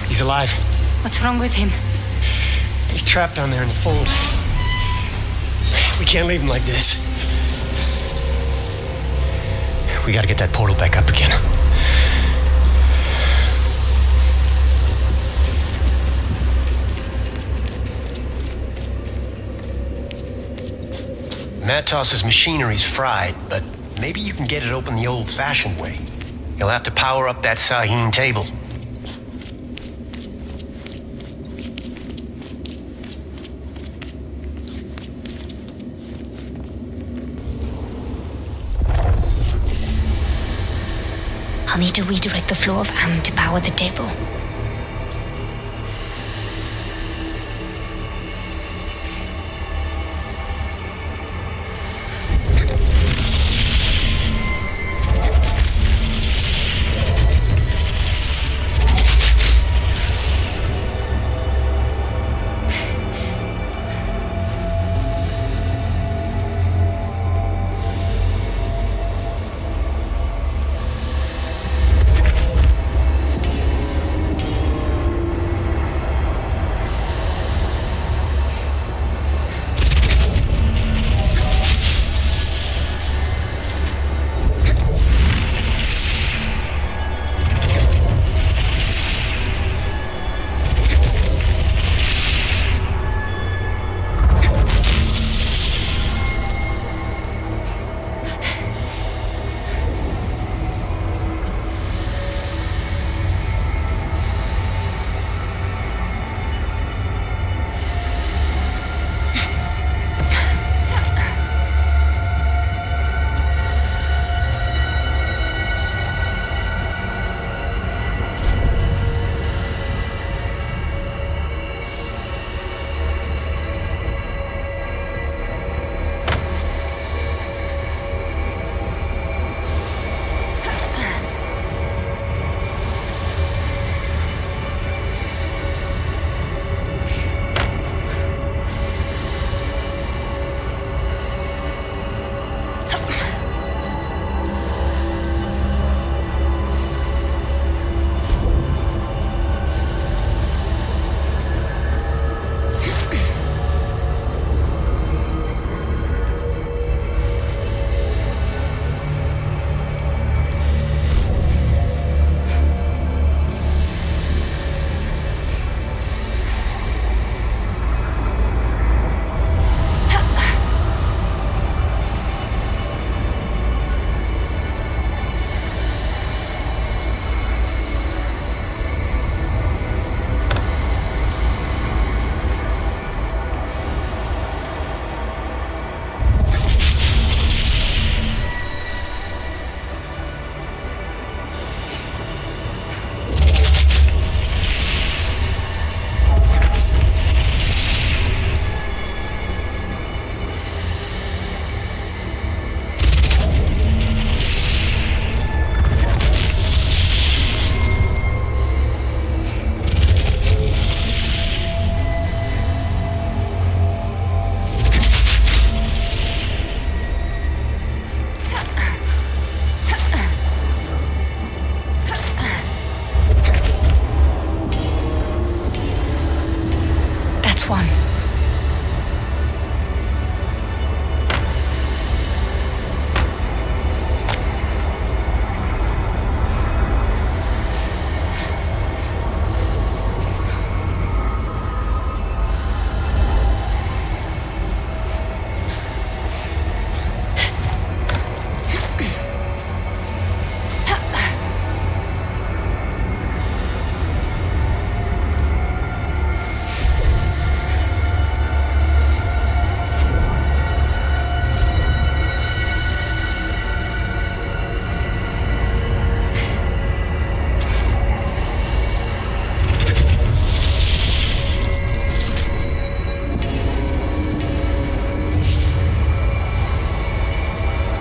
He's alive. What's wrong with him? He's trapped down there in the fold. We can't leave him like this. We gotta get that portal back up again. Matos's machinery's fried, but maybe you can get it open the old-fashioned way. You'll have to power up that Sahin table. I'll need to redirect the flow of Am to power the table.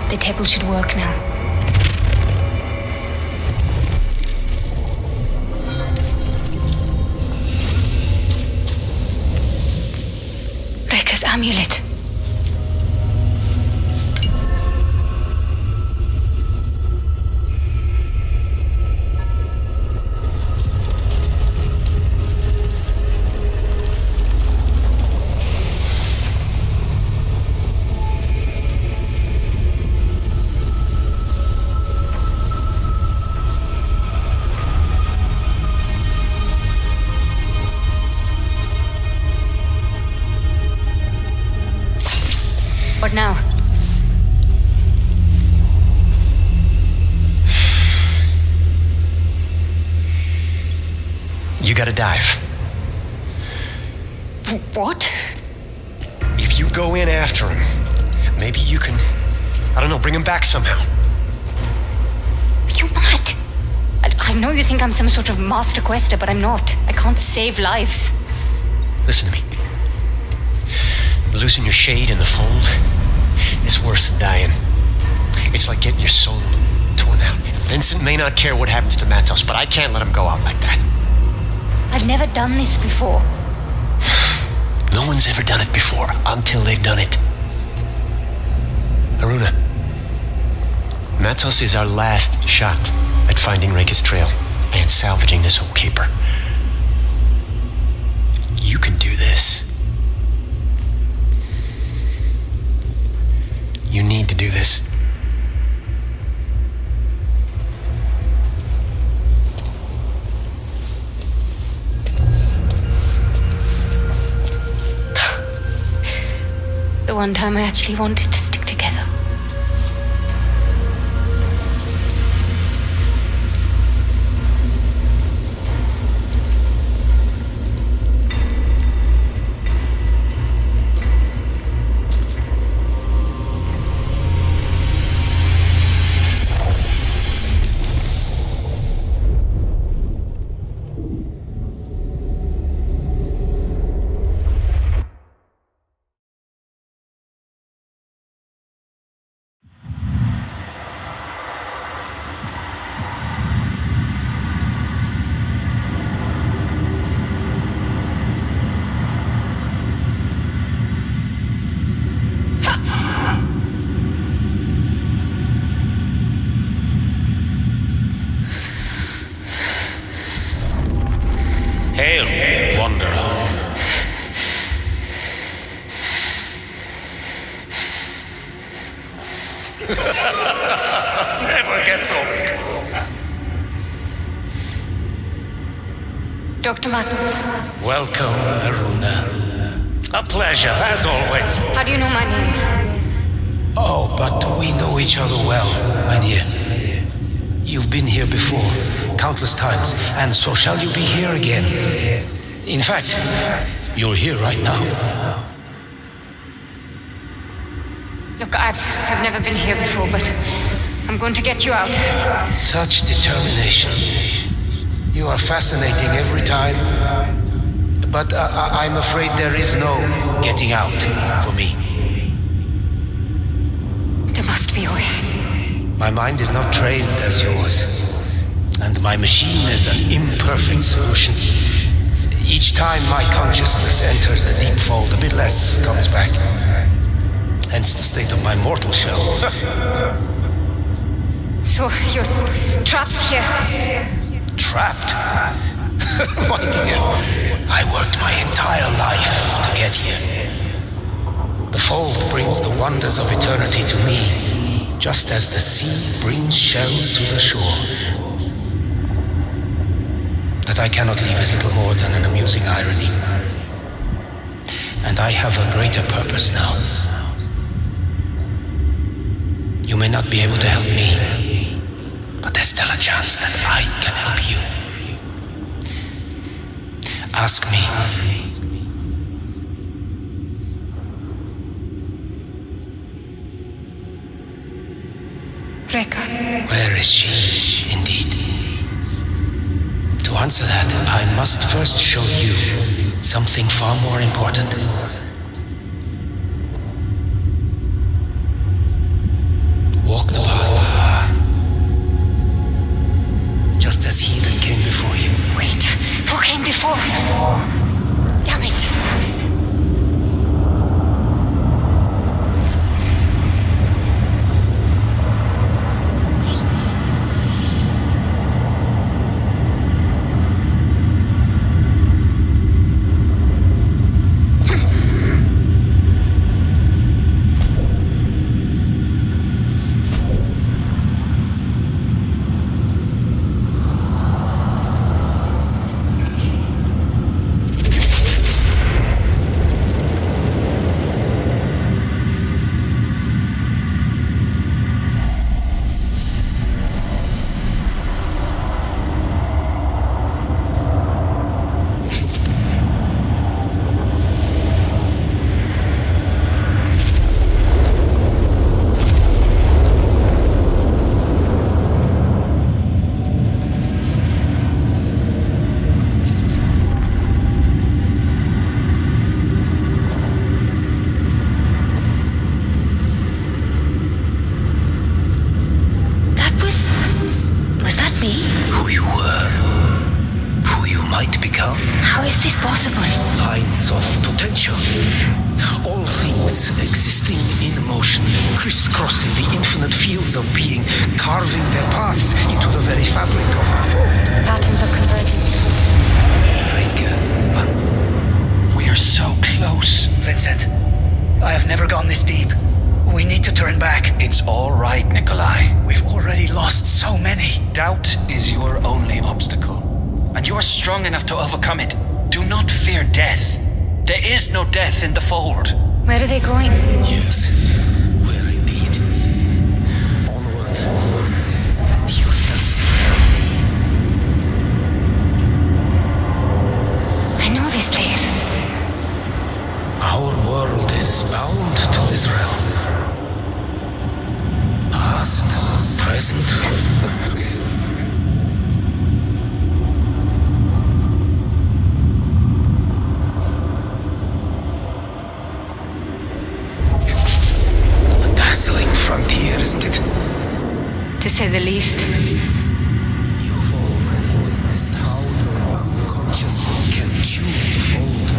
The table should work now. Rekka's amulet. What now? You gotta dive. What? If you go in after him, maybe you can, I don't know, bring him back somehow. Are you mad? I know you think I'm some sort of master quester, but I'm not. I can't save lives. Listen to me. Losing your shade in the fold is worse than dying. It's like getting your soul torn out. Vincent may not care what happens to Matos, but I can't let him go out like that. I've never done this before. No one's ever done it before until they've done it. Haruna, Matos is our last shot at finding Rekka's trail and salvaging this whole caper. You can do this. You need to do this. The one time I actually wanted to stick together. Hail, Wanderer. Never gets old. Dr. Matos. Welcome, Haruna. A pleasure, as always. How do you know my name? Oh, but we know each other well, my dear. You've been here before, countless times, and so shall you be here again. In fact, you're here right now. Look, I've never been here before, but I'm going to get you out. Such determination. You are fascinating every time. But I'm afraid there is no getting out for me. There must be a way. My mind is not trained as yours, and my machine is an imperfect solution. Each time my consciousness enters the deep fold, a bit less comes back. Hence the state of my mortal shell. So you're trapped here? Trapped? My dear, I worked my entire life to get here. The fold brings the wonders of eternity to me, just as the sea brings shells to the shore. That I cannot leave is little more than an amusing irony. And I have a greater purpose now. You may not be able to help me, but there's still a chance that I can help you. Ask me. Rekka. Where is she, indeed? To answer that, I must first show you something far more important. who you were, who you might become. How is this possible? Lines of potential. All things existing in motion, crisscrossing the infinite fields of being, carving their paths into the very fabric of the fold. Patterns of convergence. We are so close. Vincent, I have never gone this deep. We need to turn back. It's all right, Nikolai. We've already lost so many. Doubt is your only obstacle, and you are strong enough to overcome it. Do not fear death. There is no death in the fold. Where are they going? Yes, where indeed. Onward. You shall see. I know this place. Our world is bound to this realm. Past, present. A dazzling frontier, isn't it? To say the least. You've already witnessed how your unconscious can tune the fold.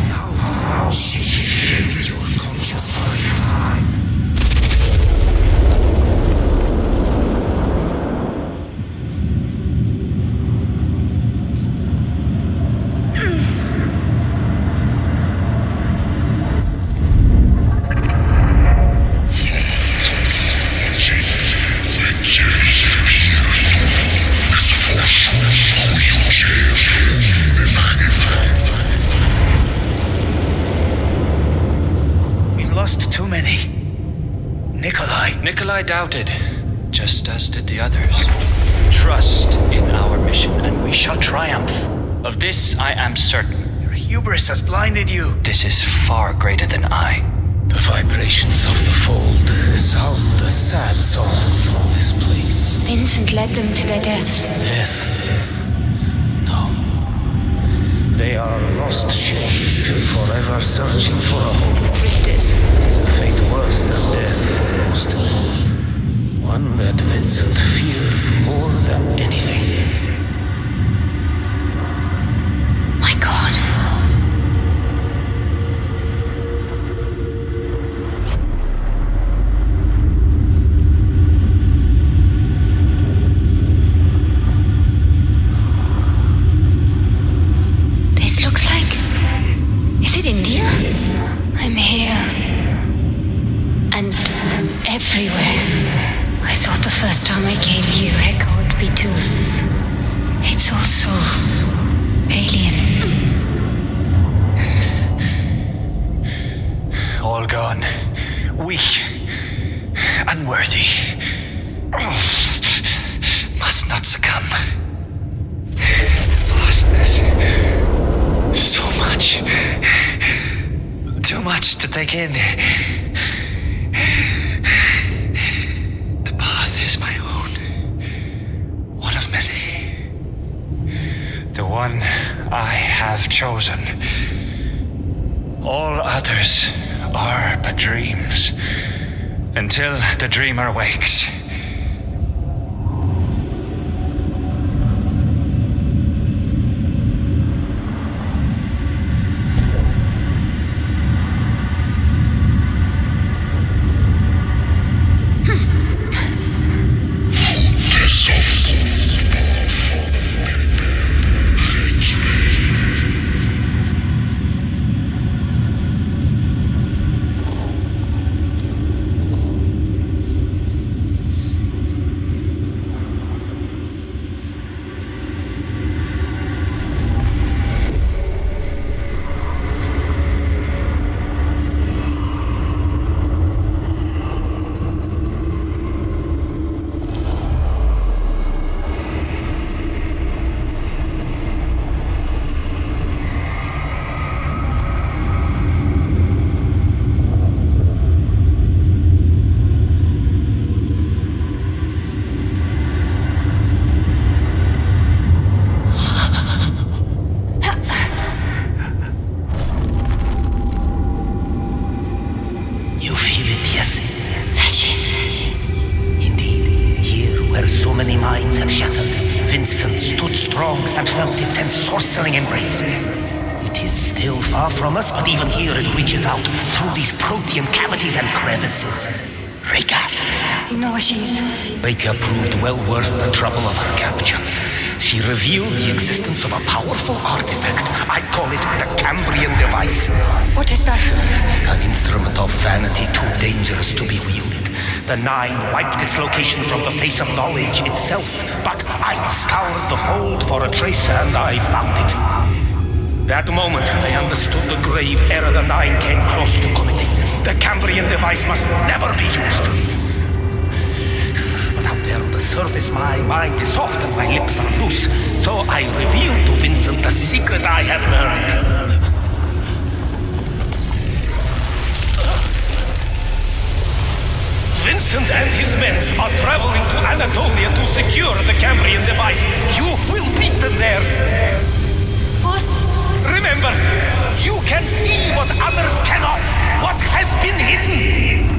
Now, shape it with your conscious mind. Nikolai doubted, just as did the others. Trust in our mission, and we shall triumph. Of this I am certain. Your hubris has blinded you. This is far greater than I. The vibrations of the fold sound a sad song from this place. Vincent led them to their deaths. Death? No. They are lost shades, forever searching for a home. Rifters. It's a fate worse than death for most. One that Vincent fears more than anything. My God. This looks like... Is it India? I'm here. And everywhere. I thought the first time I came here, Echo would be too. It's all so alien. All gone. Weak. Unworthy. Must not succumb. Vastness. So much. Too much to take in. The path is my own. One of many. The one I have chosen. All others are but dreams. Until the dreamer wakes. felt its ensorceling embrace. It is still far from us, but even here it reaches out through these protean cavities and crevices. Rika. You know where she is? Rika proved well worth the trouble of her capture. She revealed the existence of a powerful artifact. I call it the Cambrian device. What is that? An instrument of vanity too dangerous to be wielded. The Nine wiped its location from the face of knowledge itself, but I scoured the hold for a trace and I found it. That moment, I understood the grave error the Nine came close to committing. The Cambrian device must never be used. But out there on the surface, my mind is soft and my lips are loose. So I revealed to Vincent the secret I had learned. Vincent and his men are traveling to Anatolia to secure the Cambrian device. You will meet them there. What? Remember, you can see what others cannot. What has been hidden.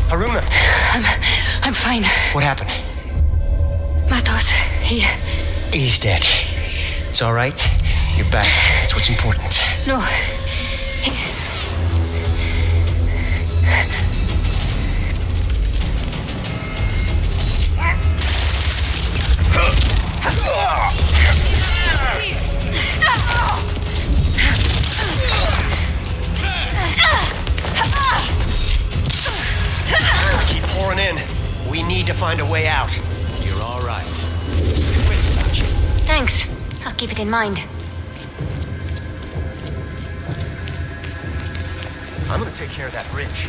Haruna! I'm fine. What happened? Matos, He's dead. It's all right. You're back. That's what's important. No. Keep pouring in. We need to find a way out. You're all right. Good wits about you. Thanks. I'll keep it in mind. I'm gonna take care of that bridge.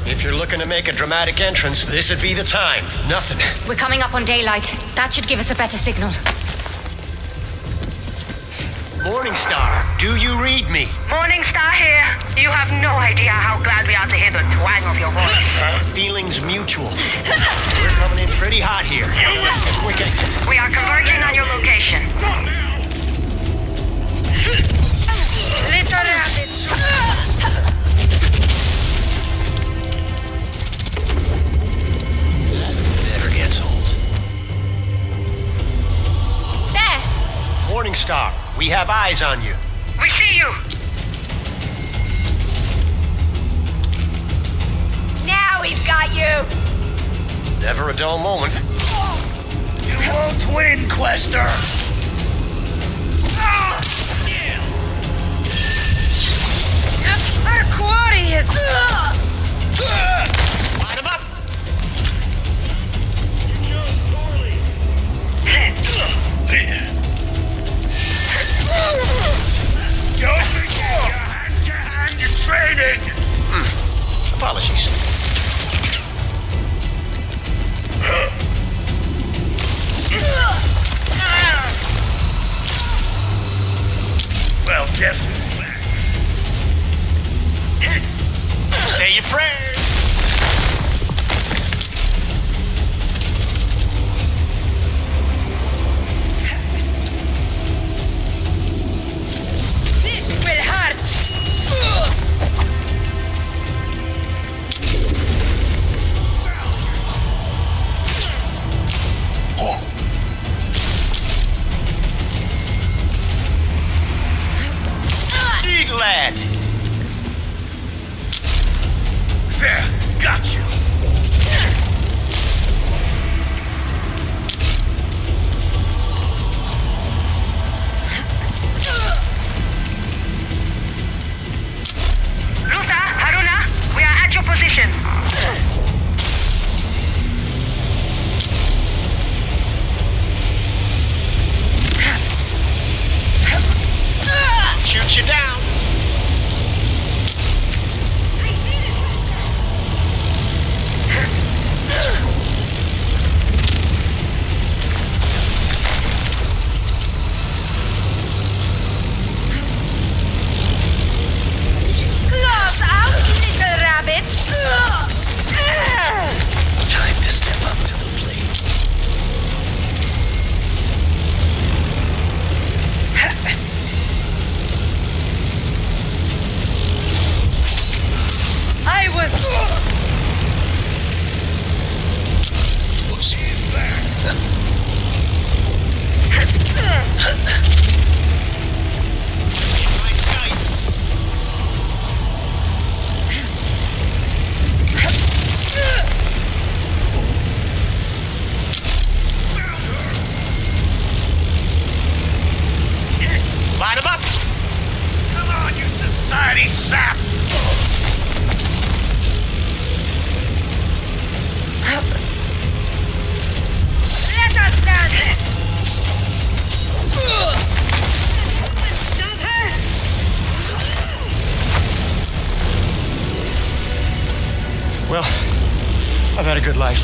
If you're looking to make a dramatic entrance, this would be the time. Nothing. We're coming up on daylight. That should give us a better signal. Morningstar, do you read me? Morningstar here. You have no idea how glad we are to hear the twang of your voice. Feelings mutual. We're coming in pretty hot here. Quick exit. We are converging on your location. Little rabbit. Never gets old. There! Morningstar, we have eyes on you. We see you. Now he's got you. Never a dull moment. You won't win, Quester! Our quarry is... Line him up! Don't forget your hand-to-hand training! Apologies. Well, guess who's back? Say your prayers. Well, I've had a good life.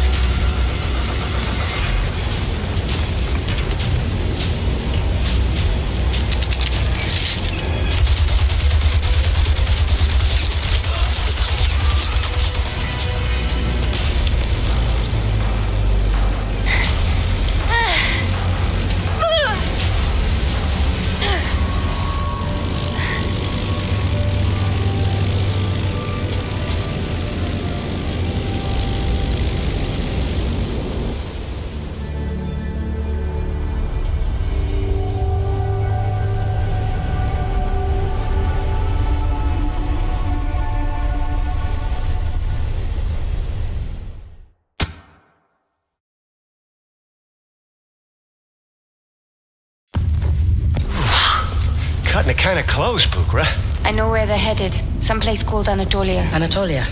Cutting it kind of close, Bukra. I know where they're headed. Someplace called Anatolia. Anatolia?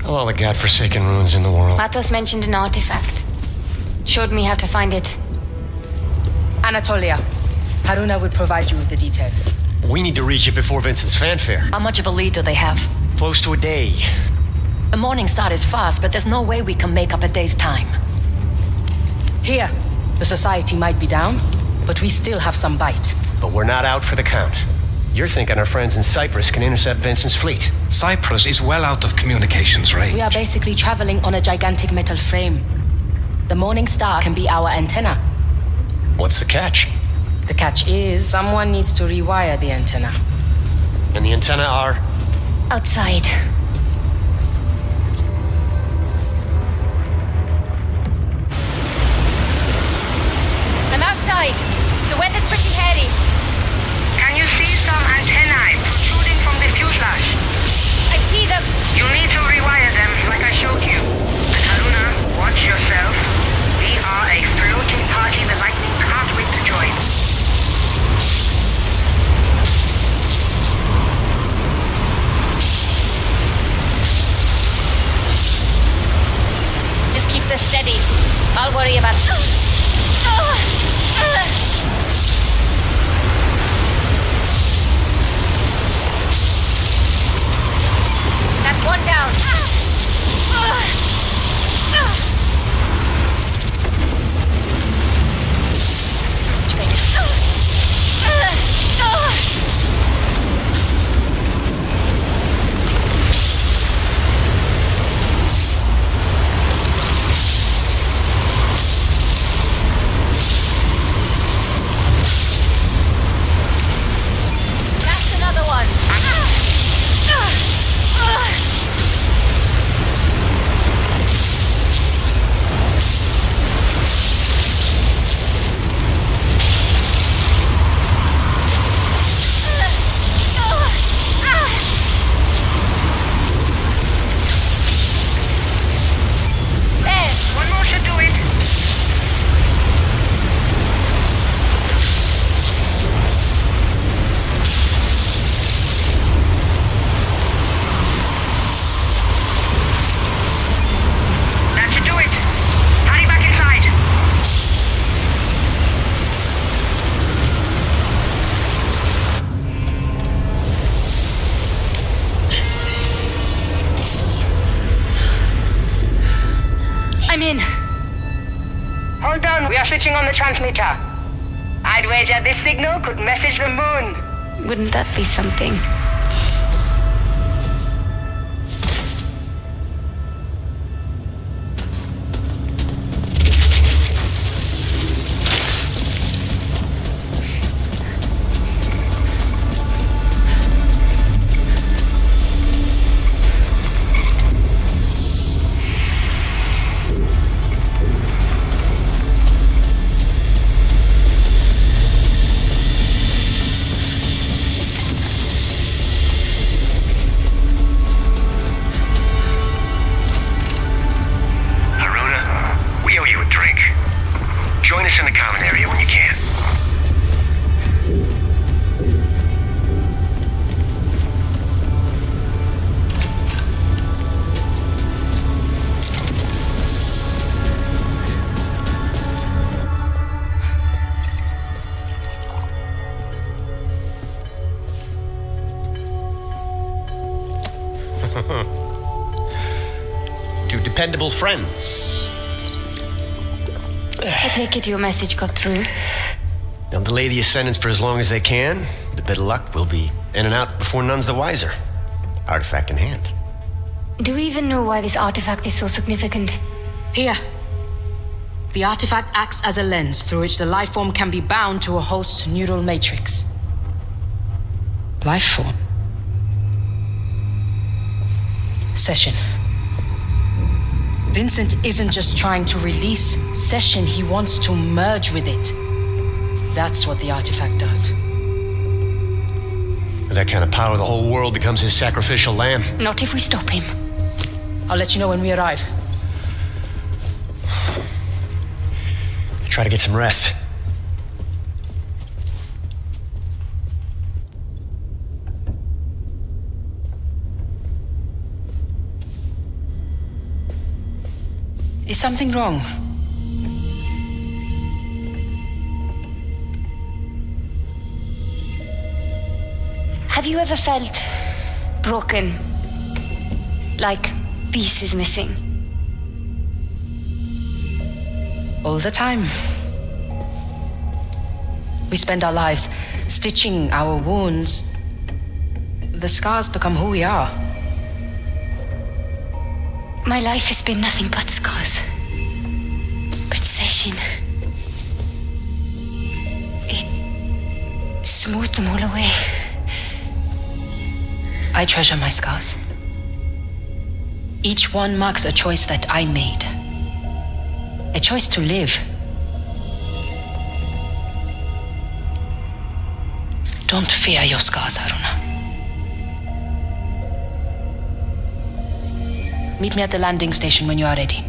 Of all the godforsaken ruins in the world. Matos mentioned an artifact. Showed me how to find it. Anatolia. Haruna will provide you with the details. We need to reach it before Vincent's fanfare. How much of a lead do they have? Close to a day. The morning star is fast, but there's no way we can make up a day's time. Here, the society might be down, but we still have some bite. But we're not out for the count. You're thinking our friends in Cyprus can intercept Vincent's fleet. Cyprus is well out of communications range. We are basically traveling on a gigantic metal frame. The morning star can be our antenna. What's the catch? The catch is someone needs to rewire the antenna. And the antenna are? Outside. I'm outside. The weather's pretty hairy. Can you see some antennae protruding from the fuselage? I see them. You need to rewire them like I showed you. And Haruna, watch yourself. We are a floating party the Lightning can't wait to join. Just keep this steady. I'll worry about it. That's one down. That's another one. There. One more should do it. That should do it. Hurry back inside. I'm in. Hold on, we are switching on the transmitter. I'd wager this signal could message the moon. Wouldn't that be something? Two dependable friends. I take it your message got through. They'll delay the ascendance for as long as they can. With a bit of luck, we'll be in and out before none's the wiser. Artifact in hand. Do we even know why this artifact is so significant? Here. The artifact acts as a lens through which the life form can be bound to a host neural matrix. Life form. Session. Vincent isn't just trying to release Session, he wants to merge with it. That's what the artifact does. With that kind of power, the whole world becomes his sacrificial lamb. Not if we stop him. I'll let you know when we arrive. Try to get some rest. Is something wrong? Have you ever felt broken? Like pieces missing? All the time. We spend our lives stitching our wounds. The scars become who we are. My life has been nothing but scars. But Session... it smoothed them all away. I treasure my scars. Each one marks a choice that I made. A choice to live. Don't fear your scars, Haruna. Meet me at the landing station when you are ready.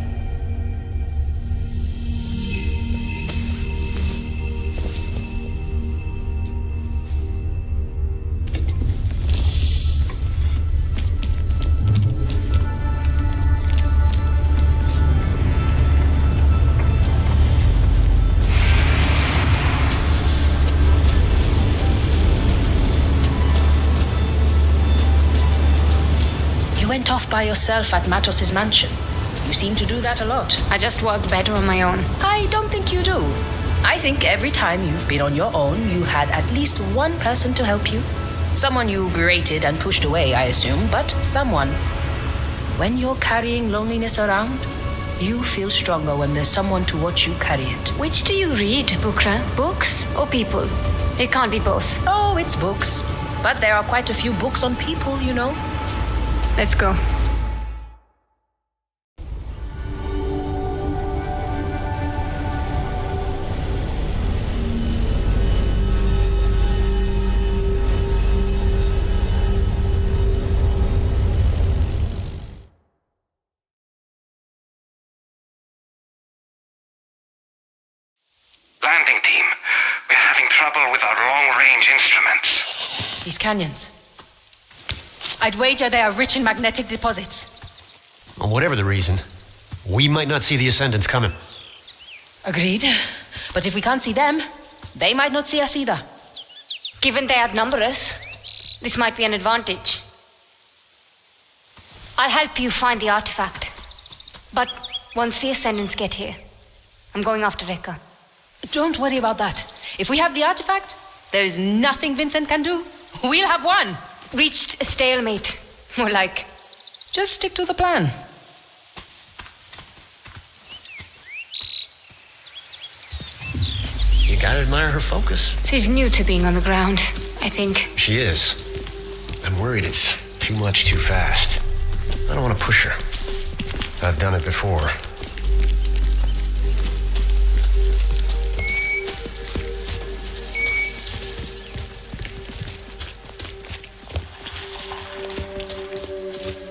Went off by yourself at Matos's mansion. You seem to do that a lot. I just work better on my own. I don't think you do. I think every time you've been on your own, you had at least one person to help you. Someone you berated and pushed away, I assume, but someone. When you're carrying loneliness around, you feel stronger when there's someone to watch you carry it. Which do you read, Bukra? Books or people? It can't be both. Oh, it's books. But there are quite a few books on people, you know. Let's go. Landing team, we're having trouble with our long-range instruments. These canyons. I'd wager they are rich in magnetic deposits. Well, whatever the reason, we might not see the Ascendants coming. Agreed. But if we can't see them, they might not see us either. Given they outnumber us, this might be an advantage. I'll help you find the artifact. But once the Ascendants get here, I'm going after Rekka. Don't worry about that. If we have the artifact, there is nothing Vincent can do. We'll have one. Reached a stalemate. More like... Just stick to the plan. You gotta admire her focus. She's new to being on the ground, I think. She is. I'm worried it's too much too fast. I don't want to push her. I've done it before.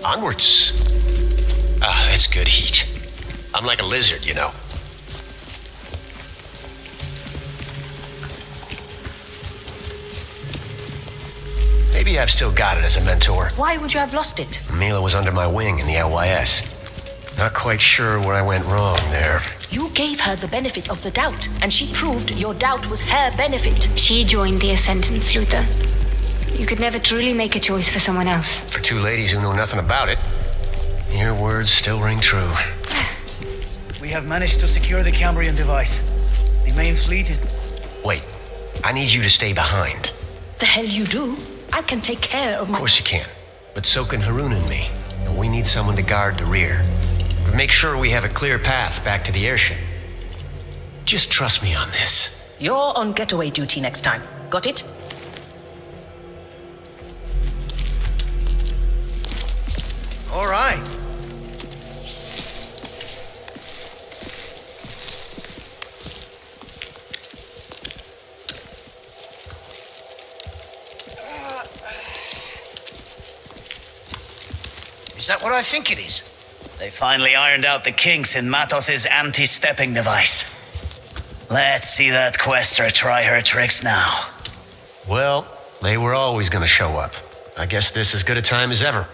Onwards. Ah, that's good heat. I'm like a lizard, you know. Maybe I've still got it as a mentor. Why would you have lost it? Mila was under my wing in the LYS. Not quite sure where I went wrong there. You gave her the benefit of the doubt, and she proved your doubt was her benefit. She joined the Ascendants, Luther. You could never truly make a choice for someone else. For two ladies who know nothing about it, your words still ring true. We have managed to secure the Cambrian device. The main fleet is... Wait, I need you to stay behind. The hell you do? I can take care of my... Of course you can, but so can Harun and me. And we need someone to guard the rear. But make sure we have a clear path back to the airship. Just trust me on this. You're on getaway duty next time. Got it? All right. Is that what I think it is? They finally ironed out the kinks in Matos' anti-stepping device. Let's see that Quester try her tricks now. Well, they were always gonna show up. I guess this is as good a time as ever.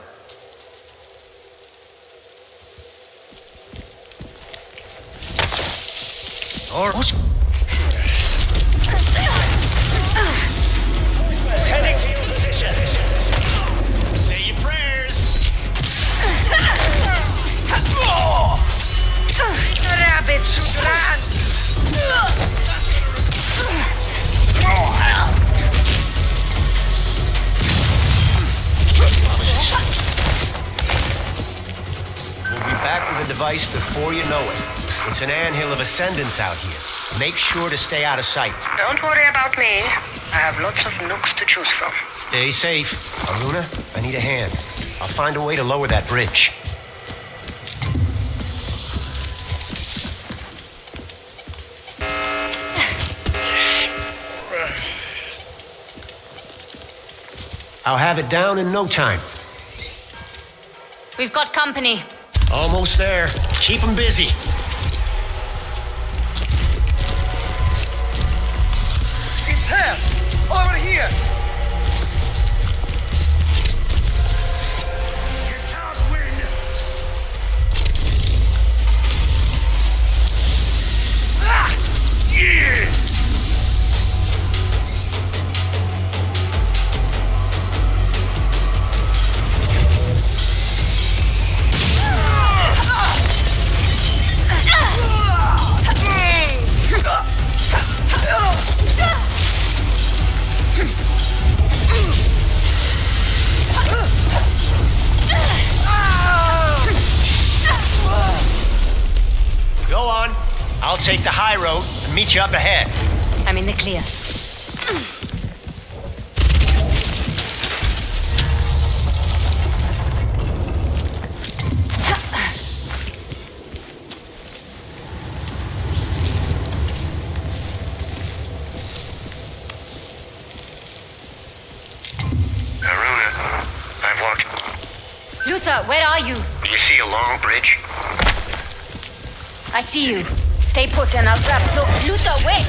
Heading to your position. Say your prayers. Rabbit should run! We'll be back with the device before you know it. It's an anthill of ascendance out here. Make sure to stay out of sight. Don't worry about me. I have lots of nooks to choose from. Stay safe. Aruna, I need a hand. I'll find a way to lower that bridge. I'll have it down in no time. We've got company. Almost there. Keep them busy. It's him! Over here! Get out, wind! Ah! Yeah! Go on. I'll take the high road and meet you up ahead. I'm in the clear. Haruna, I've walked. Luther, where are you? Do you see a long bridge? I see you. Stay put and I'll grab Luther, wait!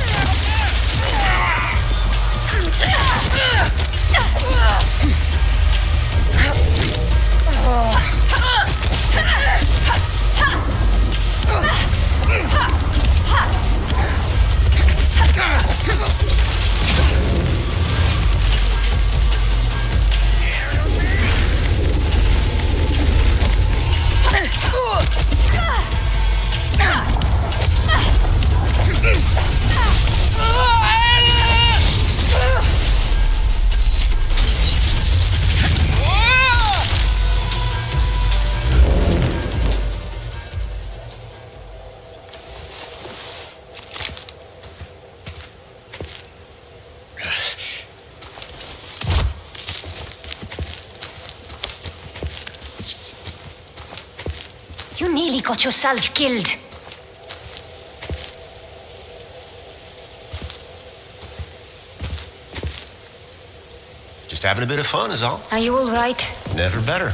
You nearly got yourself killed. Just having a bit of fun is all. Are you all right? Never better.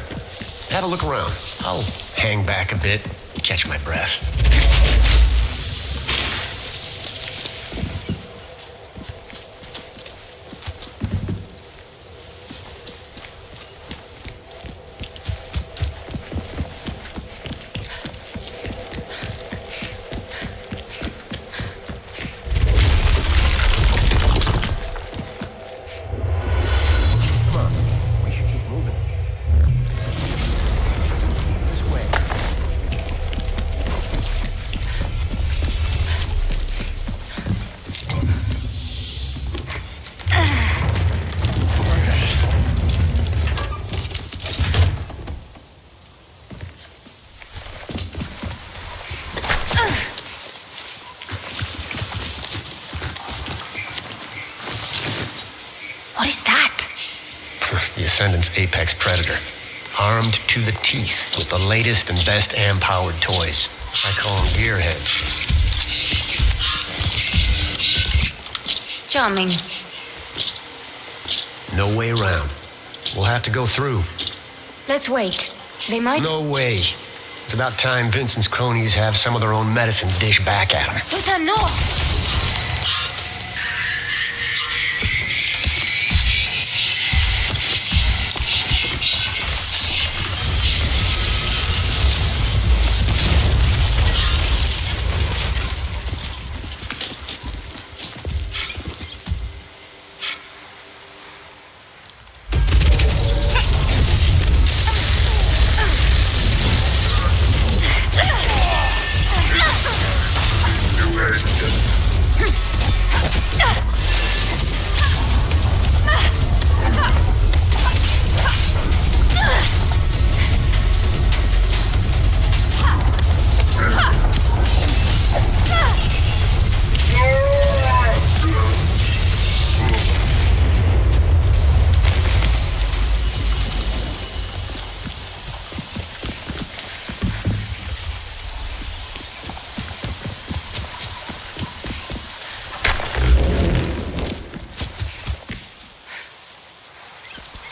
Have a look around. I'll hang back a bit, catch my breath. Ascendant's apex predator. Armed to the teeth with the latest and best AM-powered toys. I call them gearheads. Charming. No way around. We'll have to go through. Let's wait. They might... No way. It's about time Vincent's cronies have some of their own medicine dish back at them. Luther, no!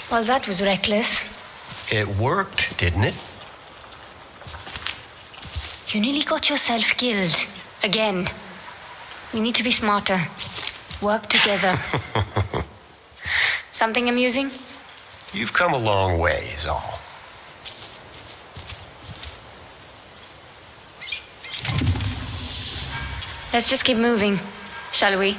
Well, that was reckless. It worked, didn't it? You nearly got yourself killed. Again. We need to be smarter. Work together. Something amusing? You've come a long way, is all. Let's just keep moving, shall we?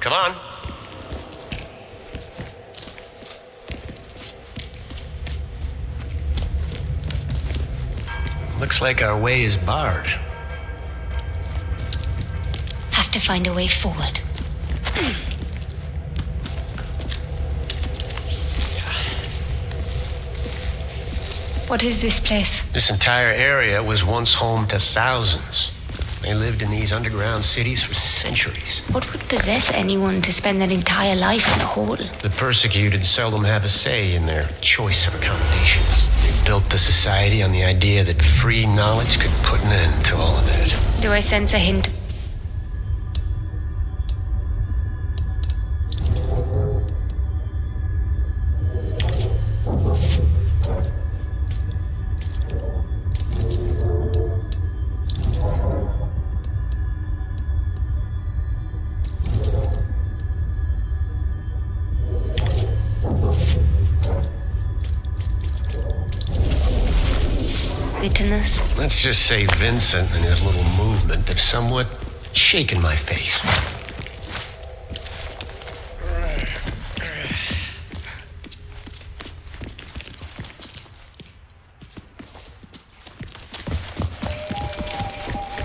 Come on. Looks like our way is barred. Have to find a way forward. What is this place? This entire area was once home to thousands. They lived in these underground cities for centuries. What would possess anyone to spend their entire life in a hole? The persecuted seldom have a say in their choice of accommodations. They built the society on the idea that free knowledge could put an end to all of that. Do I sense a hint? Bitterness? Let's just say Vincent and his little movement have somewhat shaken my faith.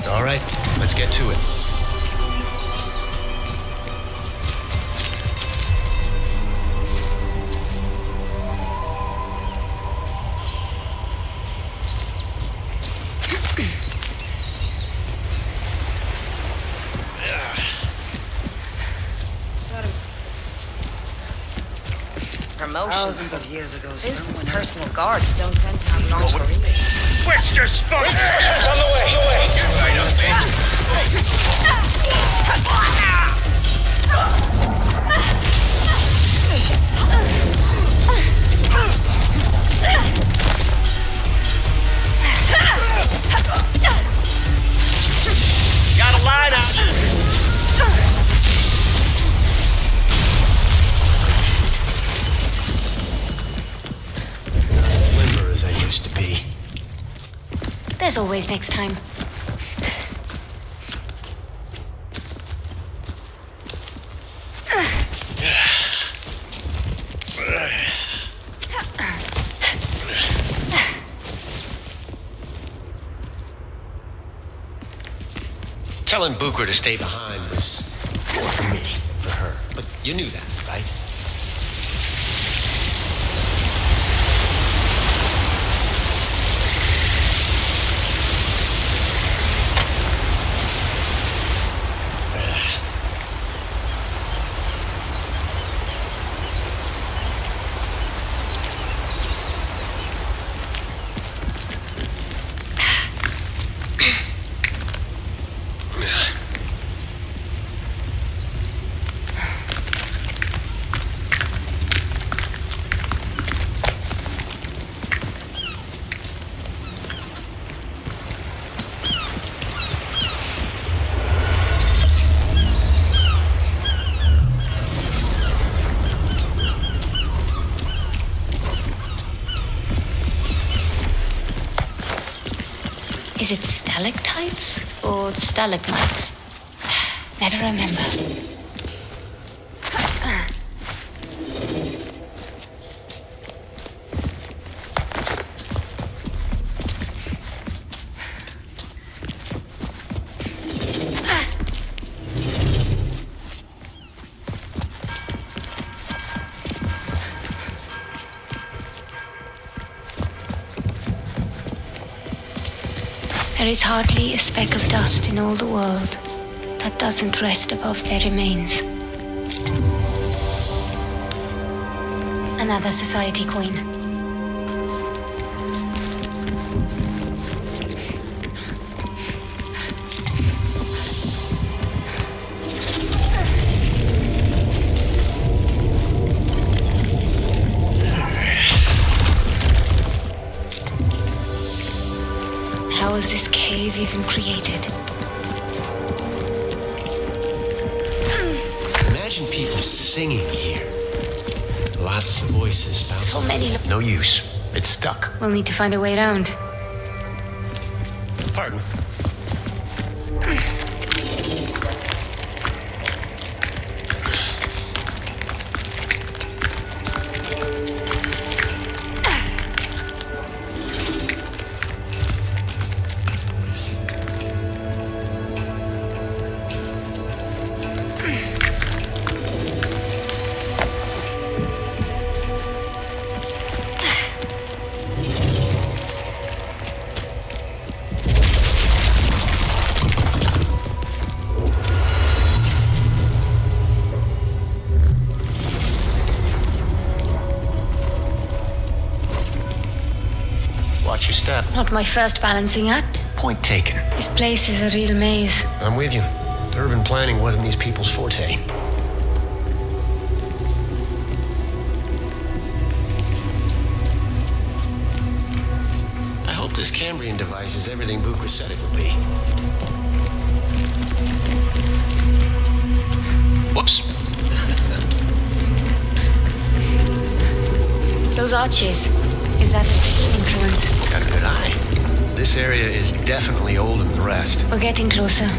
All right, let's get to it. Thousands of years ago, Vincent's personal guards don't tend to have long careers. Where's your spot? On the way. Get right up, always next time. Telling Bucher to stay behind was more for me, for her. But you knew that, right? Is it stalactites or stalagmites? Never remember. There is hardly a speck of dust in all the world that doesn't rest above their remains. Another society coin. How was this cave even created? Imagine people singing here. Lots of voices bouncing. So many. No use. It's stuck. We'll need to find a way around. Pardon. Watch your step. Not my first balancing act. Point taken. This place is a real maze. I'm with you. Urban planning wasn't these people's forte. I hope this Cambrian device is everything Bucher said it would be. Whoops. Those arches. Is that a Ziggy influence? Got a good eye. This area is definitely older than the rest. We're getting closer.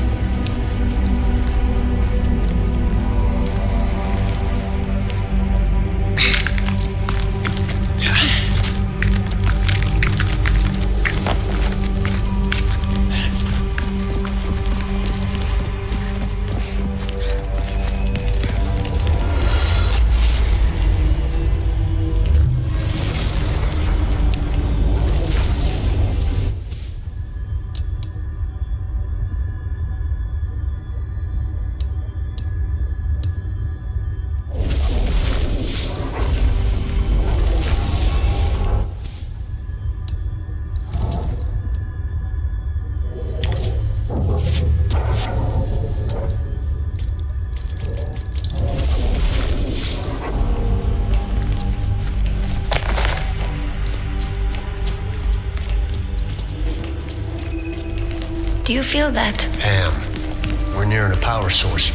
Do you feel that? Am. We're nearing a power source.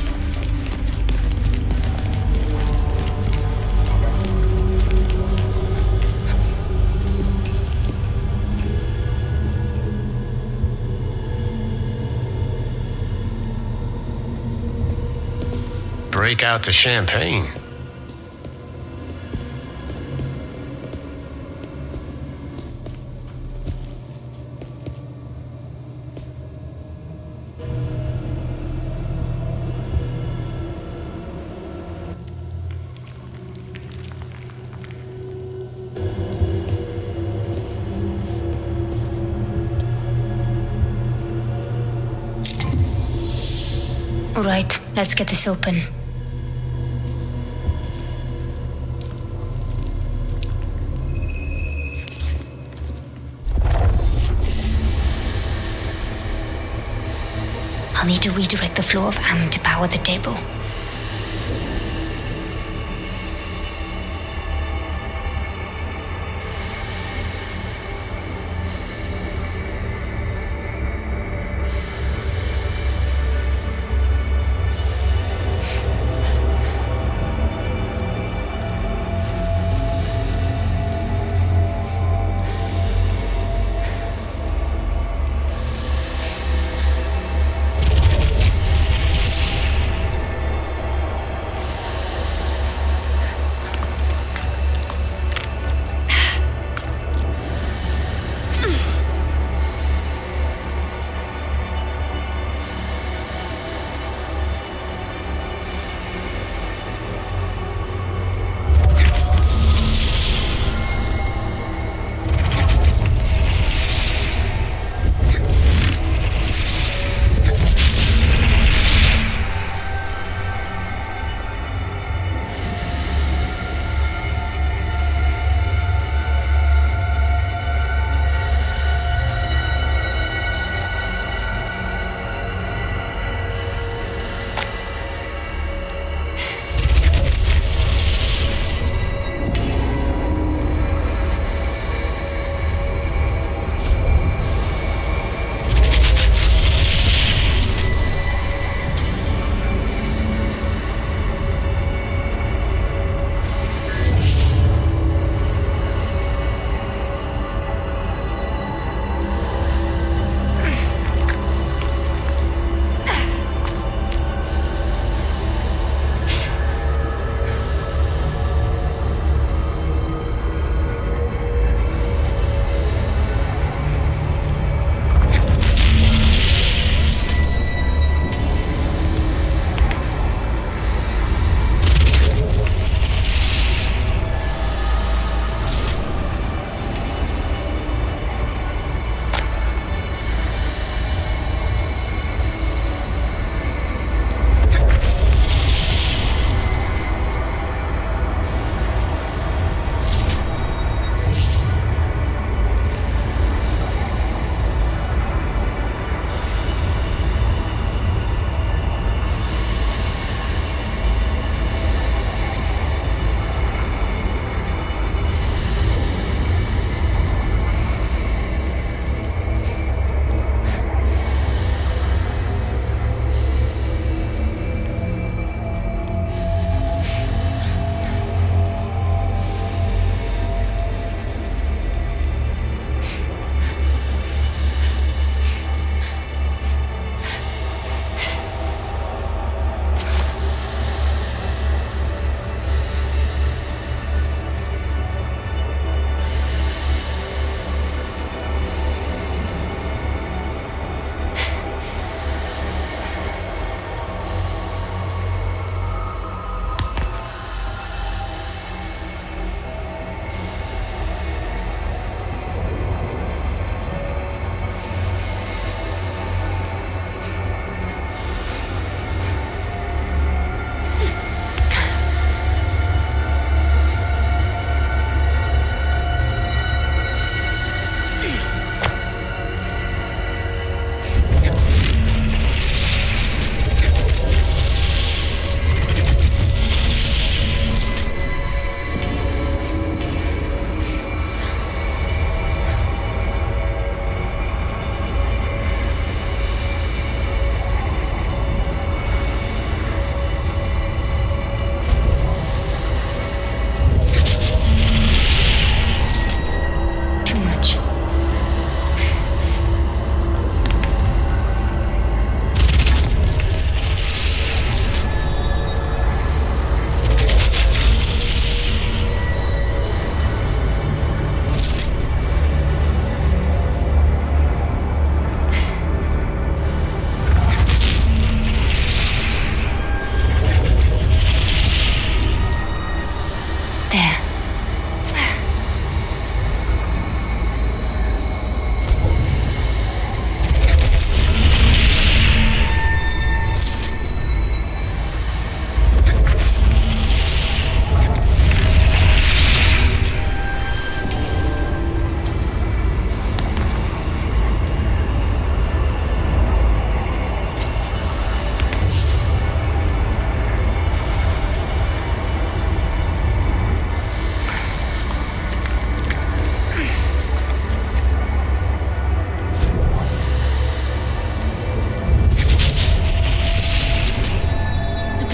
break out the champagne. All right, let's get this open. I'll need to redirect the flow of Am to power the table.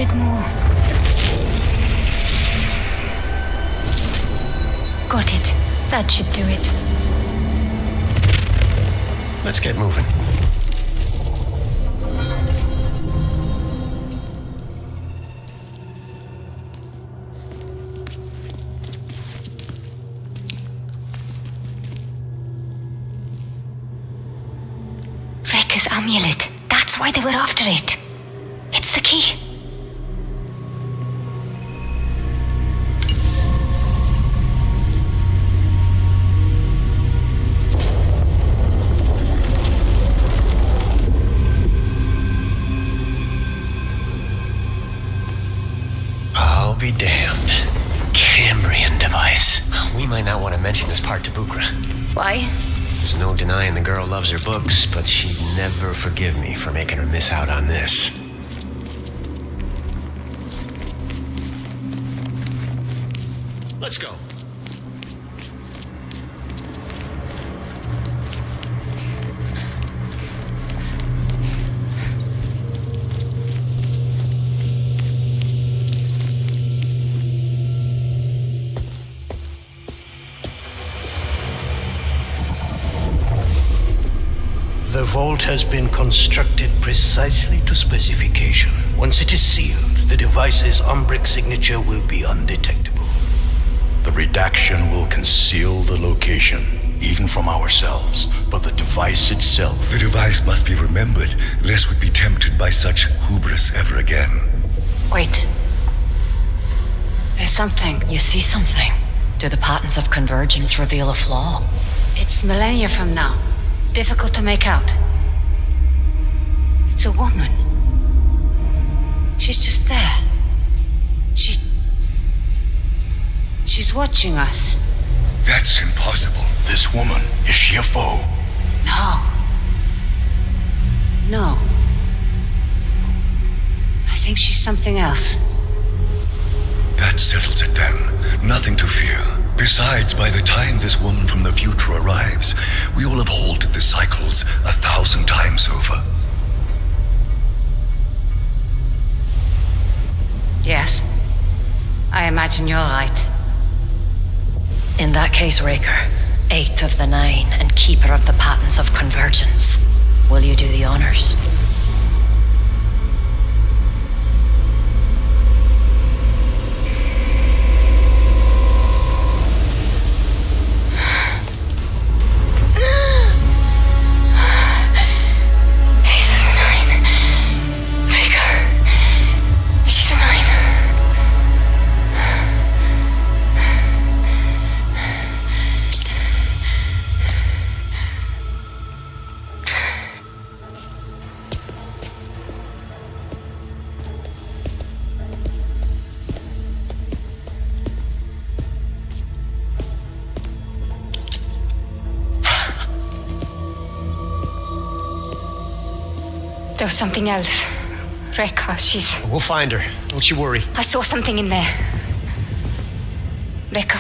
bit more. Got it. That should do it. Let's get moving. Rekka's amulet. That's why they were after it. It's the key. I'll be damned. Cambrian device. We might not want to mention this part to Bukra. Why? There's no denying the girl loves her books, but she'd never forgive me for making her miss out on this. Let's go. The vault has been constructed precisely to specification. Once it is sealed, the device's Umbric signature will be undetectable. The redaction will conceal the location, even from ourselves, but the device itself... The device must be remembered, lest we be tempted by such hubris ever again. Wait. There's something. You see something. Do the patterns of convergence reveal a flaw? It's millennia from now. Difficult to make out. It's a woman. She's just there. She's watching us. That's impossible. This woman, is she a foe? No. I think she's something else. That settles it then. Nothing to fear. Besides, by the time this woman from the future arrives, we will have halted the cycles 1,000 times over. Yes. I imagine you're right. In that case, Raker, 8th of the 9 and keeper of the patterns of convergence, will you do the honors? There was something else. Rekka, she's... We'll find her. Don't you worry. I saw something in there. Rekka.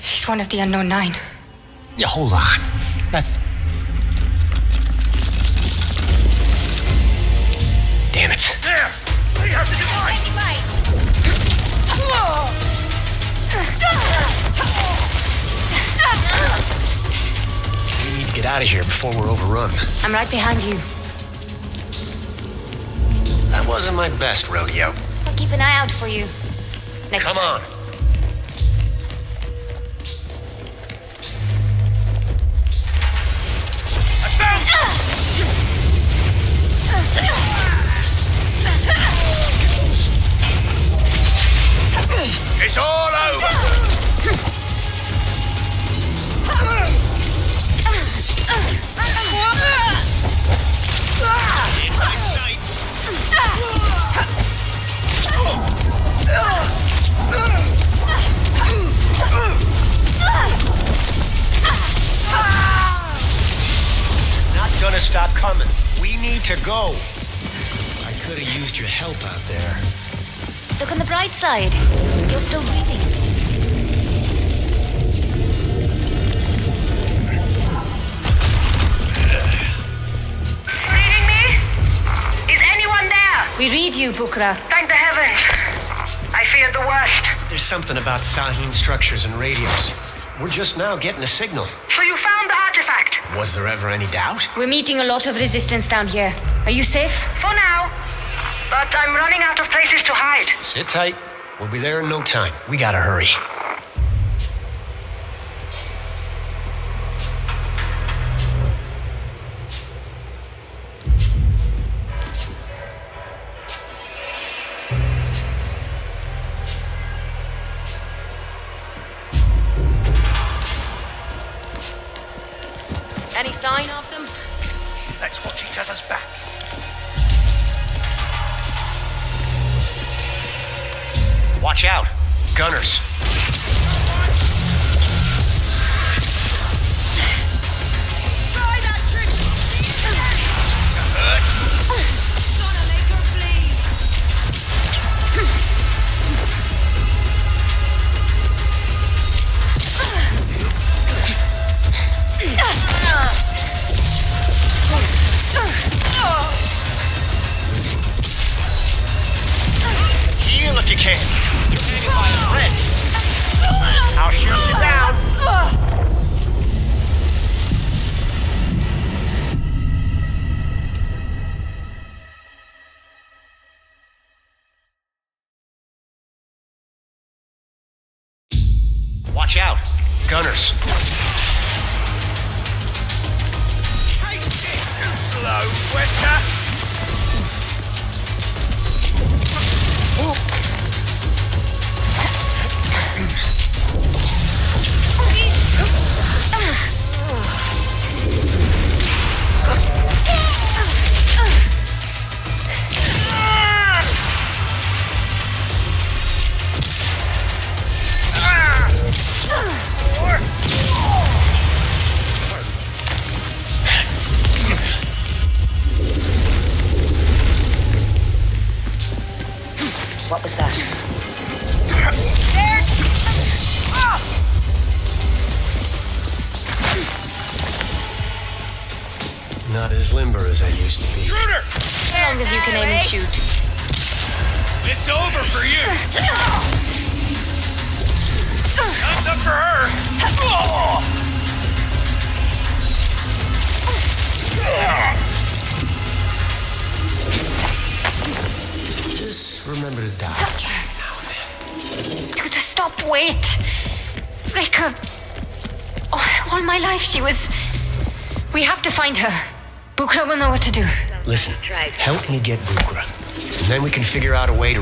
She's one of the unknown 9. Yeah, hold on. That's... Damn it. There! We have the device! We need to get out of here before we're overrun. I'm right behind you. That wasn't my best rodeo. I'll keep an eye out for you. Come on. It's all over! In my sights! Not gonna stop coming. We need to go. I could have used your help out there. Look on the bright side. You're still breathing. Reading me? Is anyone there? We read you, Bukra. Thank the heavens. I feared the worst. There's something about Sahin structures and radios. We're just now getting a signal. So you found the artifact? Was there ever any doubt? We're meeting a lot of resistance down here. Are you safe? For now. But I'm running out of places to hide. Sit tight. We'll be there in no time. We gotta hurry. Any sign of them? Let's watch each other's backs. Watch out. Gunners. Try that trick! Gonna make her Heal if you can. You're hanging by a thread. I'll shoot you down. Watch out. Gunners. Take this, low wetter. What was that? Not as limber as I used to be. Shooter! As long as you can aim and shoot. It's over for you. Time's up for her. Just remember to dodge now and then. Dude, stop, wait. Reka. All my life she was... We have to find her. Bukra will know what to do. Listen, help me get Bukra. And then we can figure out a way to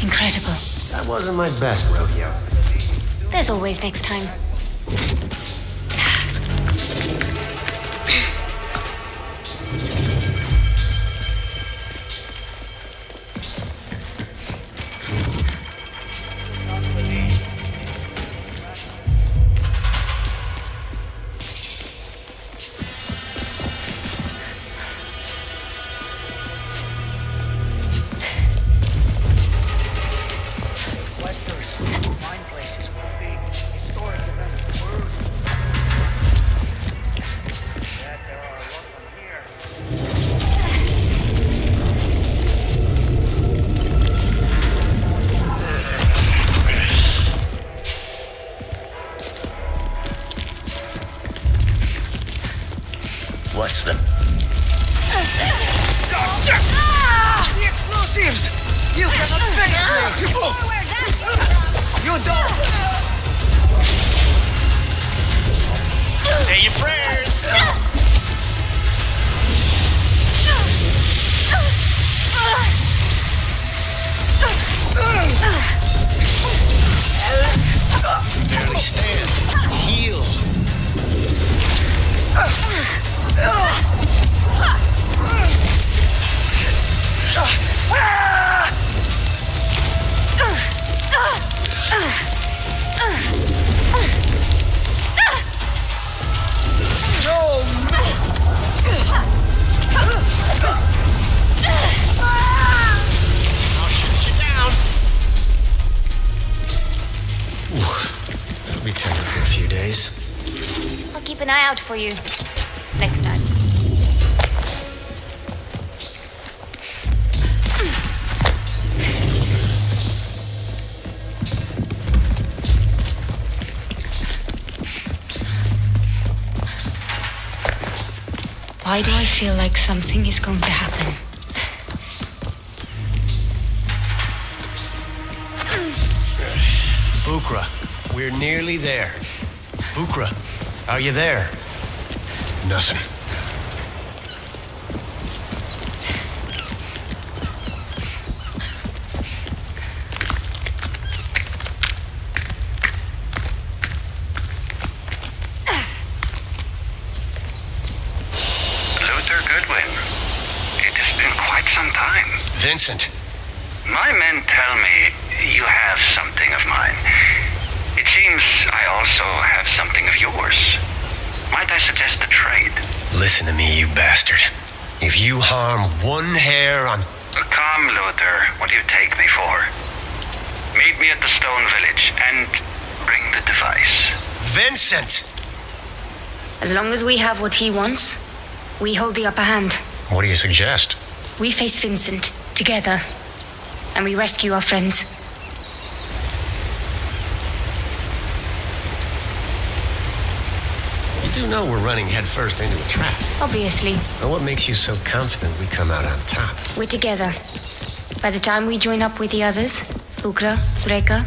Incredible. That wasn't my best rodeo. There's always next time. Westers, mine places will be historic events. What's them? The explosives! You cannot face me! You don't! Say your prayers! Barely stand. Heal. I'll shoot you down. That'll be tender for a few days. I'll keep an eye out for you. Next time. Why do I feel like something is going to happen? Bukra, we're nearly there. Bukra, are you there? Nothing. Luther Goodwin. It has been quite some time. Vincent. My men tell me you have something of mine. It seems I also have something of yours. Might I suggest a trade? Listen to me, you bastard. If you harm one hair on... Come, Luther. What do you take me for? Meet me at the Stone Village and bring the device. Vincent! As long as we have what he wants, we hold the upper hand. What do you suggest? We face Vincent together, and we rescue our friends. You do know we're running headfirst into a trap. Obviously. Now, what makes you so confident we come out on top? We're together. By the time we join up with the others, Ukra, Reka,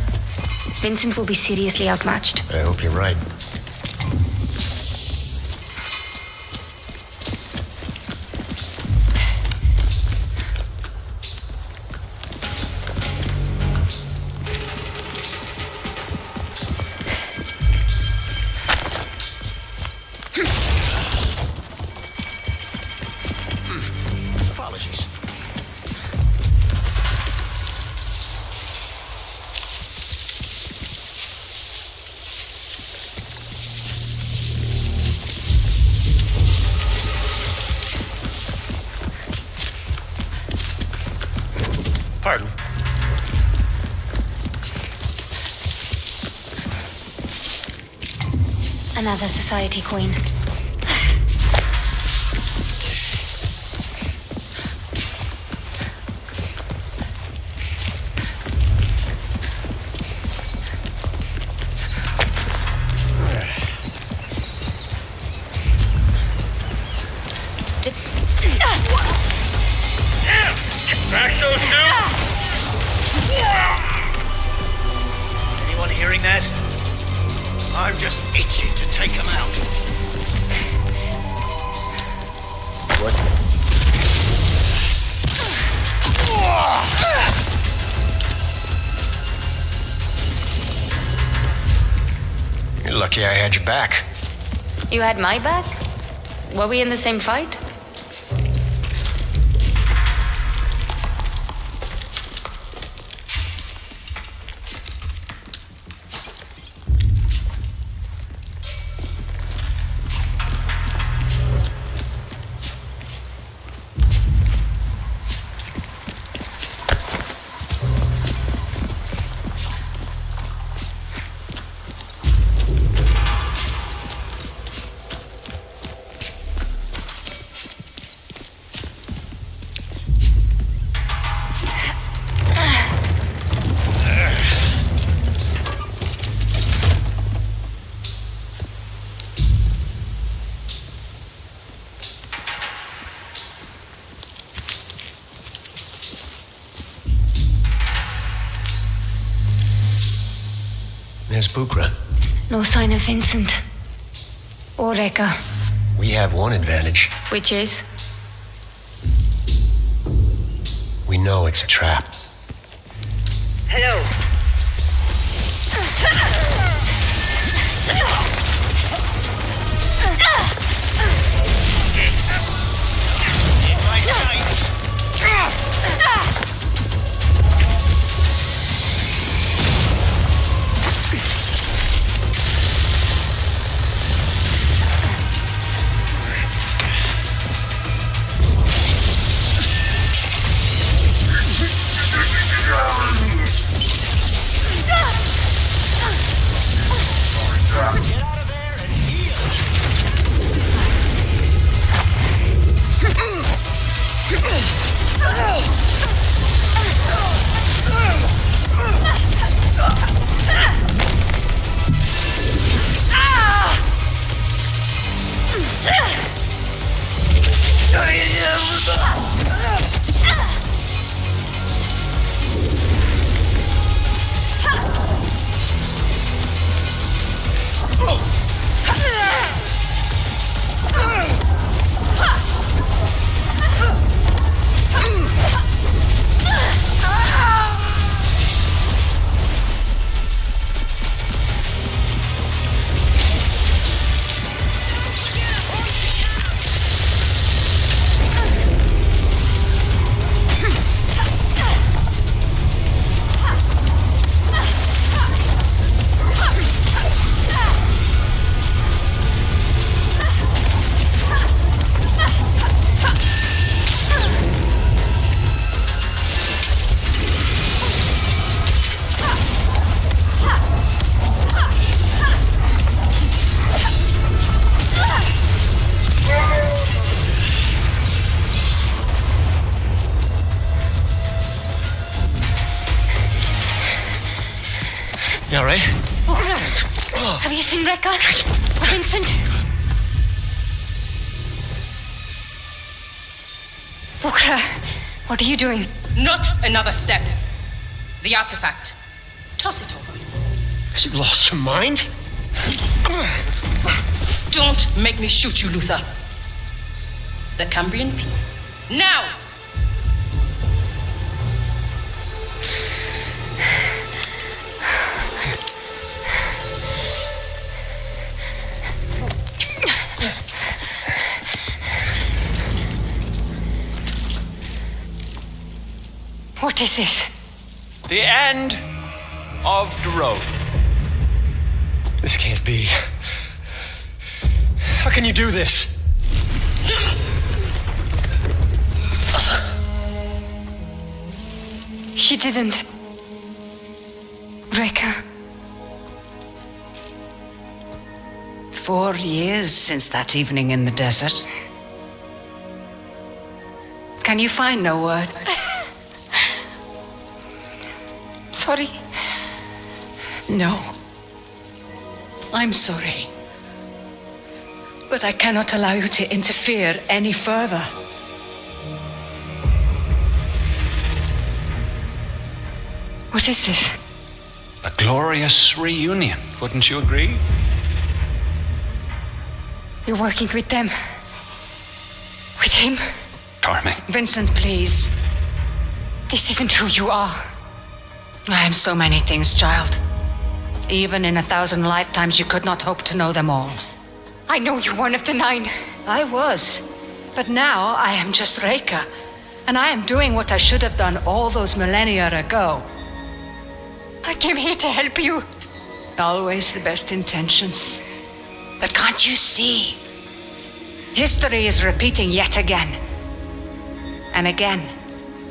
Vincent will be seriously outmatched. I hope you're right. Apologies. Pardon. Another society queen. Back so soon? Anyone hearing that? I'm just itching to take them out. What? You're lucky I had your back. You had my back? Were we in the same fight? Where's Bukra? No sign of Vincent. Or Rekka. We have one advantage. Which is? We know it's a trap. Hello. In my sights. Get out of there and heal. You all right? Have you seen Rekka? Or Vincent? Bukra, what are you doing? Not another step. The artifact. Toss it over. Has she lost her mind? Don't make me shoot you, Luther. The Cambrian piece. Now! What is this? The end of the road. This can't be. How can you do this? She didn't. Rekka. 4 years since that evening in the desert. Can you find no word? Sorry. No. I'm sorry. But I cannot allow you to interfere any further. What is this? A glorious reunion, wouldn't you agree? You're working with them. With him. Charming. Vincent, please. This isn't who you are. I am so many things, child. Even in 1,000 lifetimes, you could not hope to know them all. I know you're one of the 9. I was. But now I am just Rekka. And I am doing what I should have done all those millennia ago. I came here to help you. Always the best intentions. But can't you see? History is repeating yet again. And again,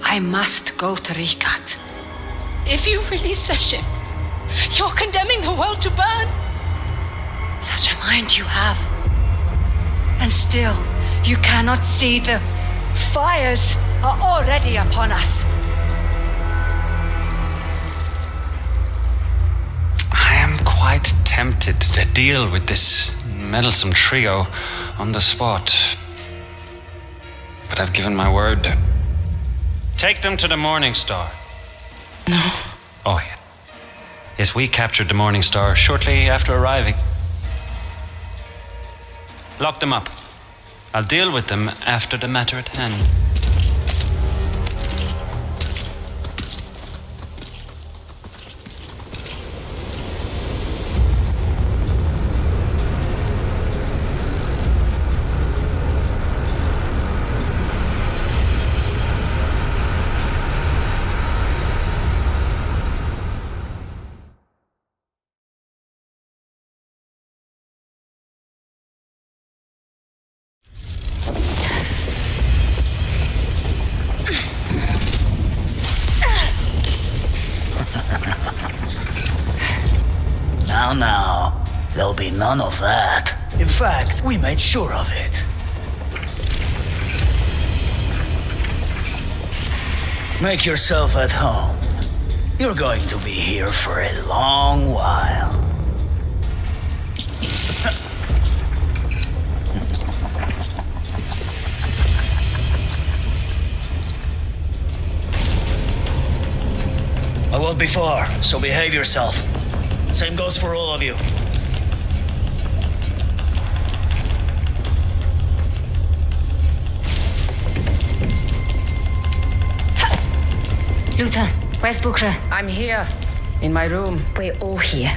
I must go to Rikat. If you release Session, you're condemning the world to burn. Such a mind you have. And still, you cannot see the fires are already upon us. I am quite tempted to deal with this meddlesome trio on the spot. But I've given my word. Take them to the Morning Star. No. Oh, yeah. Yes, we captured the Morning Star shortly after arriving. Lock them up. I'll deal with them after the matter at hand. Now, there'll be none of that. In fact, we made sure of it. Make yourself at home. You're going to be here for a long while. I won't be far, so behave yourself. Same goes for all of you. Luther, where's Bukra? I'm here, in my room. We're all here.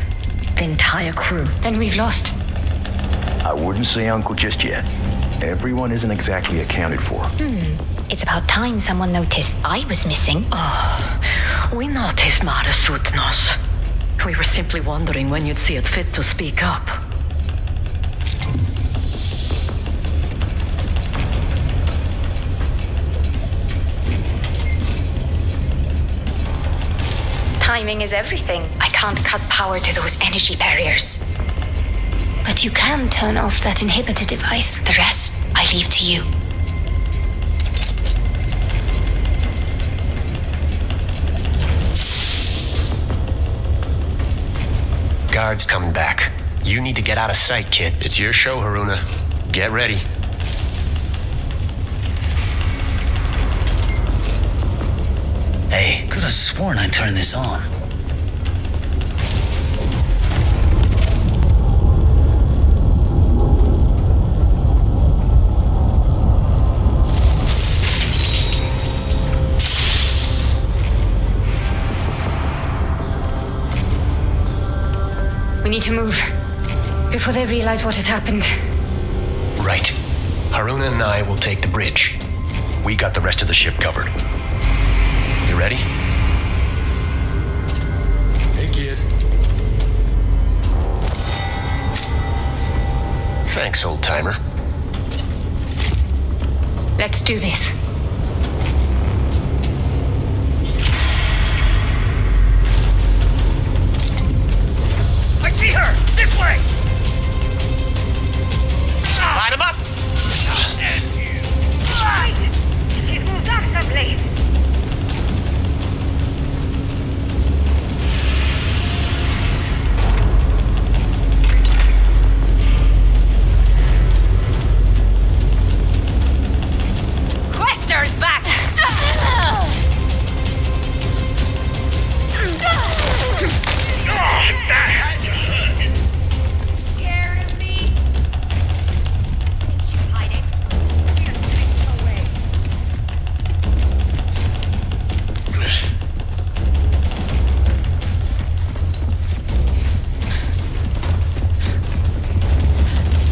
The entire crew. Then we've lost. I wouldn't say uncle just yet. Everyone isn't exactly accounted for. It's about time someone noticed I was missing. We noticed Mara Sutnos. We were simply wondering when you'd see it fit to speak up. Timing is everything. I can't cut power to those energy barriers. But you can turn off that inhibitor device. The rest, I leave to you. Guard's coming back. You need to get out of sight, kid. It's your show, Haruna. Get ready. Hey, could have sworn I turned this on. We need to move before they realize what has happened. Right. Haruna and I will take the bridge. We got the rest of the ship covered. You ready? Hey, kid. Thanks, old-timer. Let's do this. I see her! This way! Light him up! She's moved off someplace. Quester's back! Scaring me? Hiding. Away.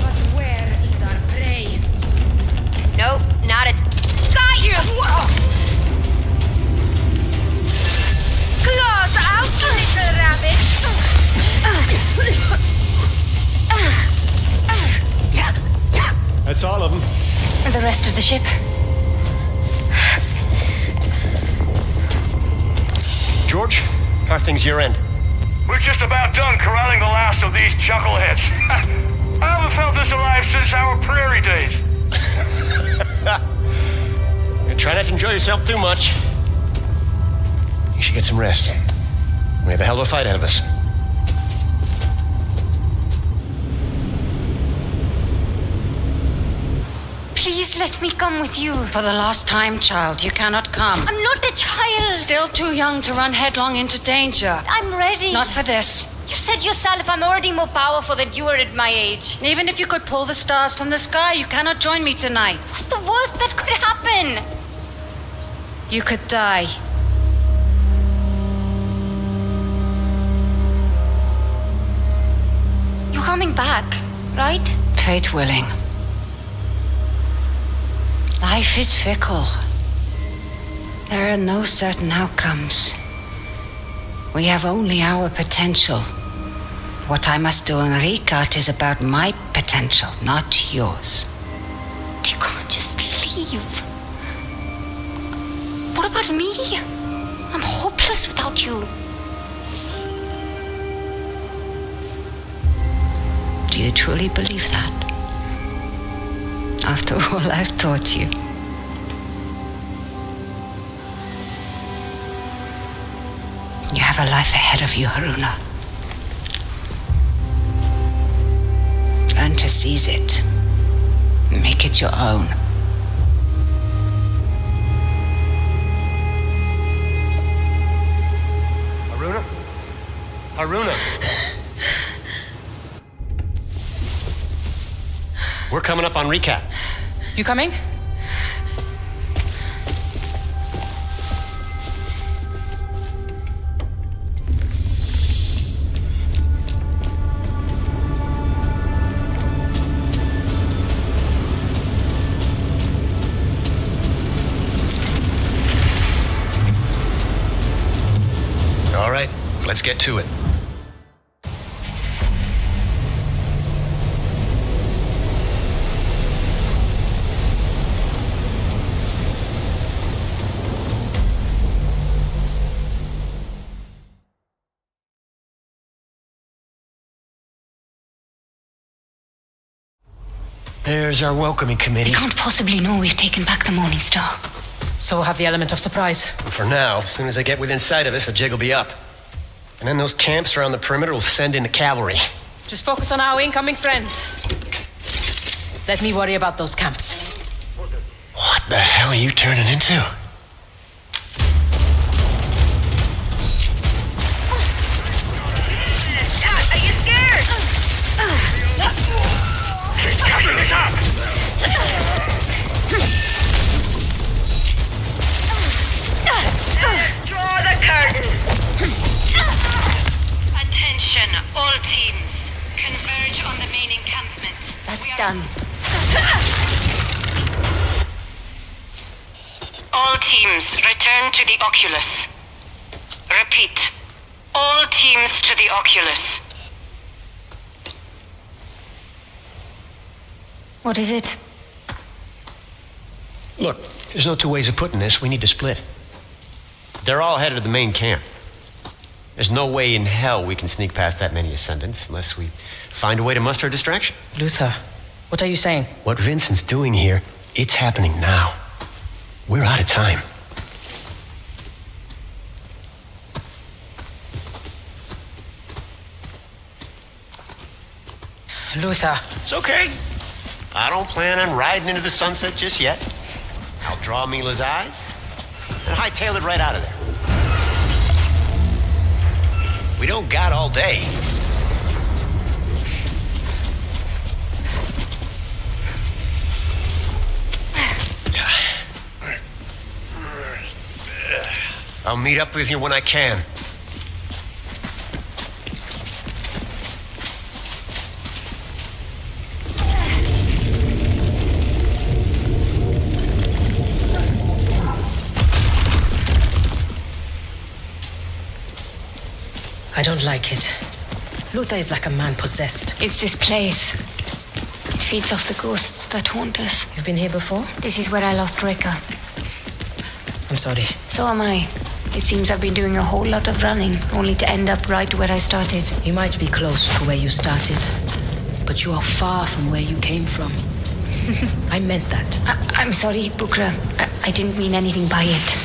But where is our prey? Nope, not a. Got you! Claws out, little rabbit! That's all of them. And the rest of the ship? George, how are things your end? We're just about done corralling the last of these chuckleheads. I haven't felt this alive since our prairie days. Try not to enjoy yourself too much. You should get some rest. We have a hell of a fight ahead of us. Please, Just let me come with you. For the last time, child, you cannot come. I'm not a child. Still too young to run headlong into danger. I'm ready. Not for this. You said yourself I'm already more powerful than you are at my age. Even if you could pull the stars from the sky, you cannot join me tonight. What's the worst that could happen? You could die. You're coming back, right? Fate willing. Life is fickle. There are no certain outcomes. We have only our potential. What I must do in Rikat is about my potential, not yours. You can't just leave. What about me? I'm hopeless without you. Do you truly believe that? After all I've taught you. You have a life ahead of you, Haruna. Learn to seize it. Make it your own. Haruna? Haruna! We're coming up on recap. You coming? All right, let's get to it. There's our welcoming committee. They can't possibly know we've taken back the Morning Star. So we'll have the element of surprise. For now, as soon as they get within sight of us, the jig will be up. And then those camps around the perimeter will send in the cavalry. Just focus on our incoming friends. Let me worry about those camps. What the hell are you turning into? Are you scared? Captain is up! Draw the curtain. Attention, all teams. Converge on the main encampment. That's done. All teams, return to the Oculus. Repeat. All teams to the Oculus. What is it? Look, there's no two ways of putting this. We need to split. They're all headed to the main camp. There's no way in hell we can sneak past that many ascendants unless we find a way to muster a distraction. Luther, what are you saying? What Vincent's doing here, it's happening now. We're out of time. Luther. It's okay. I don't plan on riding into the sunset just yet. I'll draw Mila's eyes and hightail it right out of there. We don't got all day. I'll meet up with you when I can. I don't like it. Luther is like a man possessed. It's this place. It feeds off the ghosts that haunt us. You've been here before? This is where I lost Reka. I'm sorry. So am I. It seems I've been doing a whole lot of running, only to end up right where I started. You might be close to where you started, but you are far from where you came from. I meant that. I'm sorry, Bukra. I didn't mean anything by it.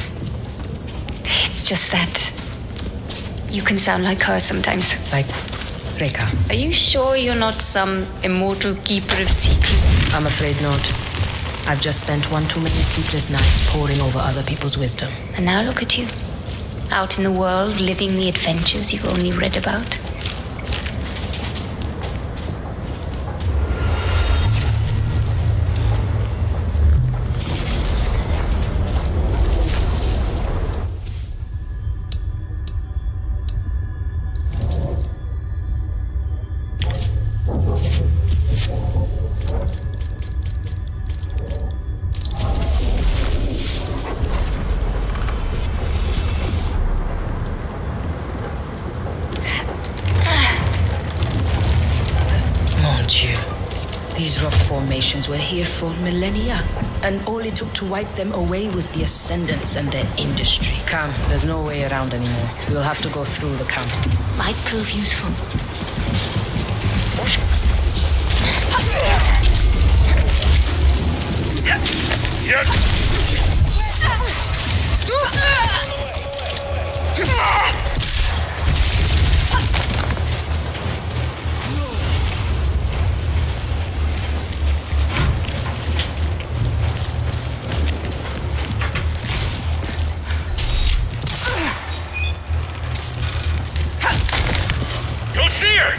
It's just that you can sound like her sometimes. Like Reka. Are you sure you're not some immortal keeper of secrets? I'm afraid not. I've just spent one too many sleepless nights poring over other people's wisdom. And now look at you. Out in the world, living the adventures you've only read about. These rock formations were here for millennia, and all it took to wipe them away was the Ascendants and their industry. Come, there's no way around anymore. We'll have to go through the camp. Might prove useful. Don't see her!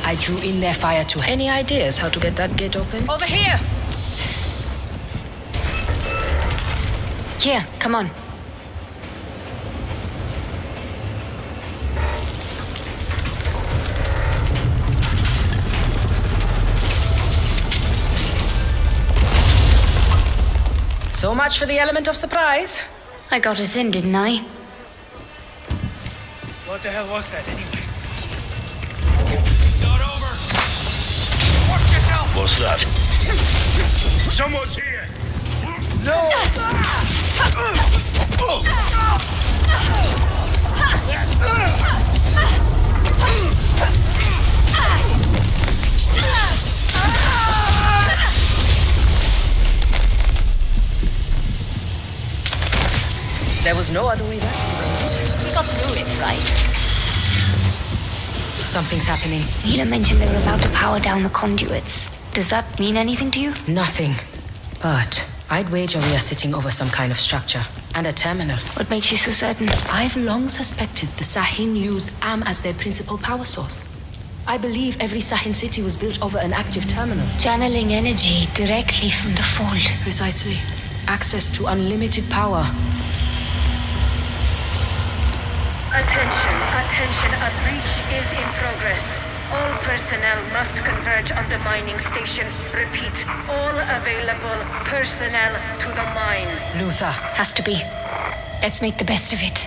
I drew in their fire too. Any ideas how to get that gate open? Over here! Here, come on. So much for the element of surprise. I got us in, didn't I? What the hell was that anyway? Not over! Watch yourself! What's that? Someone's here! No! There was no other way back. We got through it, right? Something's happening. Mila mentioned they were about to power down the conduits. Does that mean anything to you? Nothing. But I'd wager we are sitting over some kind of structure. And a terminal. What makes you so certain? I've long suspected the Sahin used Am as their principal power source. I believe every Sahin city was built over an active terminal. Channeling energy directly from the Fold. Precisely. Access to unlimited power. Attention, a breach is in progress. All personnel must converge on the mining station. Repeat, all available personnel to the mine. Luther. Has to be. Let's make the best of it.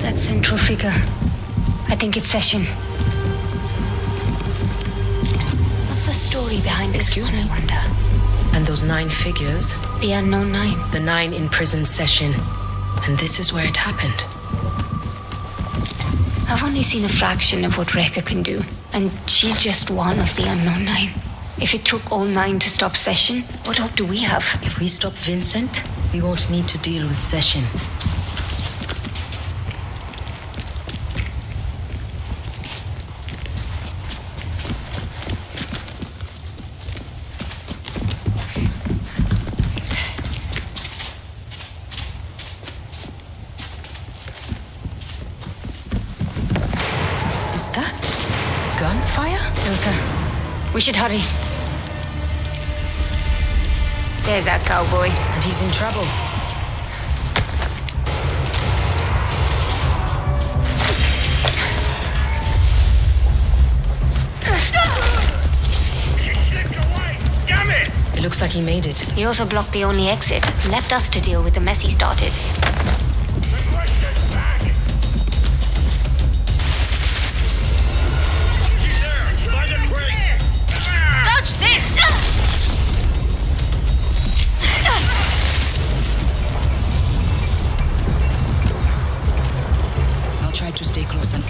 That central figure. I think it's Session. What's the story behind this one, I wonder? And those 9 figures? The unknown 9. The 9 in prison Session. And this is where it happened. I've only seen a fraction of what Rekka can do, and she's just one of the unknown 9. If it took all 9 to stop Session, what hope do we have? If we stop Vincent, we won't need to deal with Session. Is that gunfire? Luther, we should hurry. There's that cowboy. And he's in trouble. Damn it! It looks like he made it. He also blocked the only exit, left us to deal with the mess he started. try to stay close and...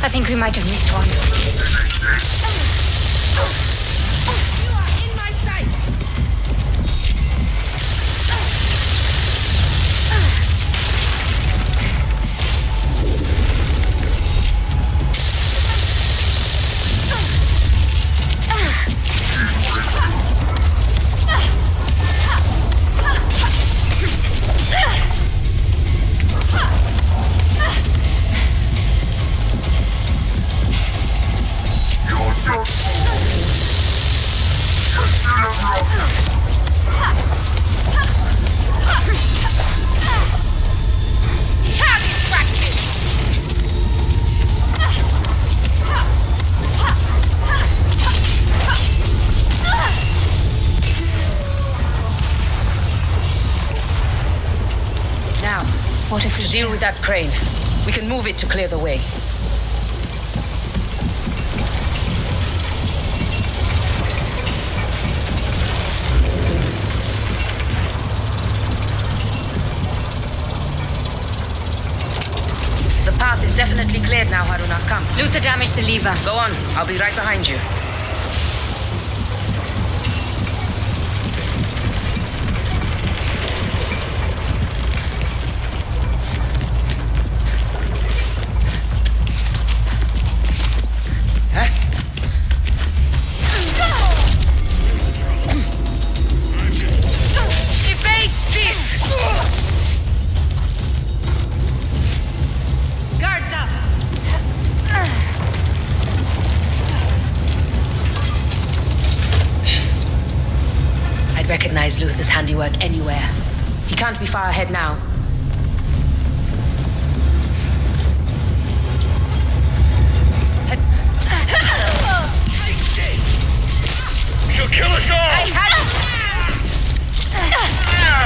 I think we might have missed one. You are in my sights! What if we To deal with that crane, we can move it to clear the way. The path is definitely cleared now, Haruna. Come. Luther damaged the lever. Go on. I'll be right behind you. Recognize Luther's handiwork anywhere. He can't be far ahead now. She'll kill us all! I had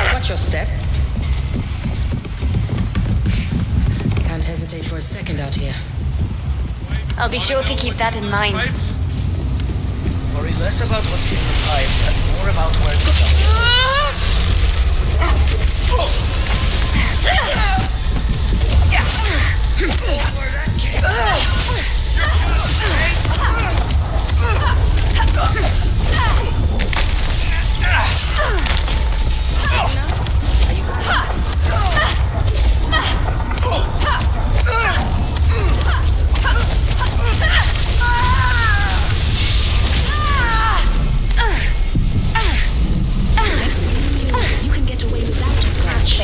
it! Watch your step. Can't hesitate for a second out here. I'll be sure to keep that in mind. Worry less about what's in the pipes and more about where to go.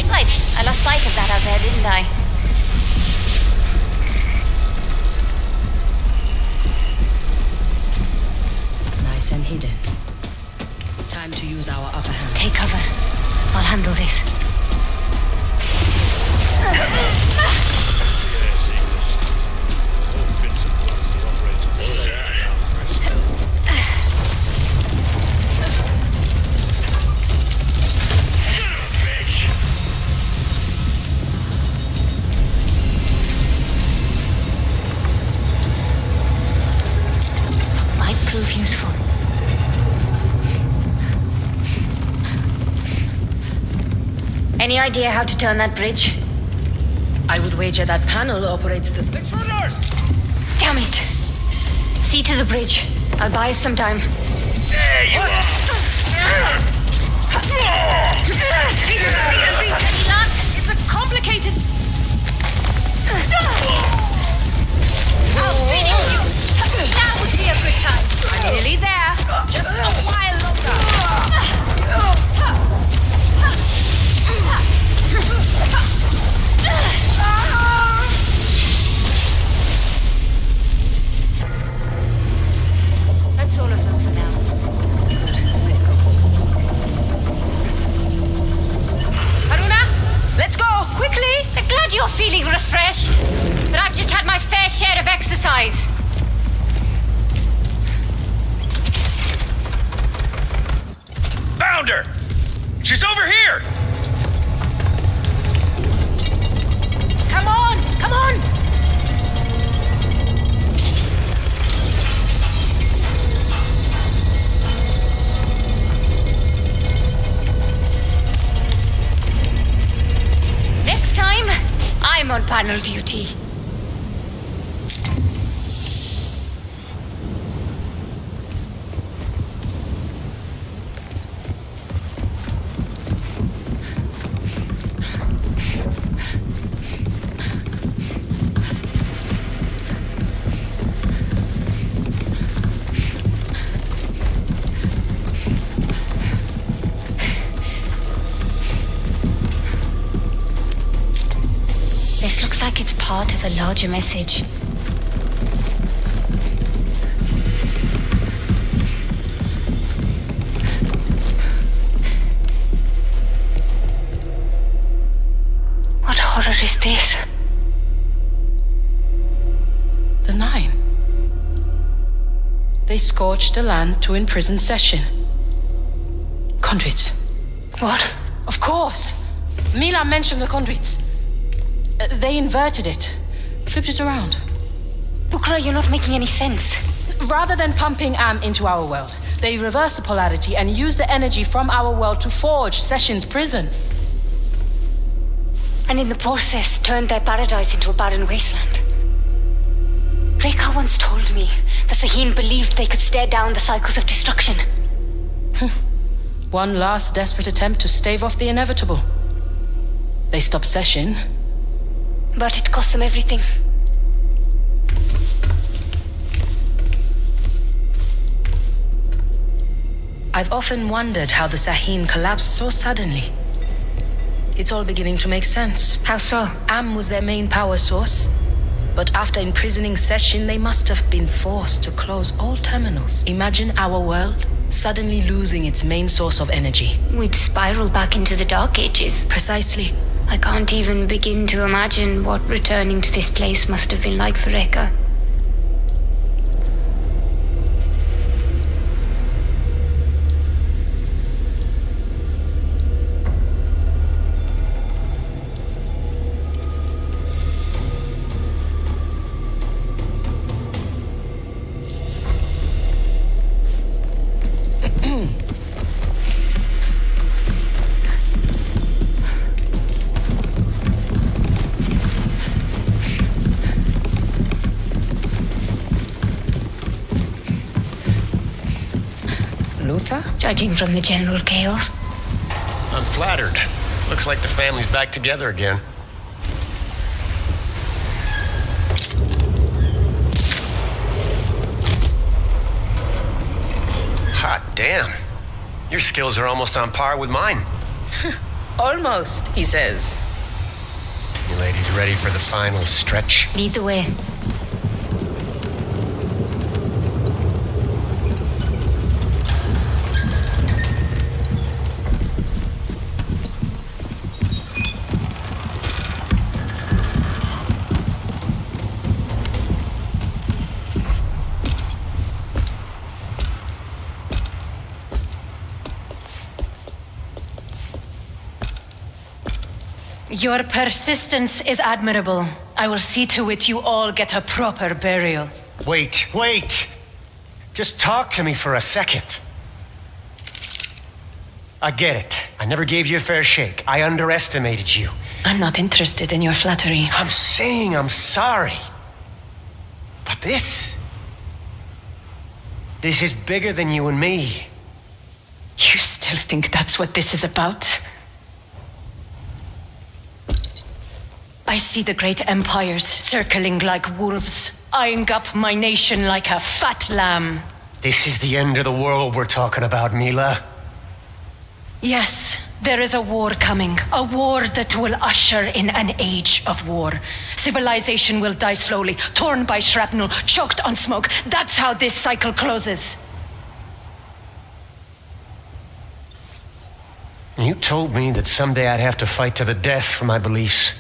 Right, I lost sight of that out there, didn't I? Nice and hidden. Time to use our upper hand. Take cover. I'll handle this. Useful. Any idea how to turn that bridge? I would wager that panel operates the... Damn it! See to the bridge. I'll buy us some time. There you are! It's a complicated... I'll finish you! That would be a good time. I'm nearly there. Just a while longer. That's all of them for now. Good. Let's go. Haruna, let's go quickly. I'm glad you're feeling refreshed, but I've just had my fair share of exercise. Found her! She's over here! Come on! Next time, I'm on panel duty. This looks like it's part of a larger message. What horror is this? The Nine. They scorched the land to imprison Session. Conduits. What? Of course! Mila mentioned the conduits. They inverted it. Flipped it around. Bukra, you're not making any sense. Rather than pumping Am into our world, they reversed the polarity and used the energy from our world to forge Session's prison. And in the process, turned their paradise into a barren wasteland. Rekha once told me the Saheen believed they could stare down the cycles of destruction. One last desperate attempt to stave off the inevitable. They stopped Session. But it cost them everything. I've often wondered how the Saheen collapsed so suddenly. It's all beginning to make sense. How so? Am was their main power source. But after imprisoning Session, they must have been forced to close all terminals. Imagine our world suddenly losing its main source of energy. We'd spiral back into the Dark Ages. Precisely. I can't even begin to imagine what returning to this place must have been like for Rekha. Luther? Judging from the general chaos. I'm flattered. Looks like the family's back together again. Hot damn. Your skills are almost on par with mine. Almost, he says. You ladies ready for the final stretch? Lead the way. Your persistence is admirable. I will see to it you all get a proper burial. Wait. Just talk to me for a second. I get it. I never gave you a fair shake. I underestimated you. I'm not interested in your flattery. I'm saying I'm sorry. But this is bigger than you and me. You still think that's what this is about? I see the great empires circling like wolves, eyeing up my nation like a fat lamb. This is the end of the world we're talking about, Mila. Yes, there is a war coming. A war that will usher in an age of war. Civilization will die slowly, torn by shrapnel, choked on smoke. That's how this cycle closes. You told me that someday I'd have to fight to the death for my beliefs.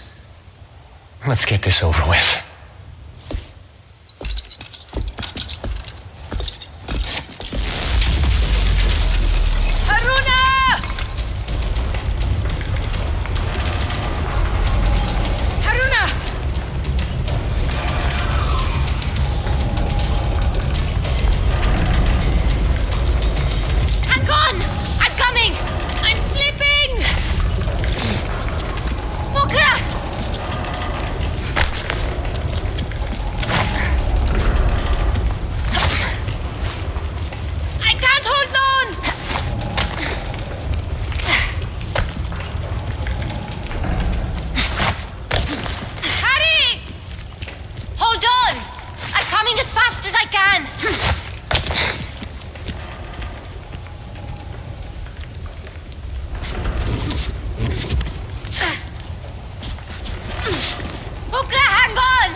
Let's get this over with. Haruna! Haruna! Bukra, hang on!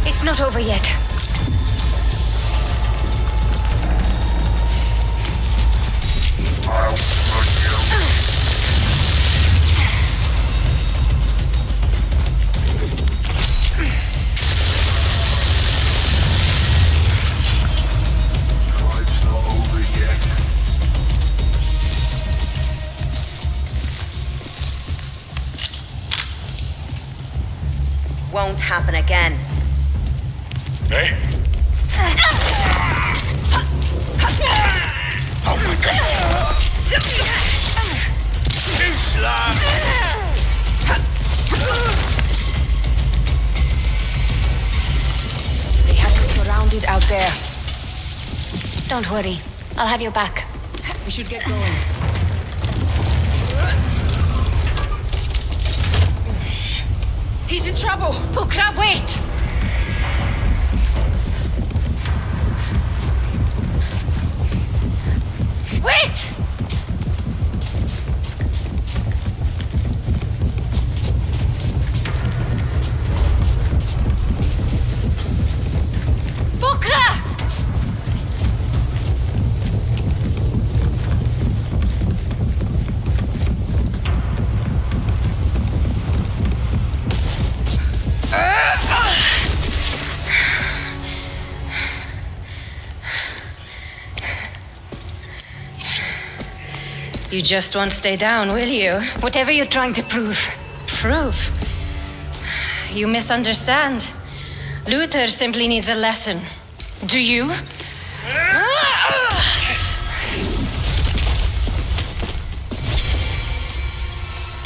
It's not over yet. Won't happen again. Hey? Oh my god! Too slow! They have you surrounded out there. Don't worry. I'll have your back. We should get going. He's in trouble! Bukra, wait! Wait! Bukra! You just won't stay down, will you? Whatever you're trying to prove. Prove? You misunderstand. Luther simply needs a lesson. Do you?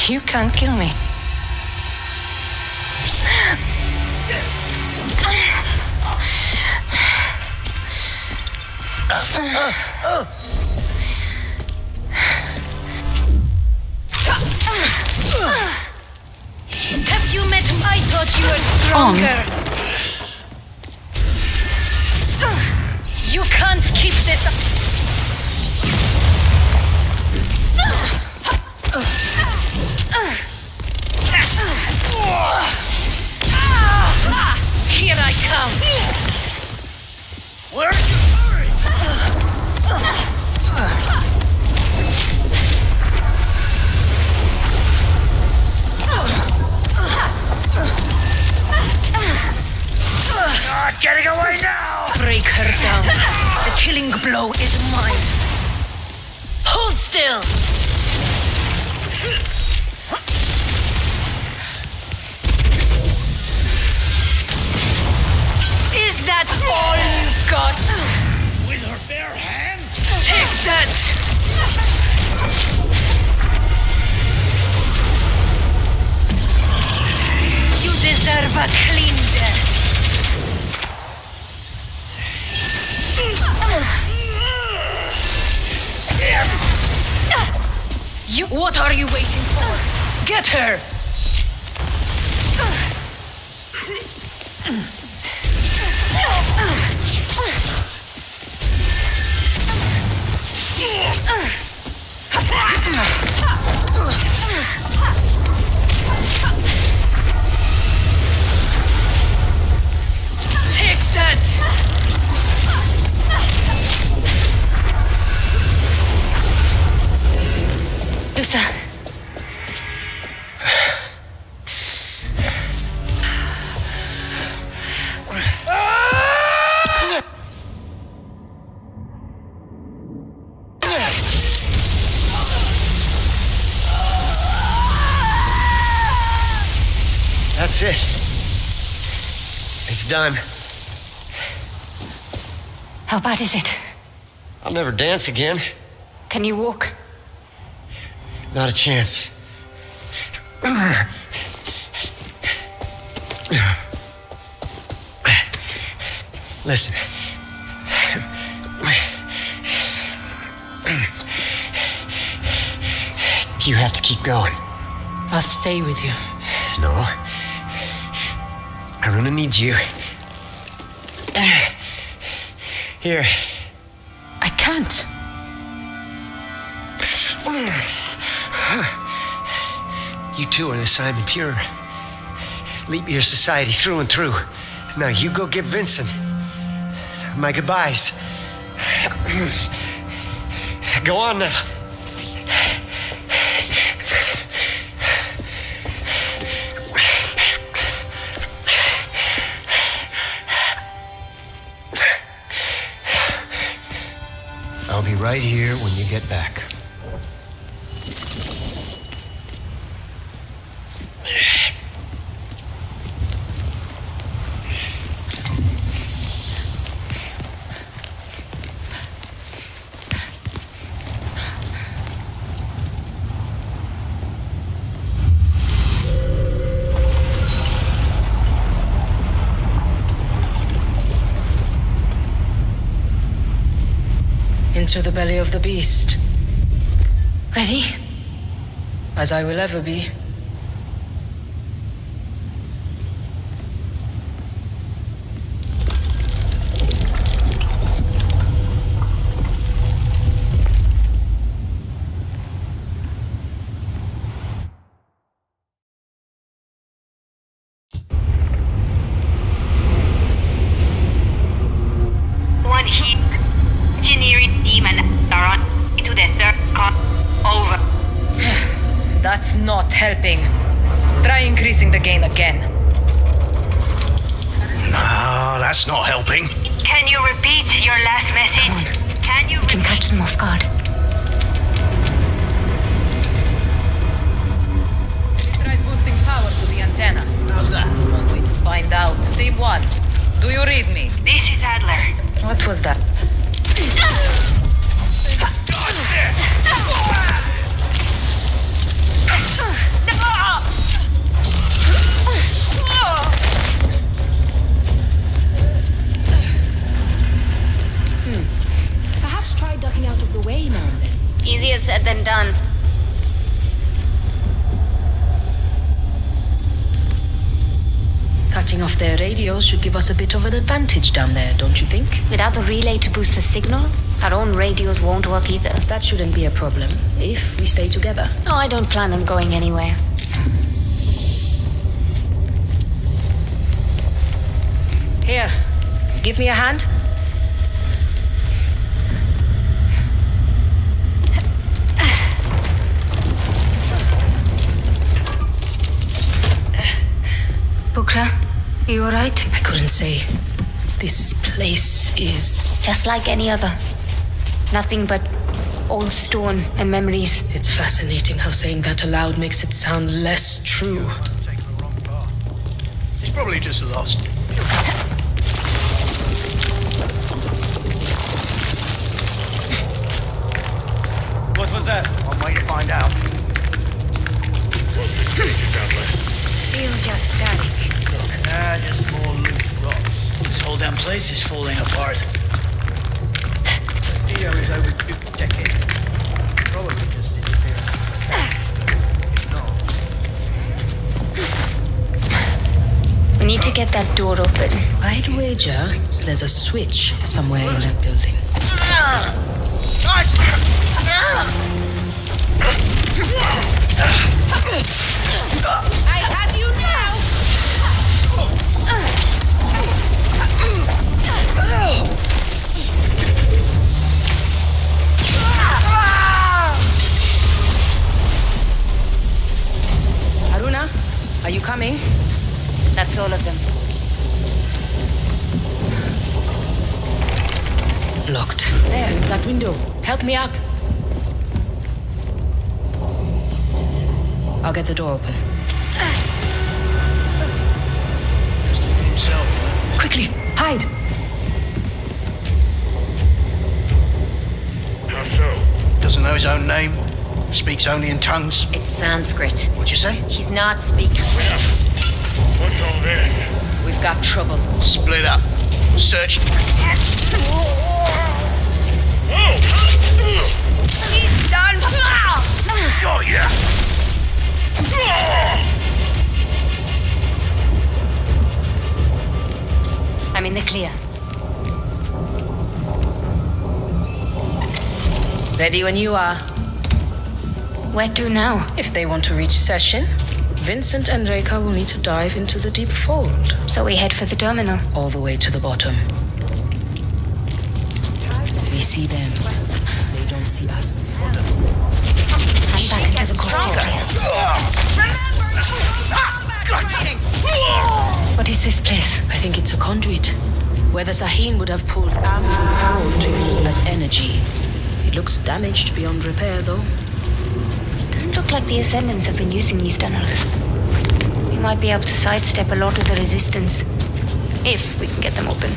You can't kill me. Have you met him? I thought you were stronger. You can't keep this up. Here I come. Where's your Not getting away now! Break her down. The killing blow is mine. Hold still! Is that all you've got? With her bare hands? Take that! You deserve a clean death. You. What are you waiting for? Get her! Take that! Luther. That's it. It's done. How bad is it? I'll never dance again. Can you walk? Not a chance. Listen. You have to keep going. I'll stay with you. No. I'm gonna need you. Here. I can't. You two are the Simon Pure. Leap Year Society through and through. Now you go give Vincent my goodbyes. Go on now. I'll be right here when you get back. Into the belly of the beast. Ready? As I will ever be. One heat engineering team and are on to the third con. Over. That's not helping. Try increasing the gain again. No, that's not helping. Can you repeat your last message? Can you? We can catch them off guard. Try boosting power to the antenna. How's that? One way to find out. Team 1, do you read me? This is Adler. What was that? Perhaps try ducking out of the way now and then. Easier said than done. Cutting off their radios should give us a bit of an advantage down there, don't you think? Without a relay to boost the signal, our own radios won't work either. That shouldn't be a problem if we stay together. Oh, I don't plan on going anywhere. Here, give me a hand. Bukra, you alright? I couldn't say. This place is... Just like any other. Nothing but old stone and memories. It's fascinating how saying that aloud makes it sound less true. He's probably just lost. What was that? One way to find out. Still just static. Look, just more loose rocks. This whole damn place is falling apart. Theo is over 2 decades. Probably just disappeared. We need to get that door open. I'd wager there's a switch somewhere in that building. I have you now! Haruna, are you coming? That's all of them. Locked. There, that window. Help me up. I'll get the door open. Himself. Quickly, hide. How so? Doesn't know his own name. Speaks only in tongues. It's Sanskrit. What'd you say? He's not speaking. What's all this? We've got trouble. Split up. Search. He's done. Oh, yeah. I'm in the clear. Ready when you are. Where to now? If they want to reach Session, Vincent and Reika will need to dive into the deep fold. So we head for the terminal. All the way to the bottom. We see them. They don't see us. Hand back into the coast is clear. What is this place? I think it's a conduit. Where the Sahin would have pulled Am from the fold to use as energy. It looks damaged beyond repair, though. Doesn't look like the Ascendants have been using these tunnels. We might be able to sidestep a lot of the resistance. If we can get them open.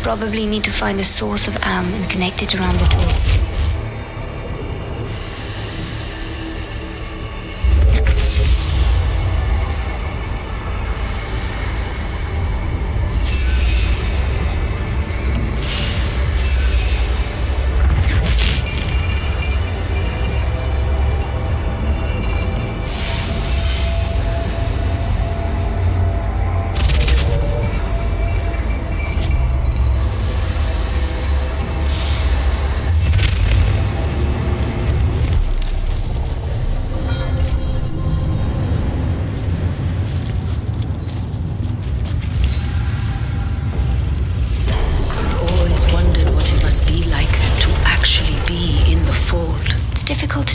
Probably need to find a source of Am and connect it around the door.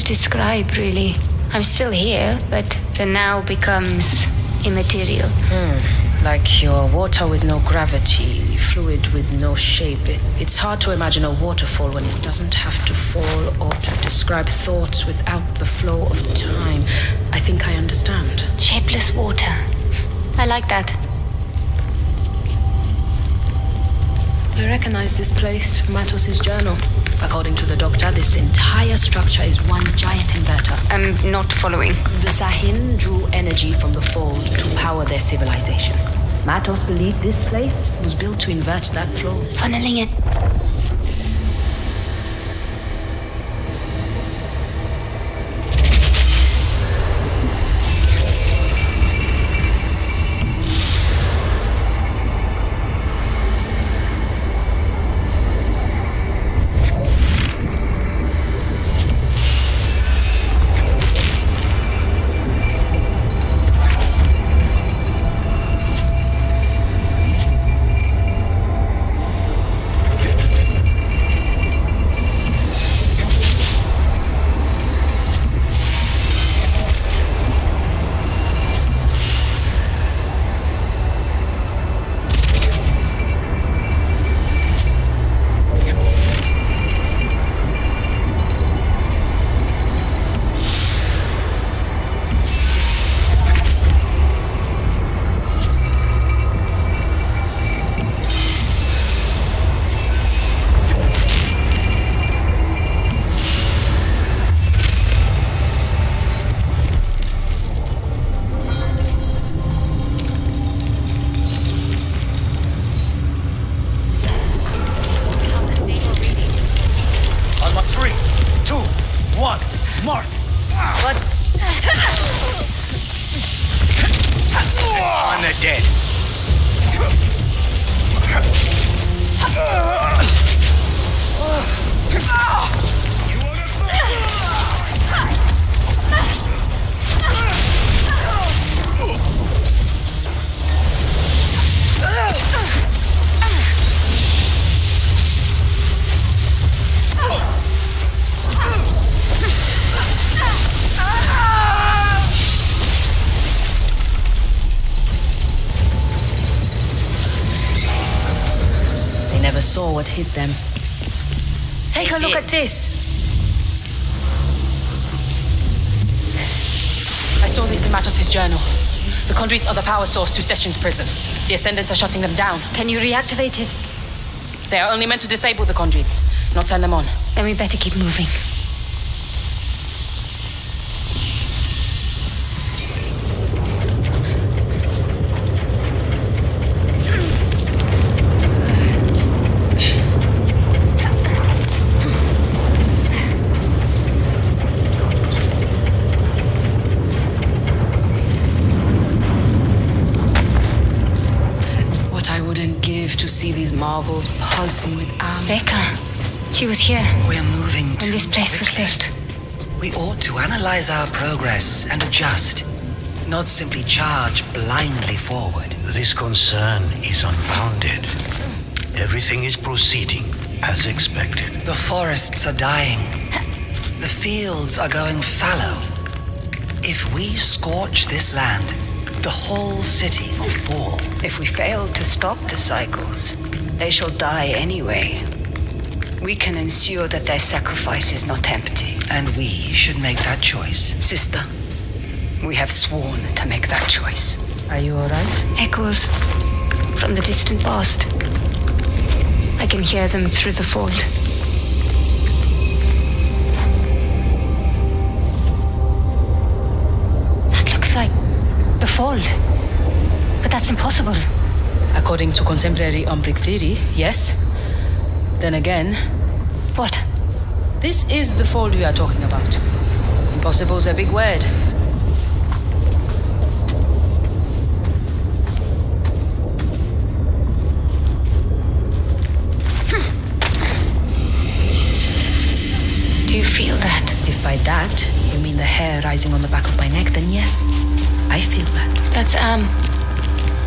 Describe, really. I'm still here, but the now becomes immaterial. Like your water with no gravity, fluid with no shape. It's hard to imagine a waterfall when it doesn't have to fall or to describe thoughts without the flow of time. I think I understand. Shapeless water. I like that. I recognize this place from Matos' journal. According to the doctor, this entire structure is one giant inverter. I'm not following. The Sahin drew energy from the fold to power their civilization. Matos believed this place was built to invert that flow. Funneling it. Saw what hit them. Take a look at this. I saw this in Matos' journal. The conduits are the power source to Sessions Prison. The Ascendants are shutting them down. Can you reactivate it? They are only meant to disable the conduits, not turn them on. Then we better keep moving. To see these marvels pulsing with armor. Rekka, she was here. We're moving when this place was built. We ought to analyze our progress and adjust, not simply charge blindly forward. This concern is unfounded. Everything is proceeding as expected. The forests are dying. The fields are going fallow. If we scorch this land, the whole city will fall. If we fail to stop the cycles, they shall die anyway. We can ensure that their sacrifice is not empty. And we should make that choice. Sister, we have sworn to make that choice. Are you alright? Echoes from the distant past. I can hear them through the fold. That looks like the fold. But that's impossible. According to contemporary Umbric theory, yes. Then again... What? This is the fold we are talking about. Impossible's a big word. Do you feel that? If by that you mean the hair rising on the back of my neck, then yes, I feel that. That's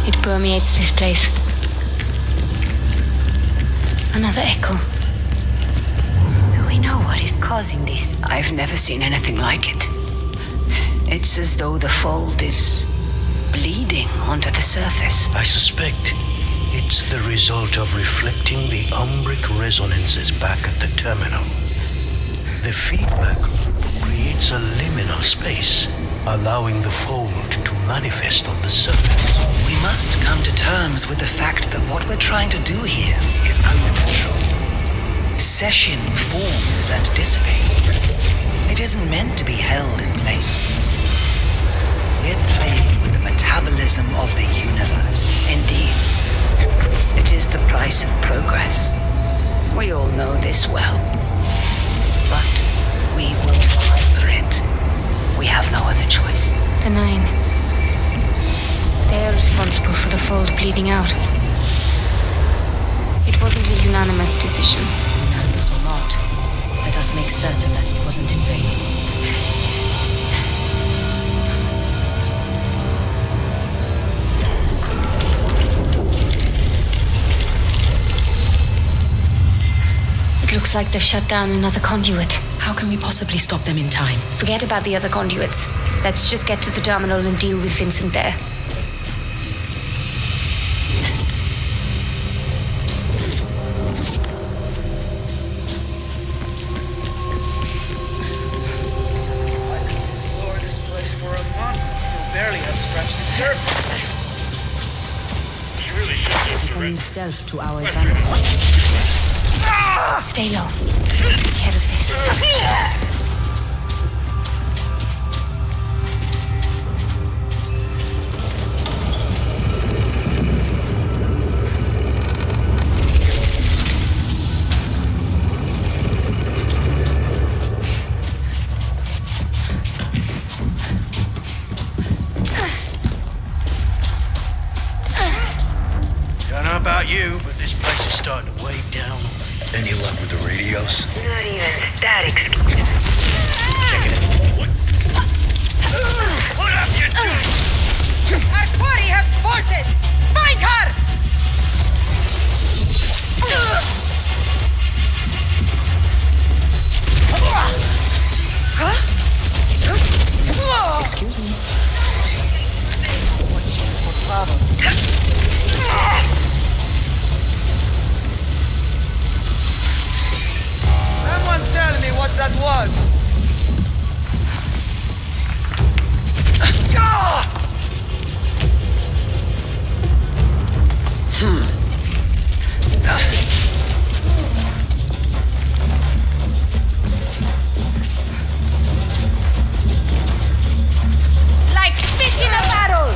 it permeates this place. Another echo. Do we know what is causing this? I've never seen anything like it. It's as though the fold is bleeding onto the surface. I suspect it's the result of reflecting the Umbric resonances back at the terminal. The feedback creates a liminal space, allowing the fold to manifest on the surface. We must come to terms with the fact that what we're trying to do here is under control. Session forms and dissipates. It isn't meant to be held in place. We're playing with the metabolism of the universe. Indeed. It is the price of progress. We all know this well. But we will master it. We have no other choice. The 9. They are responsible for the fold bleeding out. It wasn't a unanimous decision. Unanimous or not, let us make certain that it wasn't in vain. It looks like they've shut down another conduit. How can we possibly stop them in time? Forget about the other conduits. Let's just get to the terminal and deal with Vincent there. Stealth to our advantage. Stay low. Get ahead of this. You, but this place is starting to weigh down. Any luck with the radios? Not even static. Checking it. What have you done? Our quarry has bolted! Find her! Huh? Excuse me. What problem? that was! Like spit in a barrel!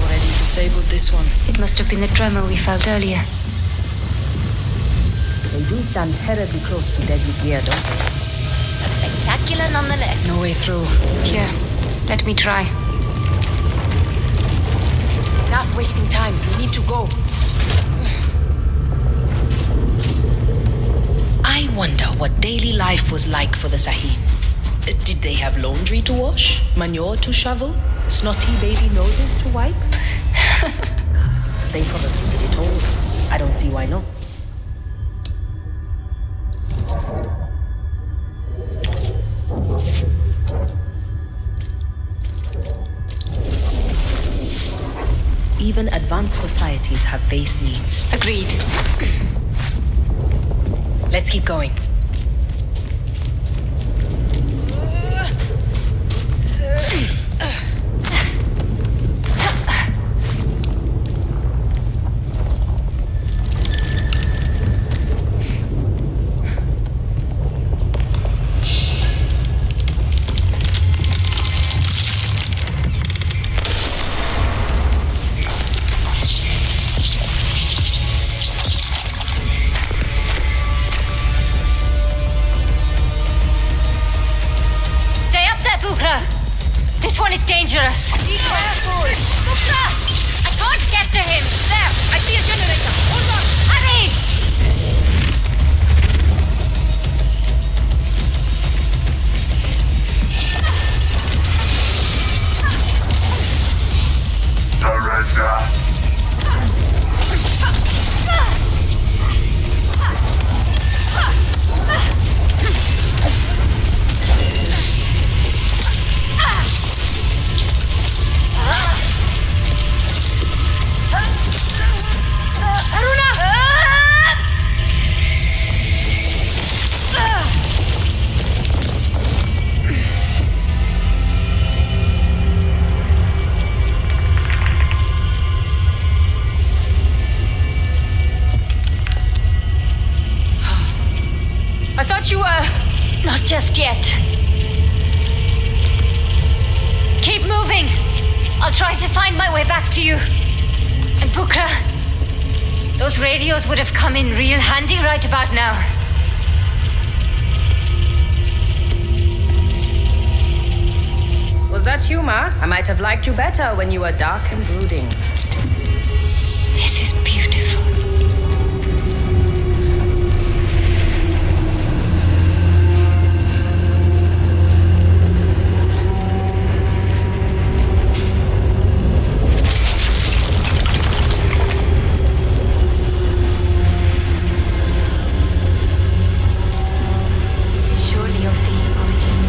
Already disabled this one. It must have been the tremor we felt earlier. They do stand terribly close to deadly gear, don't they? But spectacular nonetheless. No way through. Here, let me try. Enough wasting time. We need to go. I wonder what daily life was like for the Sahin. Did they have laundry to wash? Manure to shovel? Snotty baby noses to wipe? They probably did it all. I don't see why not. Even advanced societies have base needs. Agreed. Let's keep going. Stay up there, Bukra! This one is dangerous. Be careful! Bukra! I can't get to him! There! I see a generator! Hold on! Hurry! I thought you were... Not just yet. Keep moving. I'll try to find my way back to you. And Bukra, those radios would have come in real handy right about now. Was that humor? I might have liked you better when you were dark and brooding. This is beautiful. This is surely of the origin.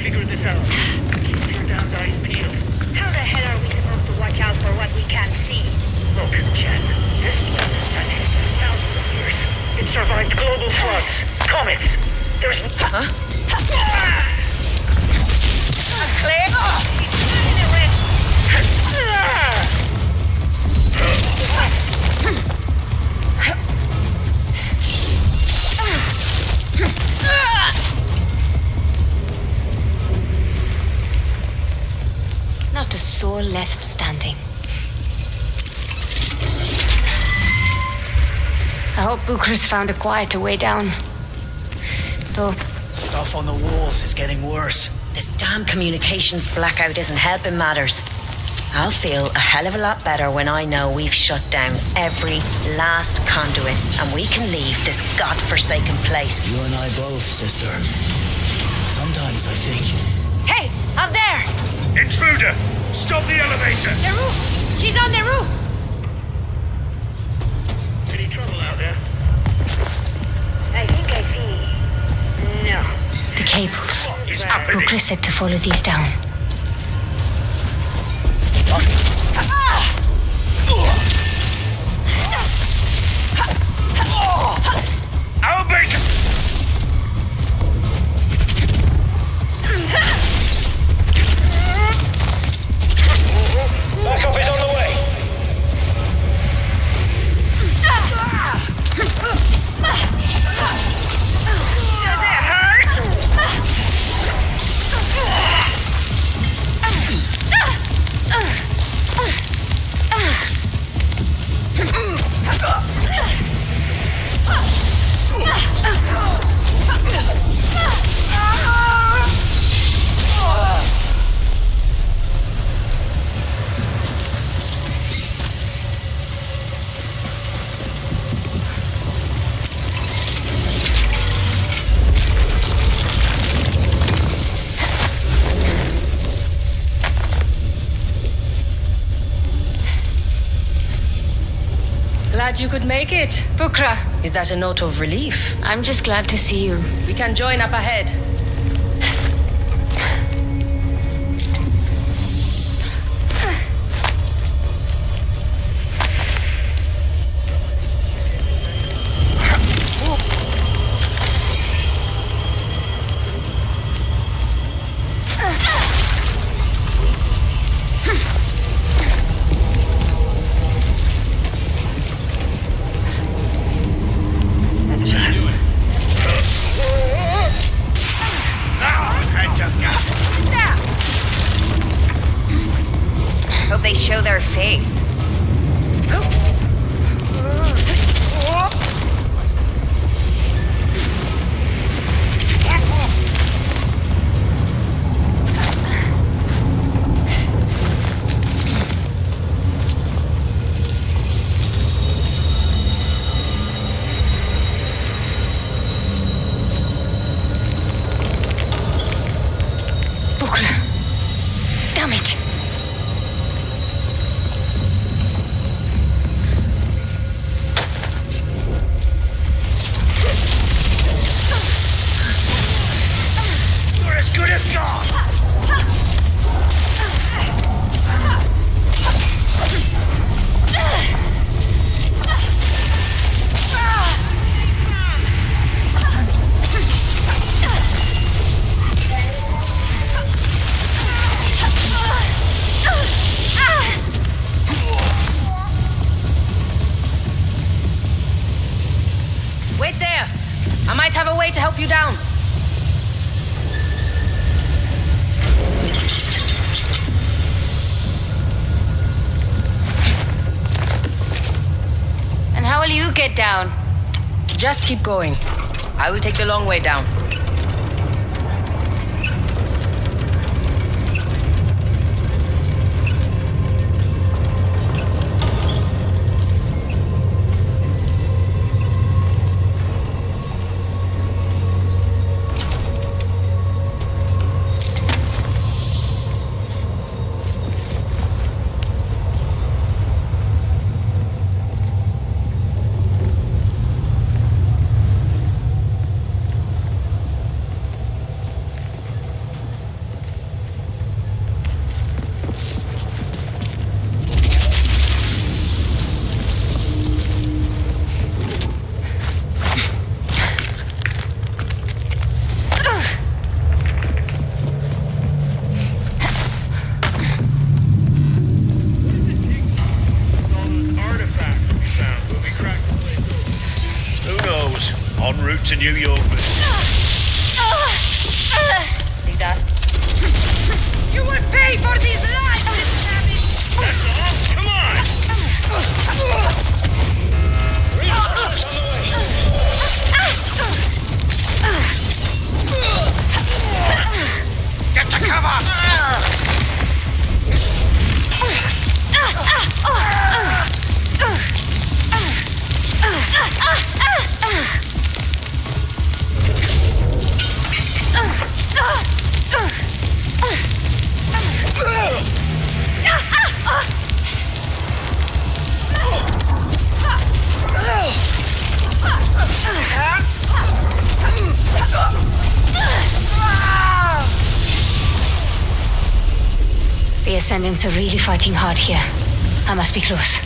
figure this out. Keep your damned eyes peeled. How the hell are we supposed to watch out for what we can't see? Look, Jen, this planet has had thousands of years. It survived global floods, comets. There's... Huh? Clear? Not a soul left standing. I hope Bukra's found a quieter way down. Though... Stuff on the walls is getting worse. This damn communications blackout isn't helping matters. I'll feel a hell of a lot better when I know we've shut down every last conduit and we can leave this godforsaken place. You and I both, sister. Sometimes I think... Hey, up there! Intruder! Stop the elevator! The roof! She's on the roof! Any trouble out there? I think I see... No. The cables. What is happening? Bukra said to follow these down. Our bacon! Backup is on the way! Does it hurt? Glad you could make it. Bukra, Is that a note of relief? I'm just glad to see you. We can join up ahead. Hope they show their face. Bukra. Damn it. You're as good as gone! Wait there. I might have a way to help you down. And how will you get down? Just keep going. I will take the long way down. to New York, but Take that. You will pay for these lies, savage! come on! Get to cover! The Ascendants are really fighting hard here. I must be close.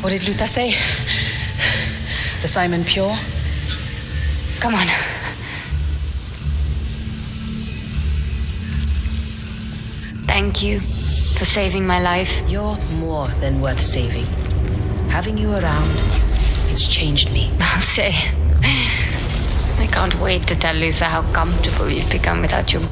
What did Luther say? The Simon Pure? Come on. Thank you for saving my life. You're more than worth saving. Having you around, it's changed me. I'll say. I can't wait to tell Luther how comfortable you've become without you.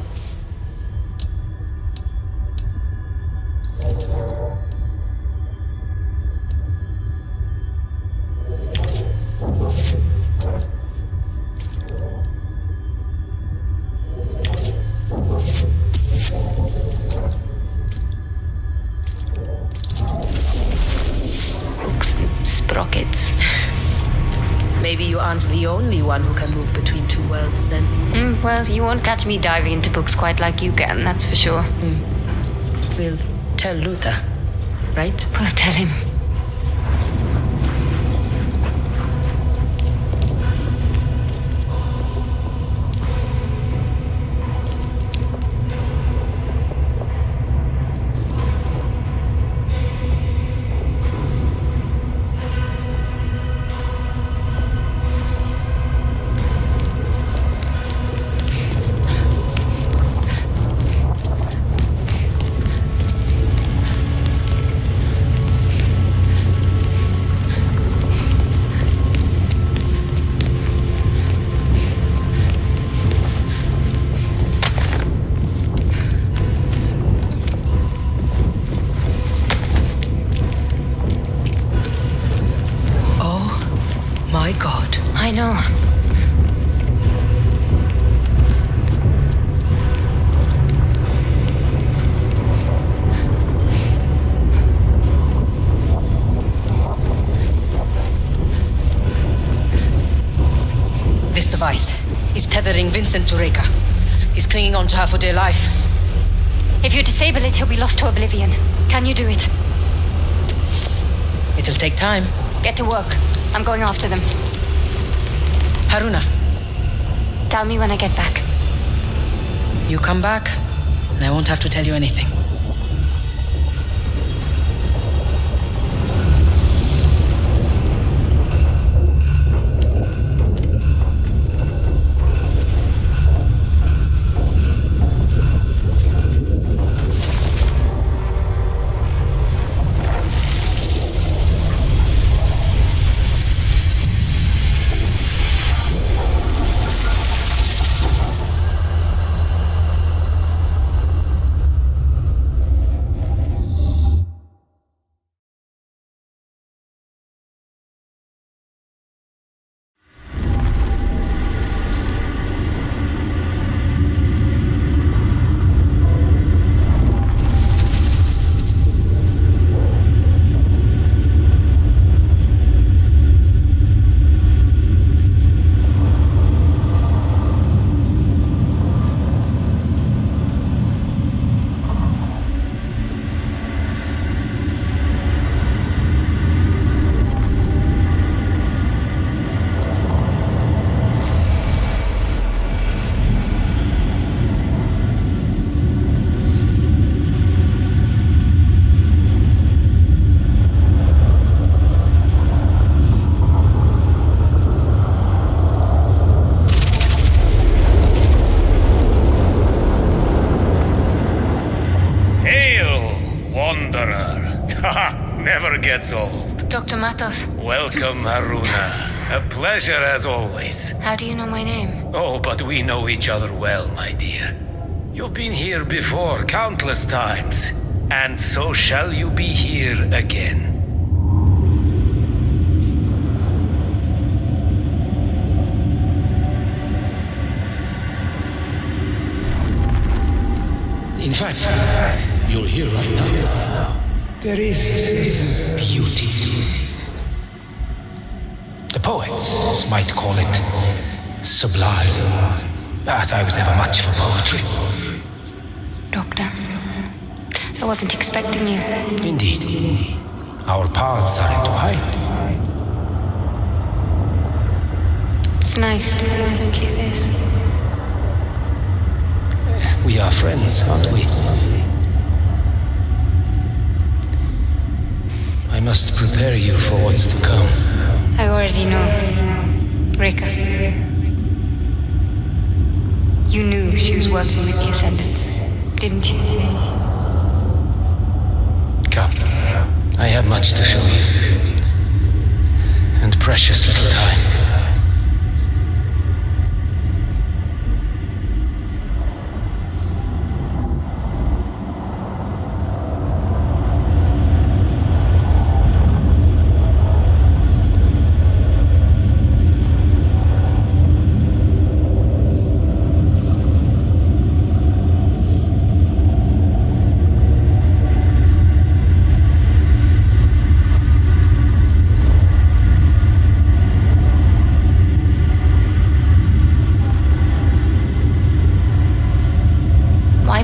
Sprockets. Maybe you aren't the only one who can move between two worlds, then. Well, you won't catch me diving into books quite like you can, that's for sure. We'll tell Luther, right? We'll tell him. My God. I know. This device is tethering Vincent to Reka. He's clinging on to her for dear life. If you disable it, he'll be lost to oblivion. Can you do it? It'll take time. Get to work. I'm going after them. Haruna. Tell me when I get back. You come back, and I won't have to tell you anything. Emperor. Haha, never gets old. Dr. Matos, Welcome, Haruna. A pleasure as always. how do you know my name? Oh, but we know each other well, my dear. You've been here before countless times, and so shall you be here again. In fact, you're here right now. There is a certain beauty to it. The poets might call it sublime, but I was never much for poetry. Doctor, I wasn't expecting you. Indeed. Our paths are entwined. It's nice to see a friendly face. We are friends, aren't we? I must prepare you for what's to come. I already know. Reka. You knew she was working with the Ascendants, didn't you? Come. I have much to show you. And precious little time.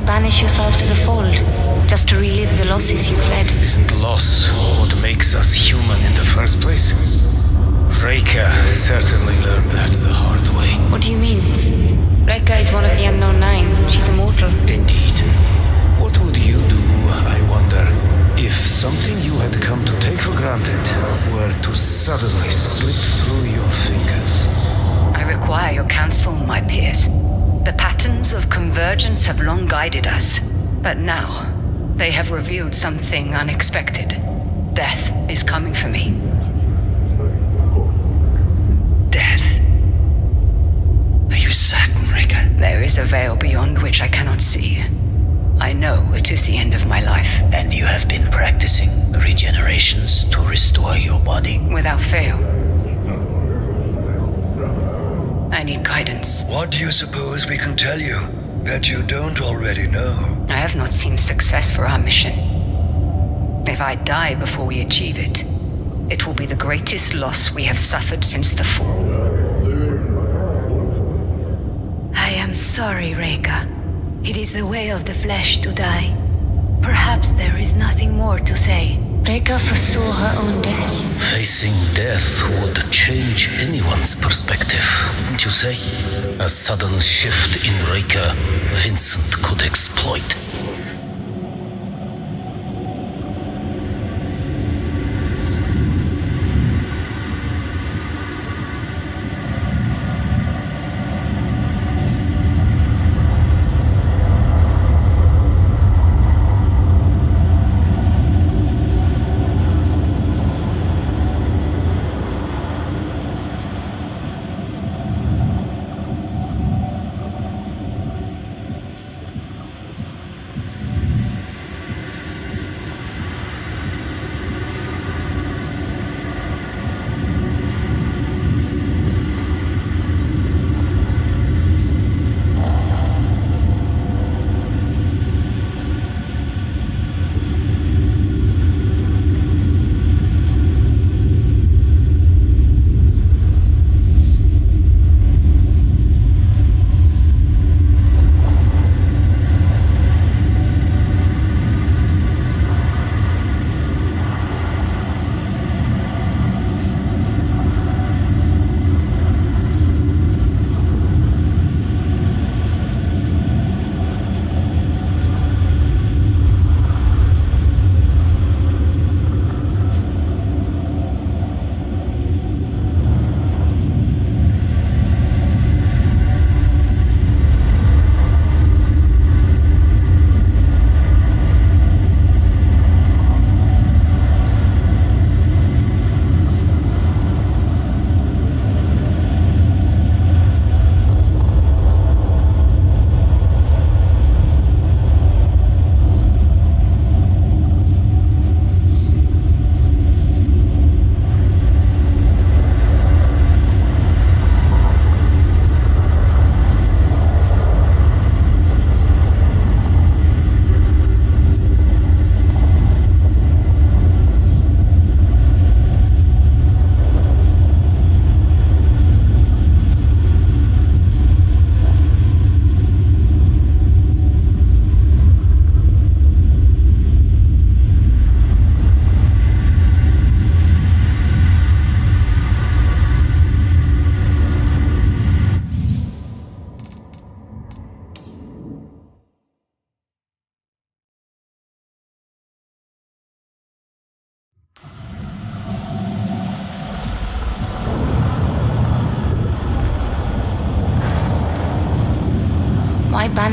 Banish yourself to the fold, just to relive the losses you fled. Isn't loss what makes us human in the first place? Reka certainly learned that the hard way. What do you mean? Reka is one of the Unknown Nine. She's immortal. Indeed. What would you do, I wonder, if something you had come to take for granted were to suddenly slip through your fingers? I require your counsel, my peers. The patterns of convergence have long guided us, but now they have revealed something unexpected. Death is coming for me. Death? Are you certain, Reka? There is a veil beyond which I cannot see. I know it is the end of my life. And you have been practicing regenerations to restore your body? Without fail. I need guidance. What do you suppose we can tell you that you don't already know? I have not seen success for our mission. If I die before we achieve it, it will be the greatest loss we have suffered since the fall. I am sorry, Reka. It is the way of the flesh to die. Perhaps there is nothing more to say. Reka foresaw her own death. Facing death would change anyone's perspective, wouldn't you say? A sudden shift in Reka, Vincent could exploit.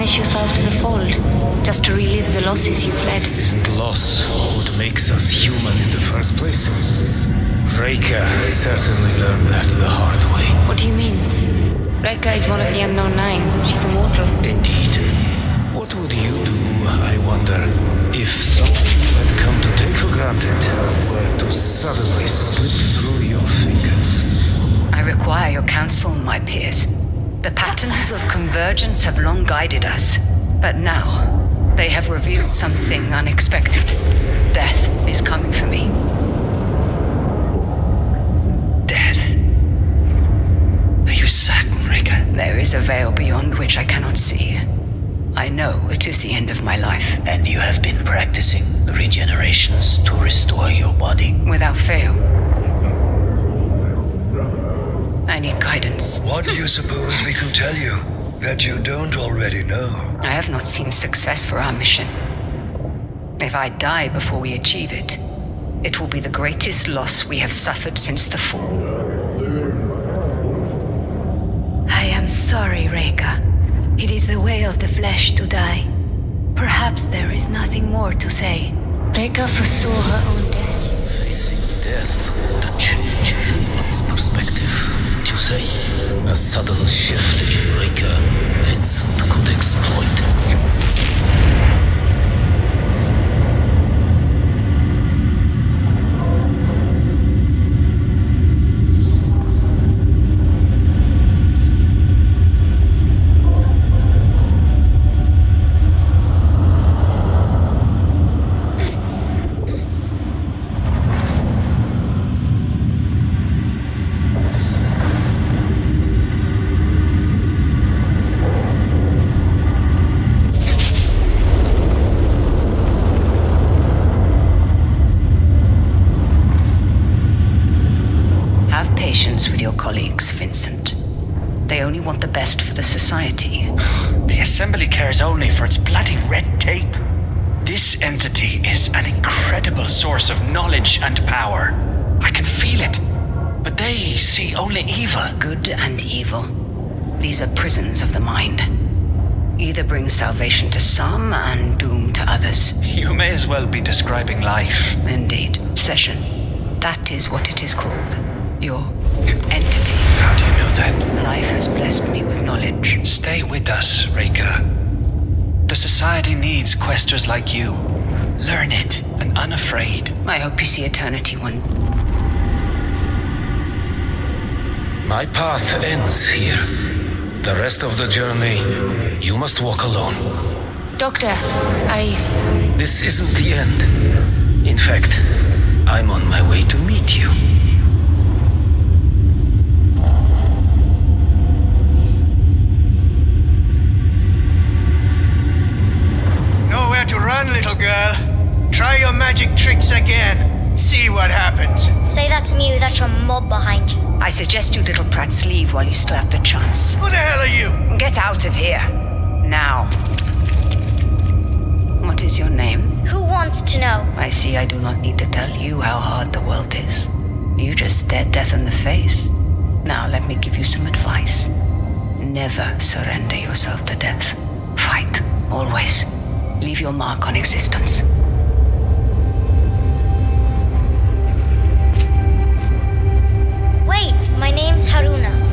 harness yourself to the fold, just to relive the losses you fled. Isn't loss what makes us human in the first place? Reika certainly learned that the hard way. What do you mean? Reika is one of the Unknown Nine. She's immortal. Indeed. What would you do, I wonder, if something you had come to take for granted were to suddenly slip through your fingers? I require your counsel, my peers. The patterns of convergence have long guided us, but now they have revealed something unexpected. Death is coming for me. Death. Are you certain, Reika? There is a veil beyond which I cannot see. I know it is the end of my life. And you have been practicing regenerations to restore your body? Without fail. I need guidance. What do you suppose we can tell you that you don't already know? I have not seen success for our mission. If I die before we achieve it, it will be the greatest loss we have suffered since the fall. I am sorry, Reika. It is the way of the flesh to die. Perhaps there is nothing more to say. Reika foresaw her own death. Facing death would change anyone's perspective. What you say? A sudden shift in Reika, Vincent could exploit. With your colleagues, Vincent. They only want the best for the society. The Assembly cares only for its bloody red tape. This entity is an incredible source of knowledge and power. I can feel it. But they see only evil. Good and evil. These are prisons of the mind. Either bring salvation to some and doom to others. You may as well be describing life. Indeed. Session. That is what it is called. Your entity. How do you know that? Life has blessed me with knowledge. Stay with us, Reika. The society needs questers like you. Learn it, and unafraid. I hope you see eternity one. My path ends here. The rest of the journey, you must walk alone. Doctor, This isn't the end. In fact, I'm on my way to meet you. Nowhere to run, little girl. Try your magic tricks again. See what happens. Say that to me without your mob behind you. I suggest you little prats leave while you still have the chance. Who the hell are you? Get out of here. Now. What is your name? Who wants to know? I see I do not need to tell you how hard the world is. You just stared death in the face. Now let me give you some advice. Never surrender yourself to death. Fight, always. Leave your mark on existence. Wait, my name's Haruna.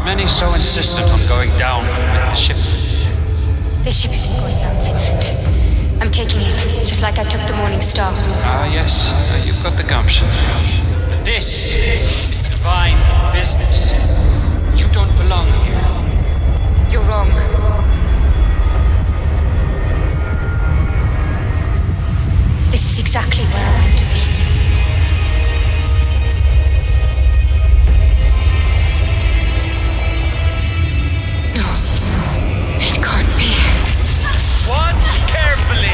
Many so insistent on going down with the ship. The ship isn't going down, Vincent. I'm taking it, just like I took the Morning Star. Ah, yes, you've got the gumption. But this is divine business. You don't belong here. You're wrong. This is exactly where I want to be. No, it can't be. Watch carefully!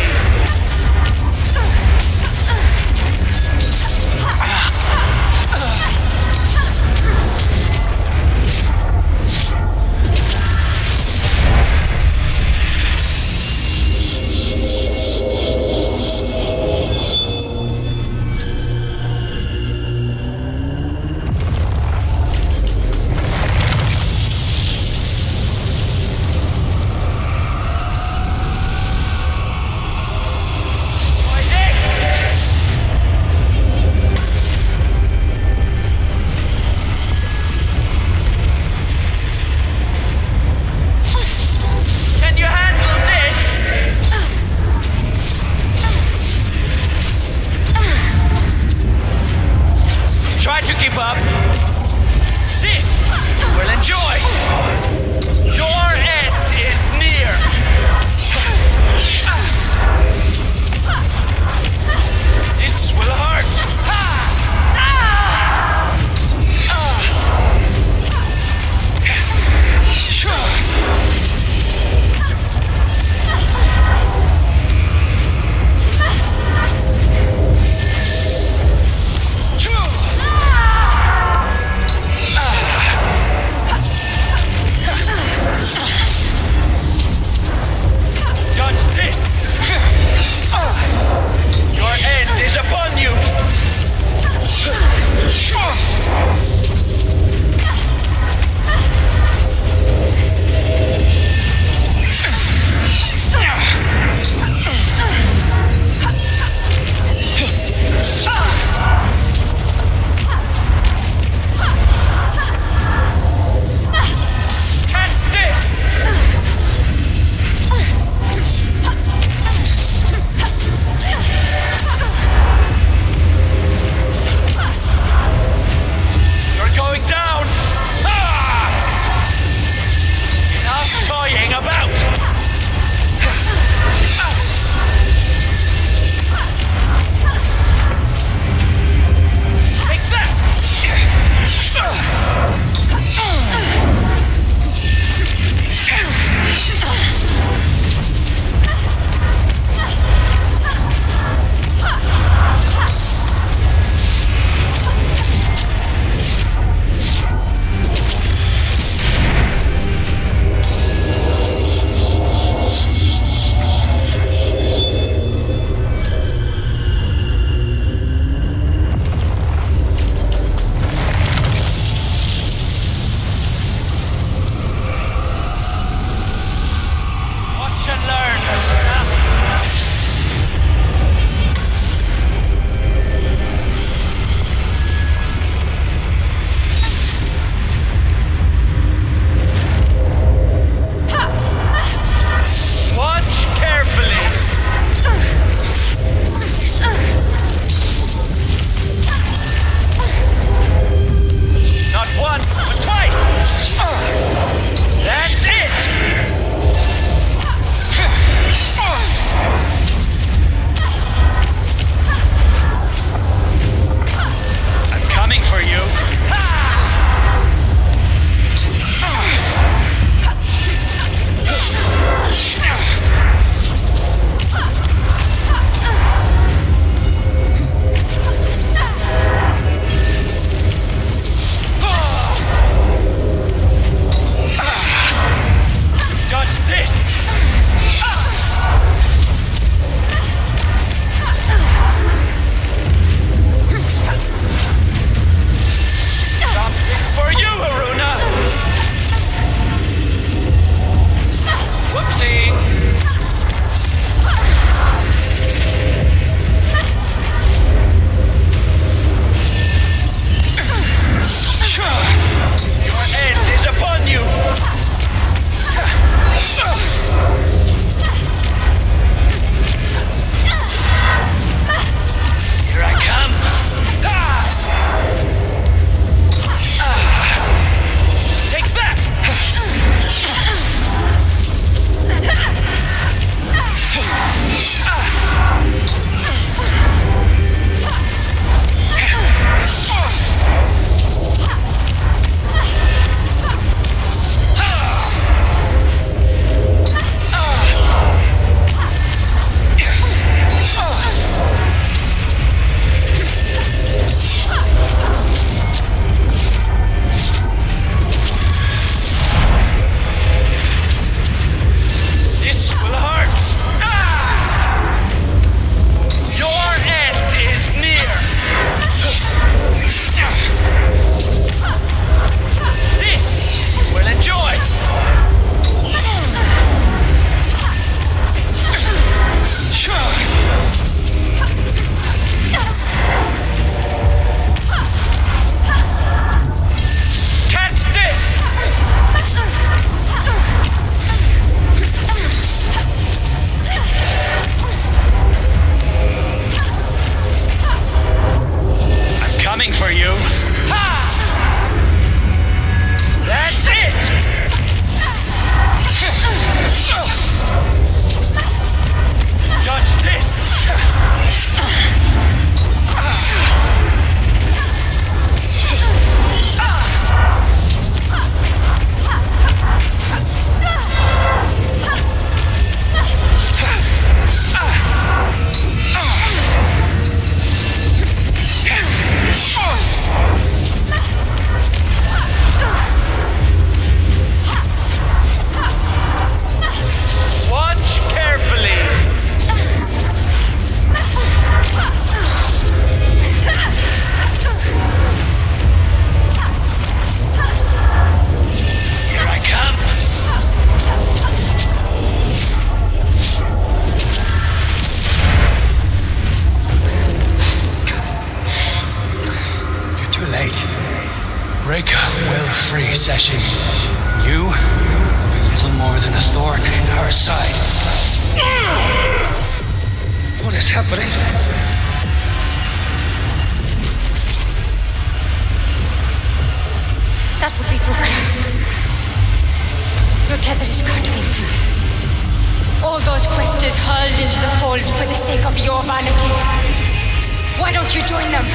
for you. Ha! That's it! Judge this! Watch carefully! Here I come! You're too late. Breaker will free Session. You will be little more than a thorn in her side. What is happening? That would be broken. Your tether is cut, Vincent. All those questers hurled into the fold for the sake of your vanity. Why don't you join them?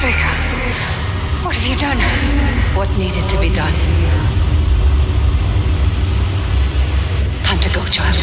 Rika, what have you done? What needed to be done? Time to go, child.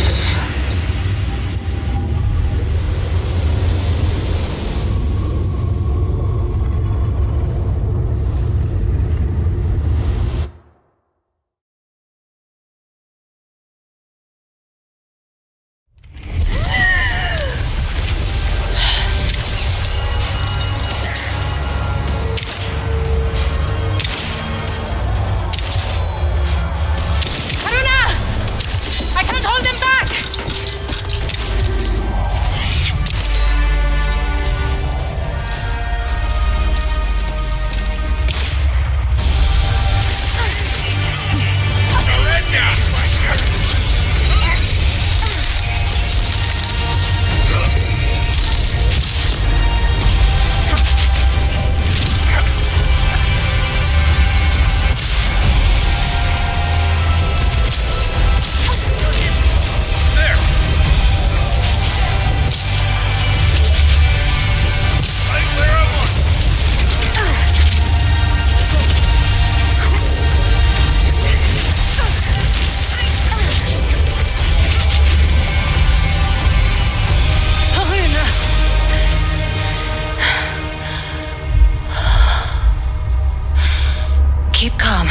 Keep calm.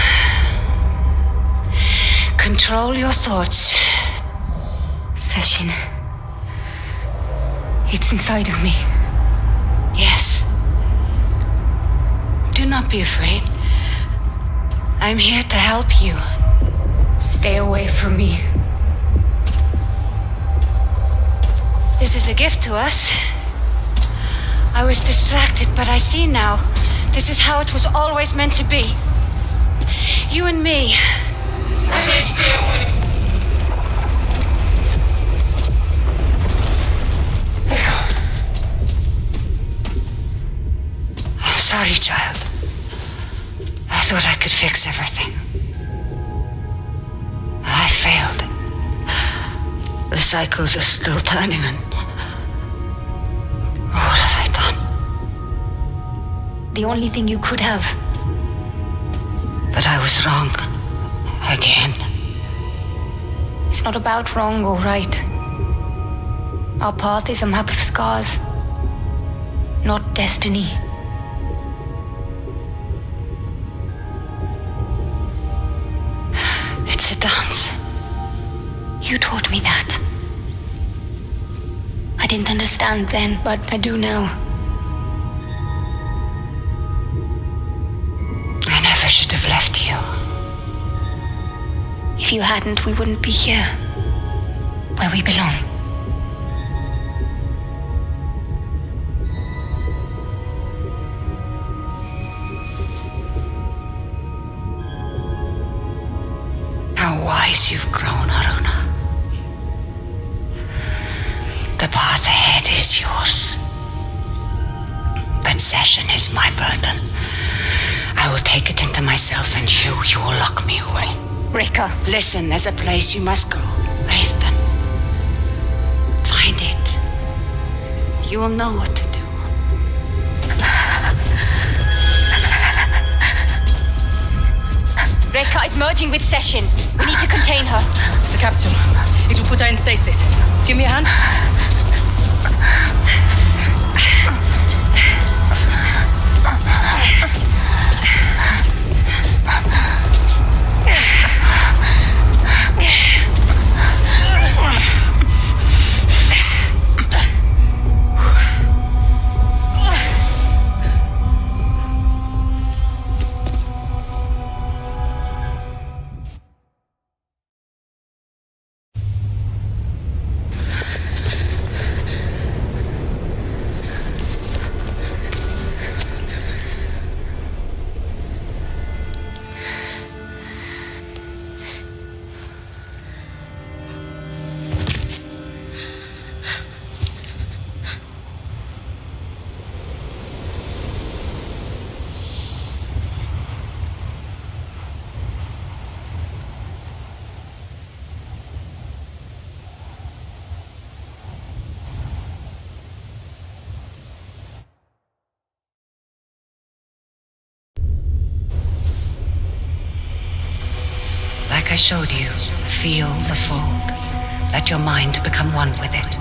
Control your thoughts. Session. It's inside of me. Yes. Do not be afraid. I'm here to help you. Stay away from me. This is a gift to us. I was distracted, but I see now. This is how it was always meant to be. You and me. I'm sorry, child. I thought I could fix everything. I failed. The cycles are still turning, and what have I done? The only thing you could have. But I was wrong. Again. It's not about wrong or right. Our path is a map of scars, not destiny. It's a dance. You taught me that. I didn't understand then, but I do now. I never should have left you. If you hadn't, we wouldn't be here, where we belong. wise you've grown, Haruna. The path ahead is yours. But Session is my burden. I will take it into myself, and you will lock me away. Rika. Listen, there's a place you must go. Raithen. Find it. You will know what to do. Rika is merging with Session. We need to contain her. The capsule. It will put her in stasis. Give me a hand. Like I showed you, feel the fold. Let your mind become one with it.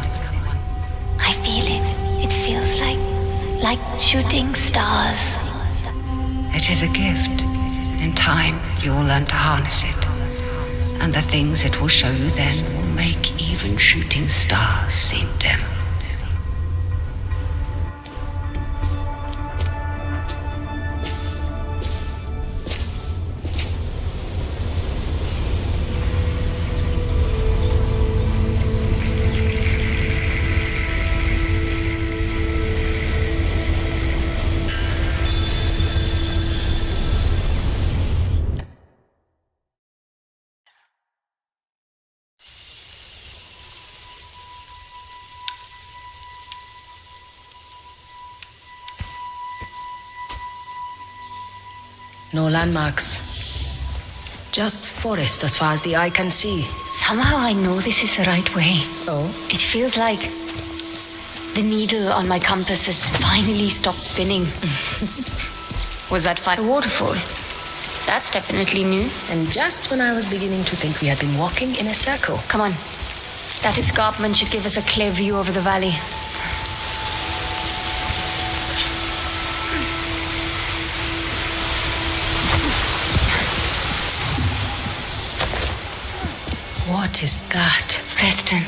I feel it. It feels like shooting stars. It is a gift. In time, you will learn to harness it. And the things it will show you then will make even shooting stars seem dim. No landmarks. Just forest as far as the eye can see. Somehow I know this is the right way. Oh? It feels like the needle on my compass has finally stopped spinning. Was that fun? A waterfall. That's definitely new. And just when I was beginning to think we had been walking in a circle. Come on. That escarpment should give us a clear view over the valley. What is that? Preston.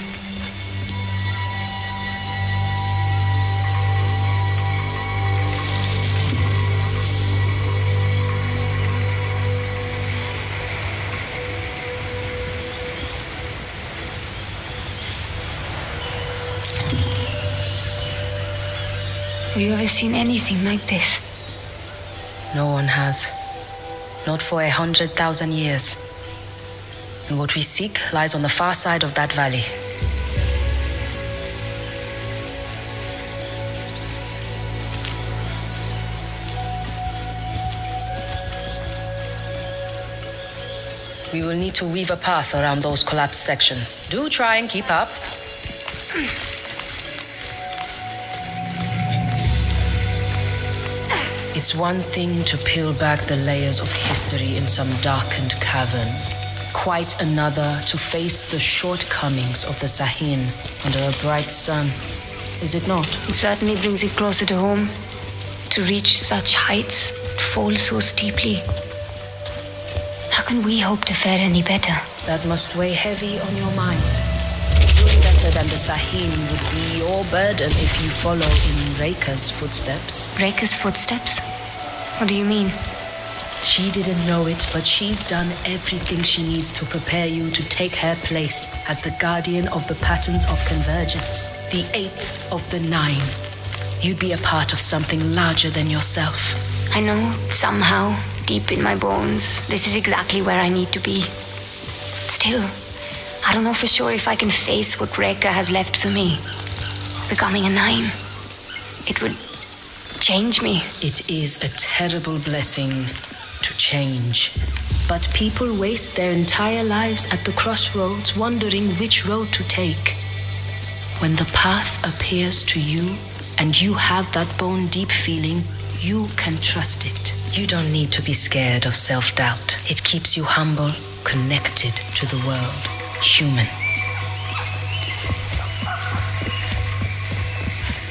Have you ever seen anything like this? No one has. Not for 100,000 years. And what we seek lies on the far side of that valley. We will need to weave a path around those collapsed sections. Do try and keep up. It's one thing to peel back the layers of history in some darkened cavern. Quite another to face the shortcomings of the Sahin under a bright sun. Is it not? It certainly brings it closer to home. To reach such heights, fall so steeply. How can we hope to fare any better? That must weigh heavy on your mind. Doing better than the Sahin would be your burden if you follow in Reika's footsteps. Reika's footsteps? What do you mean? She didn't know it, but she's done everything she needs to prepare you to take her place as the guardian of the patterns of convergence, the 8th of the 9. You'd be a part of something larger than yourself. I know, somehow, deep in my bones, this is exactly where I need to be. Still, I don't know for sure if I can face what Reka has left for me. Becoming a 9. It would change me. It is a terrible blessing to change. But people waste their entire lives at the crossroads wondering which road to take. When the path appears to you and you have that bone-deep feeling, you can trust it. You don't need to be scared of self-doubt. It keeps you humble, connected to the world, human.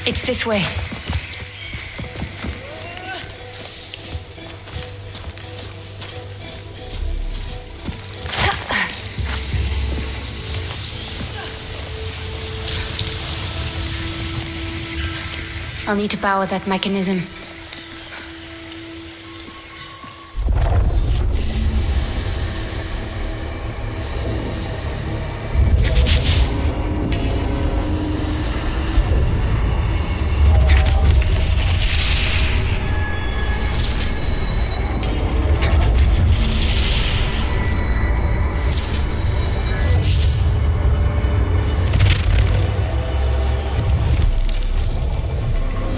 It's this way. I'll need to power that mechanism.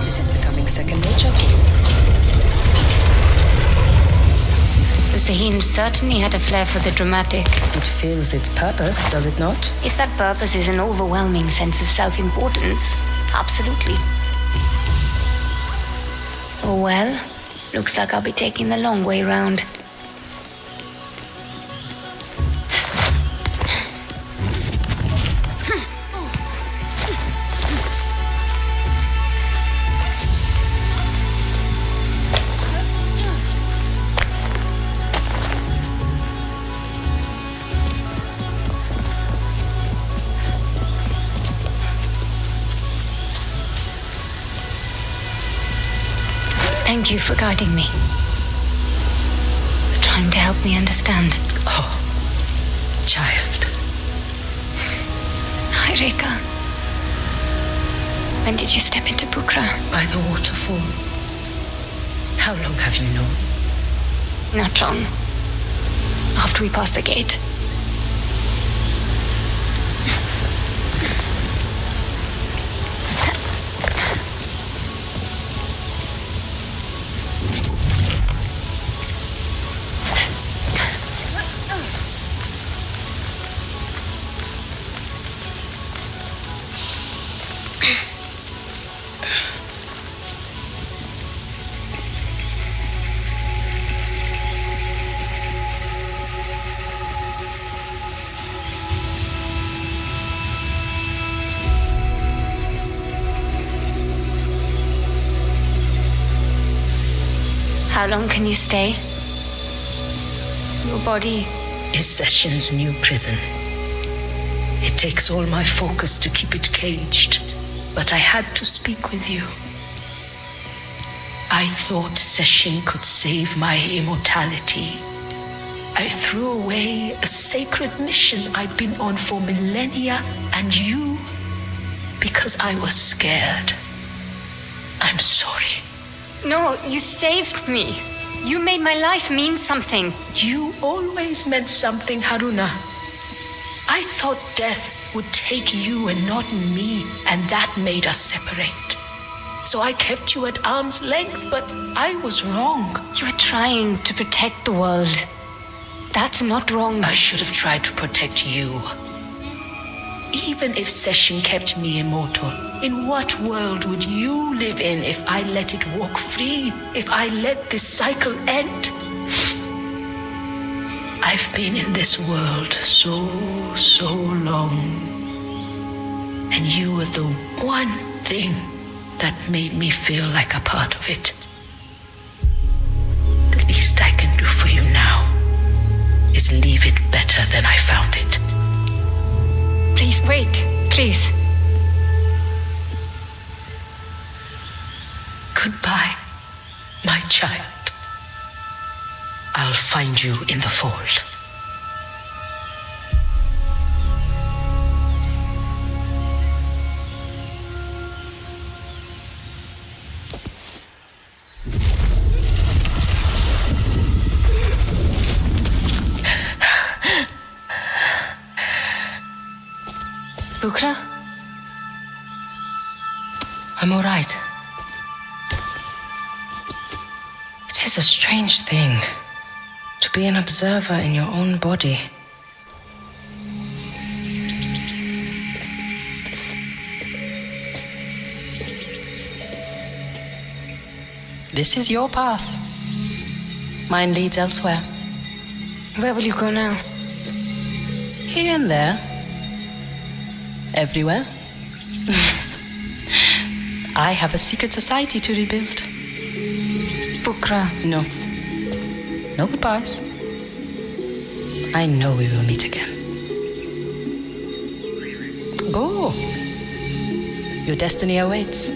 This is becoming second nature to you. The Sahin certainly had a flair for the dramatic. It fills its purpose, does it not? If that purpose is an overwhelming sense of self-importance, absolutely. Oh well, looks like I'll be taking the long way round. Thank you for guiding me. For trying to help me understand. Oh, child. Hi, Reka. When did you step into Bukra? By the waterfall. How long have you known? Not long. After we passed the gate. How long can you stay? Your body is Session's new prison. It takes all my focus to keep it caged, but I had to speak with you. I thought Session could save my immortality. I threw away a sacred mission I'd been on for millennia, and you, because I was scared. I'm sorry. No, you saved me. You made my life mean something. You always meant something, Haruna. I thought death would take you and not me, and that made us separate. So I kept you at arm's length, but I was wrong. You were trying to protect the world. That's not wrong. I should have tried to protect you. Even if Session kept me immortal, in what world would you live in if I let it walk free? If I let this cycle end? I've been in this world so long. And you were the one thing that made me feel like a part of it. The least I can do for you now is leave it better than I found it. Please wait, please. Goodbye, my child. I'll find you in the fold. Bukra? I'm all right. It is a strange thing to be an observer in your own body. This is your path. Mine leads elsewhere. Where will you go now? Here and there. Everywhere. I have a secret society to rebuild. Bukra. No. No goodbyes. I know we will meet again. Go. Your destiny awaits.